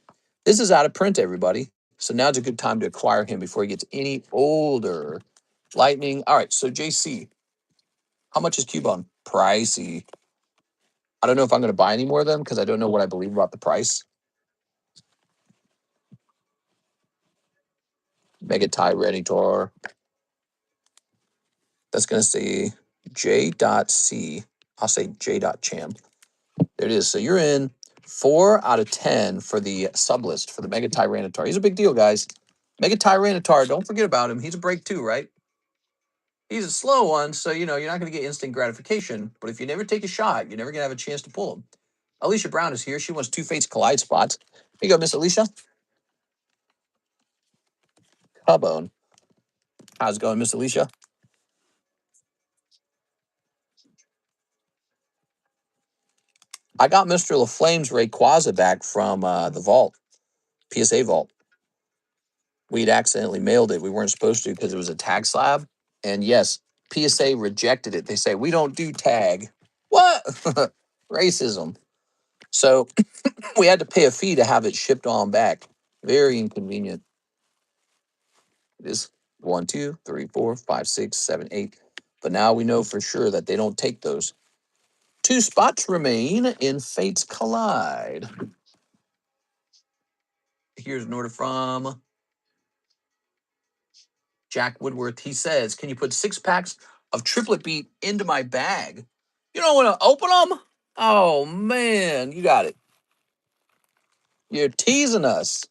This is out of print, everybody. So now's a good time to acquire him before he gets any older. Lightning. All right. So JC, how much is Cubone? Pricey. I don't know if I'm going to buy any more of them because I don't know what I believe about the price. Mega Tyranitar. That's going to say J.C. I'll say J.Cham. There it is. So you're in 4 out of 10 for the sub list for the Mega Tyranitar. He's a big deal, guys. Mega Tyranitar, don't forget about him. He's a break too, right? He's a slow one, so you're not going to get instant gratification. But if you never take a shot, you're never going to have a chance to pull him. Alicia Brown is here. She wants 2 Fates Collide spots. Here you go, Miss Alicia. Cubone. How's it going, Miss Alicia? I got Mr. LaFlame's Rayquaza back from the vault, PSA vault. We'd accidentally mailed it. We weren't supposed to because it was a tag slab. And yes, PSA rejected it. They say, we don't do tag. What? Racism. So we had to pay a fee to have it shipped on back. Very inconvenient. It is 1, 2, 3, 4, 5, 6, 7, 8. But now we know for sure that they don't take those. 2 spots remain in Fates Collide. Here's an order from Jack Woodworth. He says, can you put 6 packs of triplet beat into my bag? You don't want to open them? Oh, man. You got it. You're teasing us.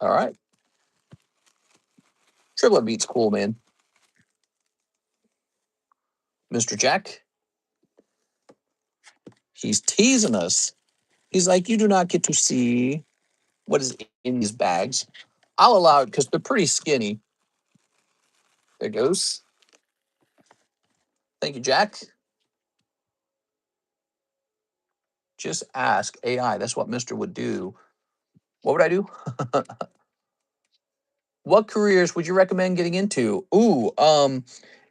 All right. Triplet beat's cool, man. Mr. Jack, he's teasing us. He's like, you do not get to see what is in these bags. I'll allow it because they're pretty skinny. There goes. Thank you, Jack. Just ask AI. That's what Mr. would do. What would I do? What careers would you recommend getting into?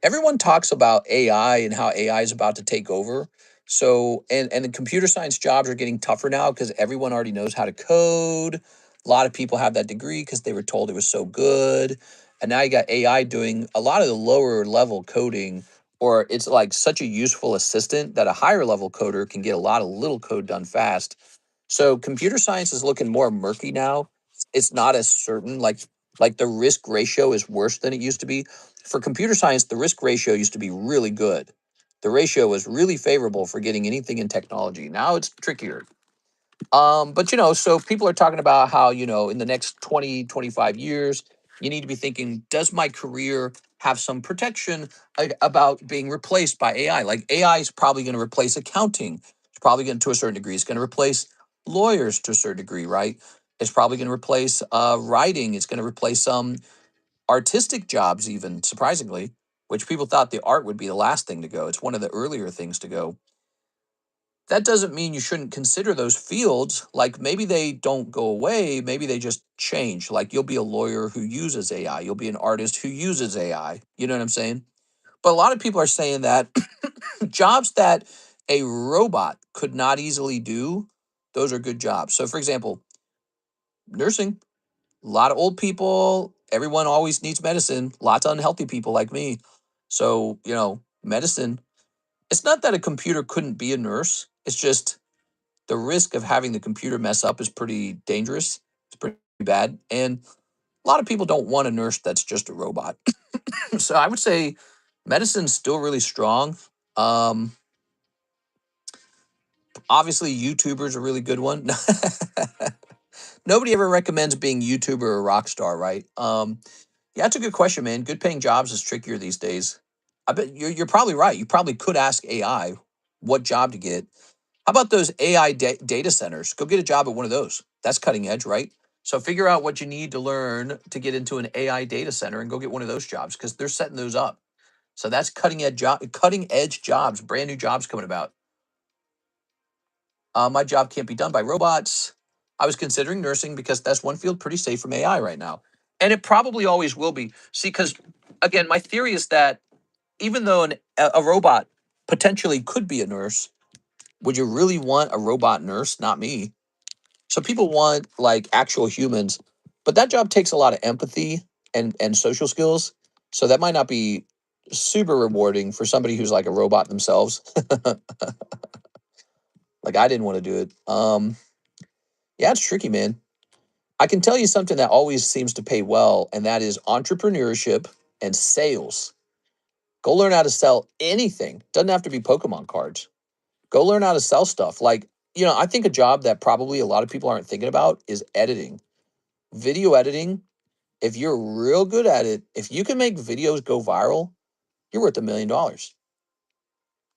Everyone talks about AI and how AI is about to take over. So, and the computer science jobs are getting tougher now because everyone already knows how to code. A lot of people have that degree because they were told it was so good. And now you got AI doing a lot of the lower level coding, or it's like such a useful assistant that a higher level coder can get a lot of little code done fast. So computer science is looking more murky now. It's not as certain. Like the risk ratio is worse than it used to be. For computer science, the risk ratio used to be really good. The ratio was really favorable for getting anything in technology. Now it's trickier. But so people are talking about how, in the next 20, 25 years, you need to be thinking, does my career have some protection about being replaced by AI? Like AI is probably going to replace accounting. It's probably going to a certain degree. It's going to replace lawyers to a certain degree, right? It's probably going to replace writing. It's going to replace some artistic jobs, even surprisingly, which people thought the art would be the last thing to go. It's one of the earlier things to go. That doesn't mean you shouldn't consider those fields. Like maybe they don't go away, maybe they just change. Like you'll be a lawyer who uses AI, you'll be an artist who uses AI. You know what I'm saying? But a lot of people are saying that jobs that a robot could not easily do, those are good jobs. So, for example, nursing, a lot of old people, everyone always needs medicine, lots of unhealthy people like me. So, medicine, it's not that a computer couldn't be a nurse, it's just the risk of having the computer mess up is pretty dangerous. It's pretty bad. And a lot of people don't want a nurse that's just a robot. So I would say medicine's still really strong. Um, Obviously, YouTuber's a really good one. Nobody ever recommends being YouTuber or rock star, right? Yeah, that's a good question, man. Good paying jobs is trickier these days. I bet you're probably right. You probably could ask AI what job to get. How about those AI data centers? Go get a job at one of those. That's cutting edge, right? So figure out what you need to learn to get into an AI data center and go get one of those jobs because they're setting those up. So that's cutting edge jobs, brand new jobs coming about. My job can't be done by robots. I was considering nursing because that's one field pretty safe from AI right now. And it probably always will be. See, because again, my theory is that even though a robot potentially could be a nurse, would you really want a robot nurse? Not me. So people want like actual humans, but that job takes a lot of empathy and social skills. So that might not be super rewarding for somebody who's like a robot themselves. Like I didn't want to do it. Yeah, it's tricky, man. I can tell you something that always seems to pay well, and that is entrepreneurship and sales. Go learn how to sell anything. Doesn't have to be Pokemon cards. Go learn how to sell stuff. Like, I think a job that probably a lot of people aren't thinking about is editing. Video editing, if you're real good at it, if you can make videos go viral, you're worth $1 million.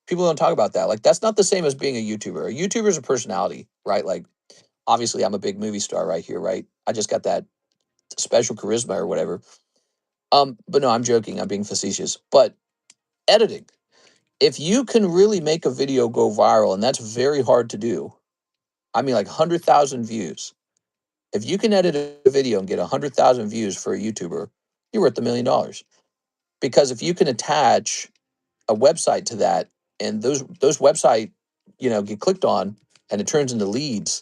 People don't talk about that. Like, that's not the same as being a YouTuber. A YouTuber is a personality, right? Like, obviously, I'm a big movie star right here, right? I just got that special charisma or whatever. But no, I'm joking. I'm being facetious. But editing, if you can really make a video go viral, and that's very hard to do, I mean, like 100,000 views. If you can edit a video and get 100,000 views for a YouTuber, you're worth $1 million. Because if you can attach a website to that, and those website, get clicked on, and it turns into leads,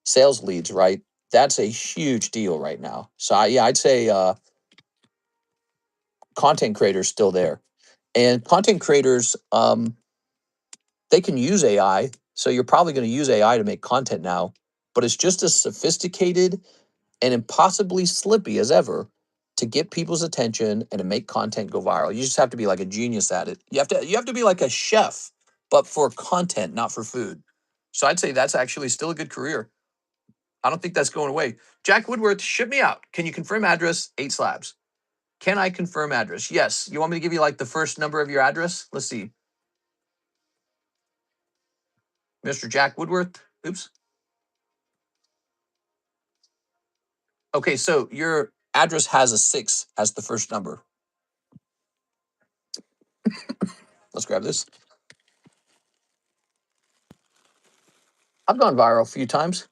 sales leads, right? That's a huge deal right now. So I'd say content creators still there, and content creators, they can use AI. So you're probably going to use AI to make content now, but it's just as sophisticated and impossibly slippy as ever to get people's attention and to make content go viral. You just have to be like a genius at it. You have to be like a chef, but for content, not for food. So I'd say that's actually still a good career. I don't think that's going away. Jack Woodworth, ship me out. Can you confirm address? 8 slabs. Can I confirm address? Yes. You want me to give you like the first number of your address? Let's see. Mr. Jack Woodworth. Oops. Okay, so your address has a 6 as the first number. Let's grab this. I've gone viral a few times.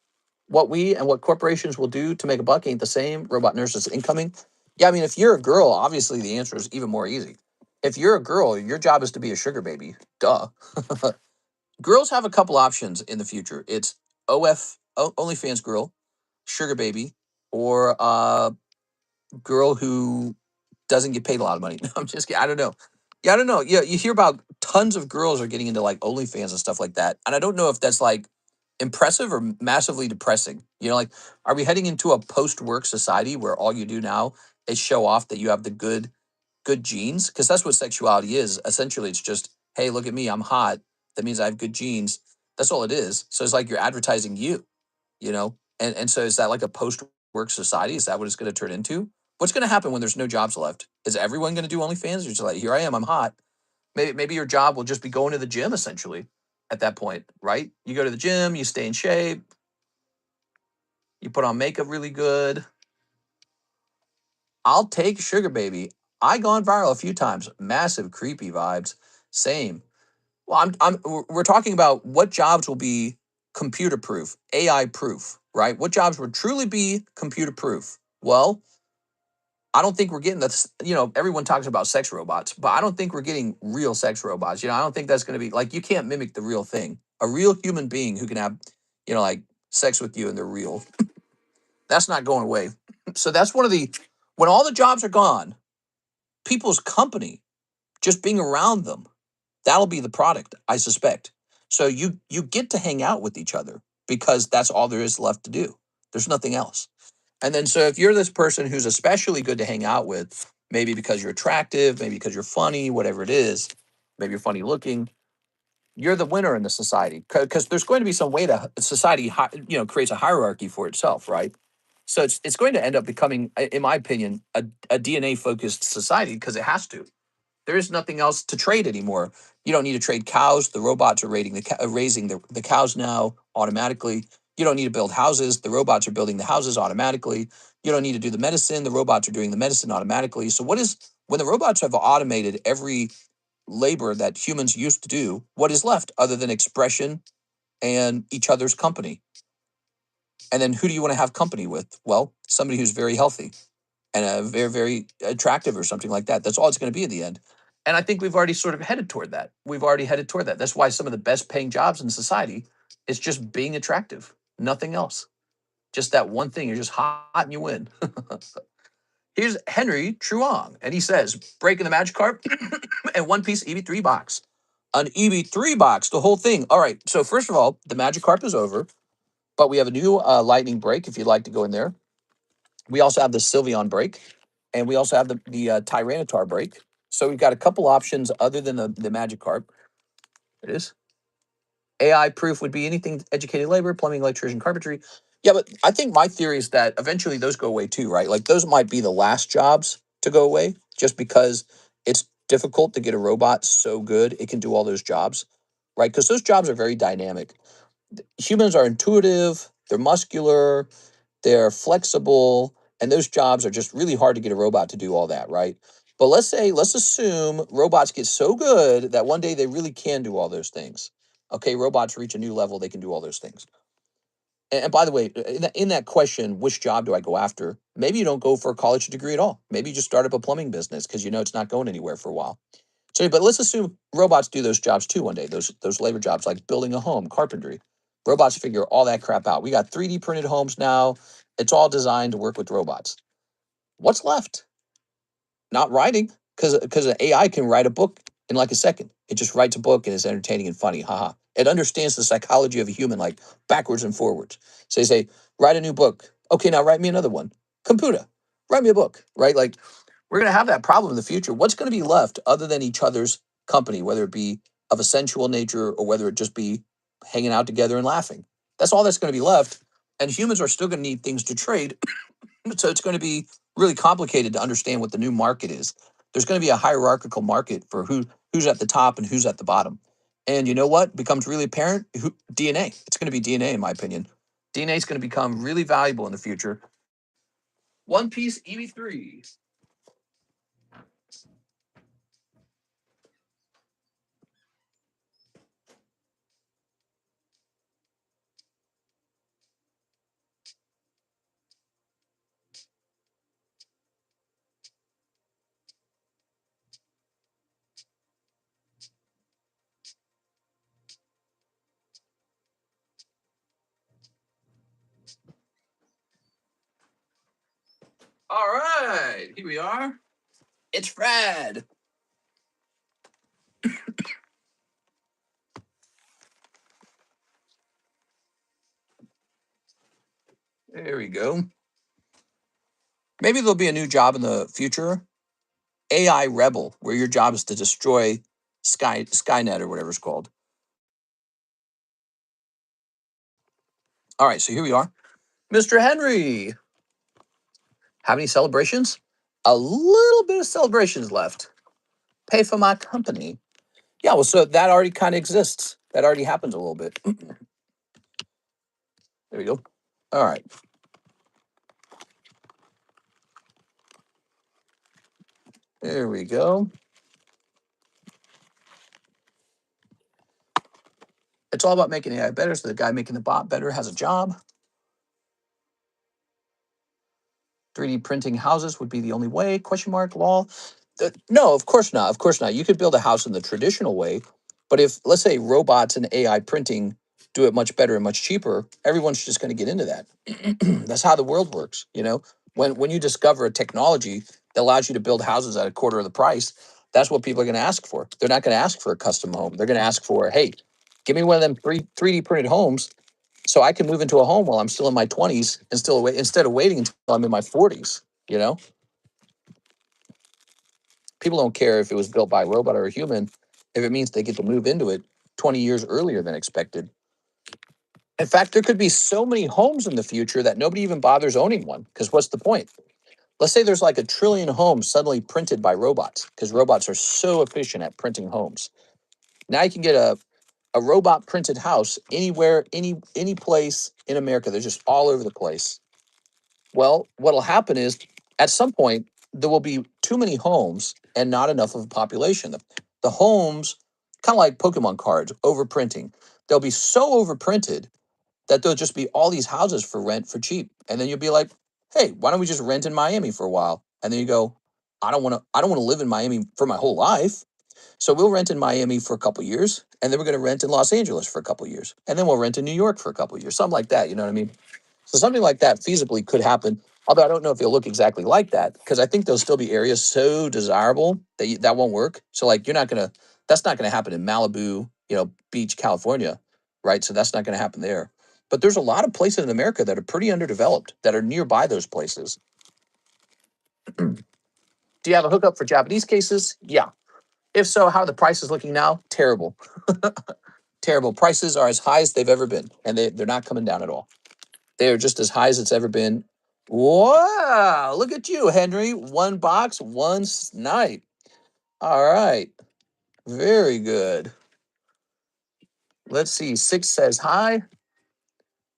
What we and what corporations will do to make a buck ain't the same. Robot nurses incoming. Yeah, I mean, if you're a girl, obviously the answer is even more easy. If you're a girl, your job is to be a sugar baby. Duh. Girls have a couple options in the future. It's OnlyFans girl, sugar baby, or girl who doesn't get paid a lot of money. No, I'm just kidding. I don't know. Yeah, I don't know. Yeah, you hear about tons of girls are getting into like OnlyFans and stuff like that. And I don't know if that's like impressive or massively depressing. Like, are we heading into a post-work society where all you do now is show off that you have the good genes? Because that's what sexuality is. Essentially, it's just, hey, look at me, I'm hot. That means I have good genes. That's all it is. So it's like you're advertising you. And so is that like a post-work society? Is that what it's going to turn into? What's going to happen when there's no jobs left? Is everyone going to do OnlyFans? Or just like, here I am, I'm hot. Maybe your job will just be going to the gym essentially at that point, right? You go to the gym, you stay in shape, you put on makeup really good. I'll take sugar baby. I gone viral a few times. Massive creepy vibes. Same. Well, we're talking about what jobs will be computer proof, AI proof, right? What jobs would truly be computer proof? Well, I don't think we're getting this. Everyone talks about sex robots, but I don't think we're getting real sex robots. I don't think that's going to be like, you can't mimic the real thing. A real human being who can have, like sex with you and they're real. That's not going away. So that's when all the jobs are gone, people's company, just being around them, that'll be the product, I suspect. So you get to hang out with each other because that's all there is left to do. There's nothing else. And then so if you're this person who's especially good to hang out with, maybe because you're attractive, maybe because you're funny, whatever it is, maybe you're funny looking, you're the winner in the society because there's going to be some way to society, creates a hierarchy for itself, right? So it's going to end up becoming, in my opinion, a DNA focused society because it has to. There is nothing else to trade anymore. You don't need to trade cows. The robots are raising the cows now automatically. You don't need to build houses. The robots are building the houses automatically. You don't need to do the medicine. The robots are doing the medicine automatically. So when the robots have automated every labor that humans used to do, what is left other than expression and each other's company? And then who do you want to have company with? Well, somebody who's very healthy and very, very attractive or something like that. That's all it's going to be in the end. And I think we've already sort of headed toward that. We've already headed toward that. That's why some of the best paying jobs in society is just being attractive, nothing else. Just that one thing. You're just hot and you win. Here's Henry Truong, and he says, breaking the Magikarp and one piece EV3 box. An EV3 box, the whole thing. All right. So, first of all, the Magikarp is over, but we have a new lightning break if you'd like to go in there. We also have the Sylveon break, and we also have the Tyranitar break. So we've got a couple options other than the Magikarp. It is. AI proof would be anything educated labor, plumbing, electrician, carpentry. Yeah, but I think my theory is that eventually those go away too, right? Like those might be the last jobs to go away just because it's difficult to get a robot so good it can do all those jobs, right? Because those jobs are very dynamic. Humans are intuitive, they're muscular, they're flexible, and those jobs are just really hard to get a robot to do all that, right? But let's assume robots get so good that one day they really can do all those things. Okay, robots reach a new level, they can do all those things. And by the way, in that question, which job do I go after? Maybe you don't go for a college degree at all. Maybe you just start up a plumbing business because you know it's not going anywhere for a while. So, but let's assume robots do those jobs too one day, those labor jobs like building a home, carpentry. Robots figure all that crap out. We got 3D printed homes now. It's all designed to work with robots. What's left? Not writing, because an AI can write a book in like a second. It just writes a book and it's entertaining and funny. Haha. It understands the psychology of a human like backwards and forwards. So you say, write a new book. Okay, now write me another one. Computer, write me a book, right? Like we're going to have that problem in the future. What's going to be left other than each other's company, whether it be of a sensual nature or whether it just be hanging out together and laughing? That's all that's going to be left. And humans are still going to need things to trade. So it's going to be really complicated to understand what the new market is. There's going to be a hierarchical market for who's at the top and who's at the bottom. And you know what becomes really apparent? DNA. It's going to be DNA, in my opinion. DNA is going to become really valuable in the future. One Piece EV3. All right, here we are. It's Fred. There we go. Maybe there'll be a new job in the future. AI Rebel, where your job is to destroy Skynet or whatever it's called. All right, so here we are. Mr. Henry. Have any celebrations? A little bit of celebrations left. Pay for my company. Yeah, well, so that already kind of exists. That already happens a little bit. There we go. All right. There we go. It's all about making AI better so the guy making the bot better has a job. 3D printing houses would be the only way, question mark, lol. No, of course not. Of course not. You could build a house in the traditional way, but if, let's say, robots and AI printing do it much better and much cheaper, everyone's just going to get into that. That's how the world works, you know? When you discover a technology that allows you to build houses at a quarter of the price, that's what people are going to ask for. They're not going to ask for a custom home. They're going to ask for, hey, give me one of them 3D printed homes so I can move into a home while I'm still in my 20s and still wait instead of waiting until I'm in my 40s, you know? People don't care if it was built by a robot or a human if it means they get to move into it 20 years earlier than expected. In fact, there could be so many homes in the future that nobody even bothers owning one because what's the point? Let's say there's like a trillion homes suddenly printed by robots because robots are so efficient at printing homes. Now you can get a robot printed house anywhere, any place in America. They're just all over the place. Well, what'll happen is at some point there will be too many homes and not enough of a population. The homes, kind of like Pokemon cards, overprinting. They'll be so overprinted that there'll just be all these houses for rent for cheap. And then you'll be like, hey, why don't we just rent in Miami for a while? And then you go, I don't want to live in Miami for my whole life. So we'll rent in Miami for a couple years, and then we're going to rent in Los Angeles for a couple years, and then we'll rent in New York for a couple years, something like that. You know what I mean? So something like that feasibly could happen. Although I don't know if it'll look exactly like that, because I think there'll still be areas so desirable that that won't work. So like that's not gonna happen in Malibu, Beach, California, right? So that's not gonna happen there. But there's a lot of places in America that are pretty underdeveloped that are nearby those places. Do you have a hookup for Japanese cases? Yeah. If so, how are the prices looking now? Terrible. Terrible. Prices are as high as they've ever been, and they're not coming down at all. They are just as high as it's ever been. Wow, look at you, Henry. One box, one snipe. All right, very good. Let's see. Six says hi.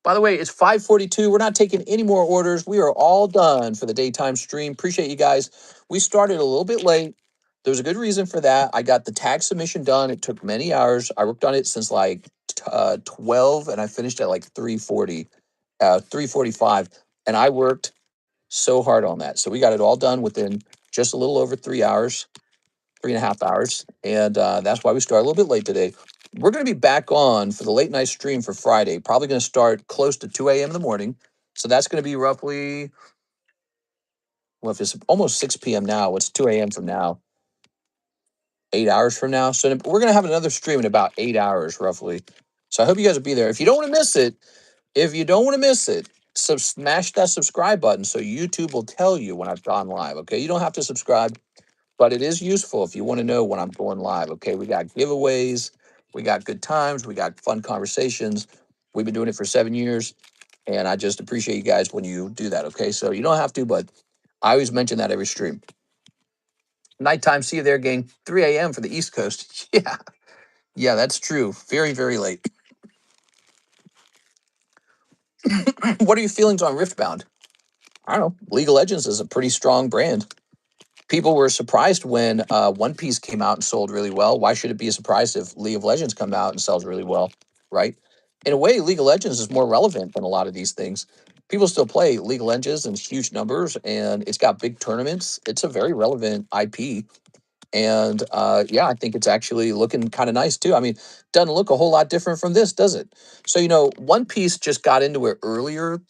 By the way, it's 5:42. We're not taking any more orders. We are all done for the daytime stream. Appreciate you guys. We started a little bit late. There's a good reason for that. I got the tag submission done. It took many hours. I worked on it since like 12, and I finished at like 3:40, 3:45, and I worked so hard on that. So we got it all done within just a little over 3 hours, 3.5 hours. And that's why we started a little bit late today. We're going to be back on for the late night stream for Friday. Probably going to start close to 2 a.m. in the morning. So that's going to be roughly, well, if it's almost 6 p.m. now, what's 2 a.m. from now? 8 hours from now. So we're going to have another stream in about 8 hours, roughly. So I hope you guys will be there. If you don't want to miss it, smash that subscribe button so YouTube will tell you when I've gone live. Okay, you don't have to subscribe, but it is useful if you want to know when I'm going live. Okay, we got giveaways, we got good times, we got fun conversations. We've been doing it for 7 years, and I just appreciate you guys when you do that. Okay, so you don't have to, but I always mention that every stream. Nighttime, see you there, gang. 3 a.m. for the East Coast. Yeah, that's true. Very, very late. What are your feelings on Riftbound? I don't know. League of Legends is a pretty strong brand. People were surprised when One Piece came out and sold really well. Why should it be a surprise if League of Legends come out and sells really well, right? In a way, League of Legends is more relevant than a lot of these things. People still play League of Legends in huge numbers, and it's got big tournaments. It's a very relevant IP, and yeah, I think it's actually looking kind of nice too. I mean, doesn't look a whole lot different from this, does it? So One Piece just got into it earlier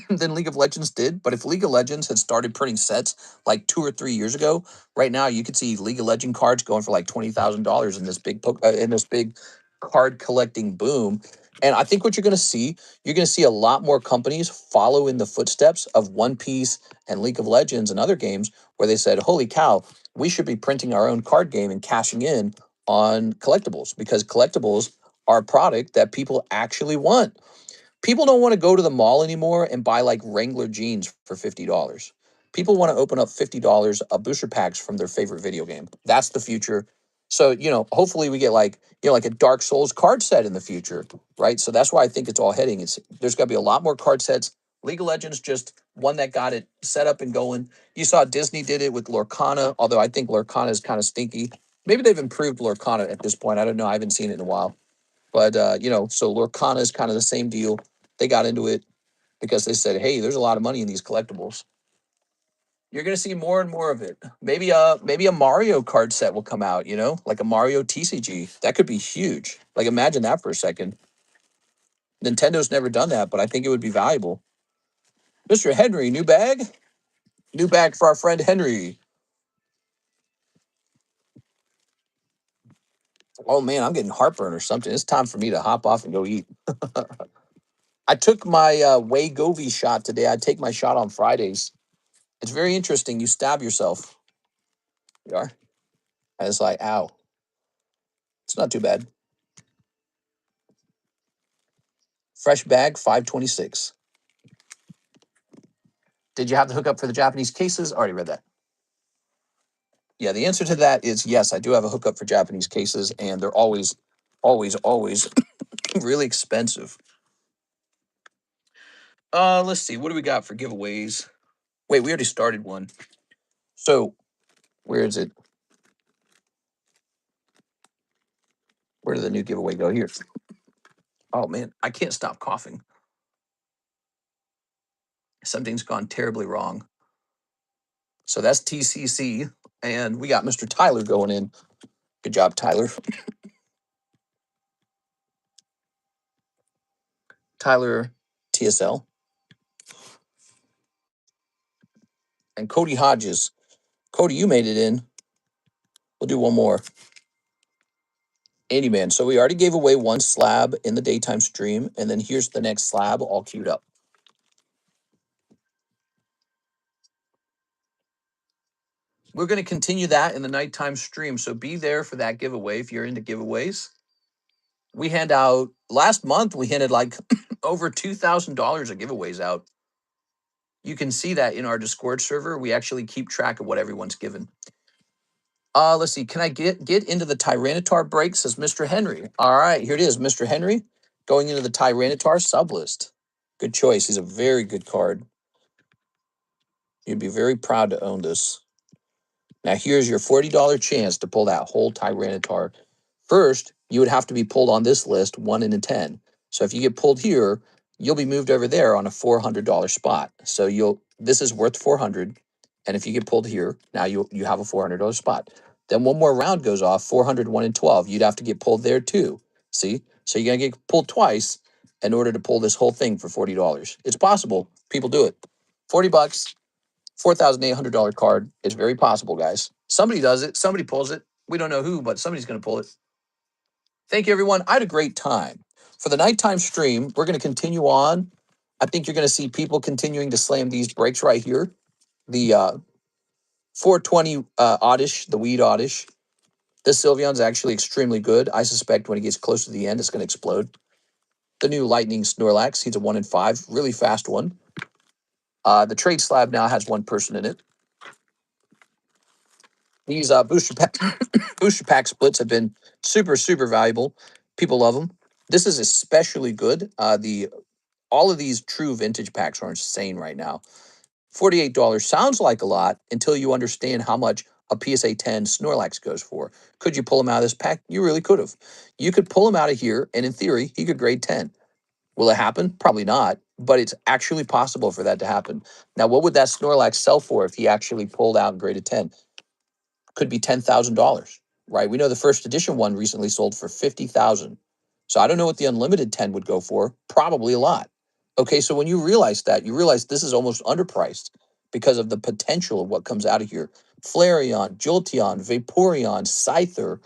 than League of Legends did. But if League of Legends had started printing sets like 2 or 3 years ago, right now you could see League of Legend cards going for like $20,000 in this big card collecting boom. And I think what you're going to see a lot more companies follow in the footsteps of One Piece and League of Legends and other games where they said, "Holy cow, we should be printing our own card game and cashing in on collectibles because collectibles are a product that people actually want." People don't want to go to the mall anymore and buy like Wrangler jeans for $50. People want to open up $50 of booster packs from their favorite video game. That's the future. So, hopefully we get like a Dark Souls card set in the future, right? So that's why I think it's all heading. There's got to be a lot more card sets. League of Legends just one that got it set up and going. You saw Disney did it with Lorcana, although I think Lorcana is kind of stinky. Maybe they've improved Lorcana at this point. I don't know. I haven't seen it in a while. But so Lorcana is kind of the same deal. They got into it because they said, "Hey, there's a lot of money in these collectibles." You're gonna see more and more of it. Maybe a Mario card set will come out. Like a Mario TCG. That could be huge. Like imagine that for a second. Nintendo's never done that, but I think it would be valuable. Mr. Henry, new bag. New bag for our friend Henry. Oh man, I'm getting heartburn or something. It's time for me to hop off and go eat. I took my Wegovy shot today. I take my shot on Fridays. It's very interesting. You stab yourself. You are. And it's like, ow. It's not too bad. Fresh bag, 526. Did you have the hookup for the Japanese cases? Already read that. Yeah, the answer to that is yes, I do have a hookup for Japanese cases, and they're always really expensive. Let's see. What do we got for giveaways? Wait, we already started one. So, where is it? Where did the new giveaway go? Here. Oh, man, I can't stop coughing. Something's gone terribly wrong. So that's TCC, and we got Mr. Tyler going in. Good job, Tyler. Tyler TSL. And Cody Hodges. Cody, you made it in. We'll do one more. Andy Man. So we already gave away one slab in the daytime stream, and then here's the next slab all queued up. We're going to continue that in the nighttime stream, so be there for that giveaway if you're into giveaways. We hand out, last month, we handed like over $2,000 of giveaways out. You can see that in our Discord server. We actually keep track of what everyone's given. Let's see. Can I get into the Tyranitar break? Says Mr. Henry. All right, here it is, Mr. Henry, going into the Tyranitar sublist. Good choice. He's a very good card. You'd be very proud to own this. Now, here's your $40 chance to pull that whole Tyranitar. First, you would have to be pulled on this list 1 in a 10. So if you get pulled here, you'll be moved over there on a $400 spot. So this is worth $400, and if you get pulled here, now you have a $400 spot. Then one more round goes off, 400, 1 in 12. You'd have to get pulled there too. See? So you're gonna get pulled twice in order to pull this whole thing for $40. It's possible. People do it. $40. $4,800 card. It's very possible, guys. Somebody does it. Somebody pulls it. We don't know who, but somebody's going to pull it. Thank you, everyone. I had a great time. For the nighttime stream, we're going to continue on. I think you're going to see people continuing to slam these breaks right here. The 420 oddish, the weed oddish. This Sylveon's actually extremely good. I suspect when it gets close to the end, it's going to explode. The new Lightning Snorlax, he's a 1 in 5, really fast one. The trade slab now has one person in it. These booster pack splits have been super, super valuable. People love them. This is especially good. All of these true vintage packs are insane right now. $48 sounds like a lot until you understand how much a PSA 10 Snorlax goes for. Could you pull him out of this pack? You really could have. You could pull him out of here, and in theory, he could grade 10. Will it happen? Probably not, but it's actually possible for that to happen. Now, what would that Snorlax sell for if he actually pulled out and graded 10? Could be $10,000, right? We know the first edition one recently sold for $50,000. So I don't know what the unlimited 10 would go for. Probably a lot. Okay, so when you realize that, you realize this is almost underpriced because of the potential of what comes out of here. Flareon, Jolteon, Vaporeon, Scyther,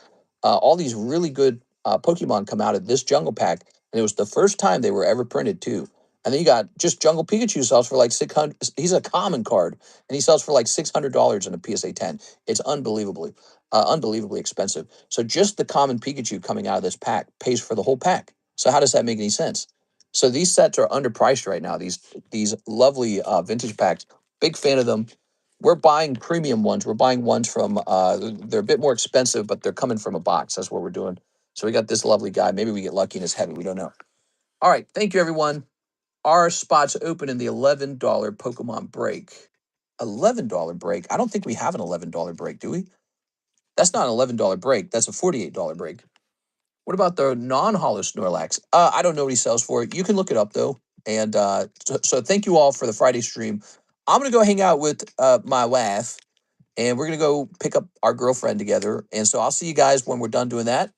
all these really good Pokemon come out of this jungle pack, and it was the first time they were ever printed too. And then you got just Jungle Pikachu sells for like 600. He's a common card, and he sells for like $600 in a PSA 10. It's unbelievably expensive. So just the common Pikachu coming out of this pack pays for the whole pack. So how does that make any sense? So these sets are underpriced right now. These lovely vintage packs. Big fan of them. We're buying premium ones. We're buying ones from. They're a bit more expensive, but they're coming from a box. That's what we're doing. So we got this lovely guy. Maybe we get lucky and it's heavy. We don't know. All right. Thank you, everyone. Our spots open in the $11 Pokemon break. $11 break? I don't think we have an $11 break, do we? That's not an $11 break. That's a $48 break. What about the non-hollow Snorlax? I don't know what he sells for. You can look it up, though. And so thank you all for the Friday stream. I'm going to go hang out with my wife, and we're going to go pick up our girlfriend together. And so I'll see you guys when we're done doing that.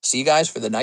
See you guys for the night.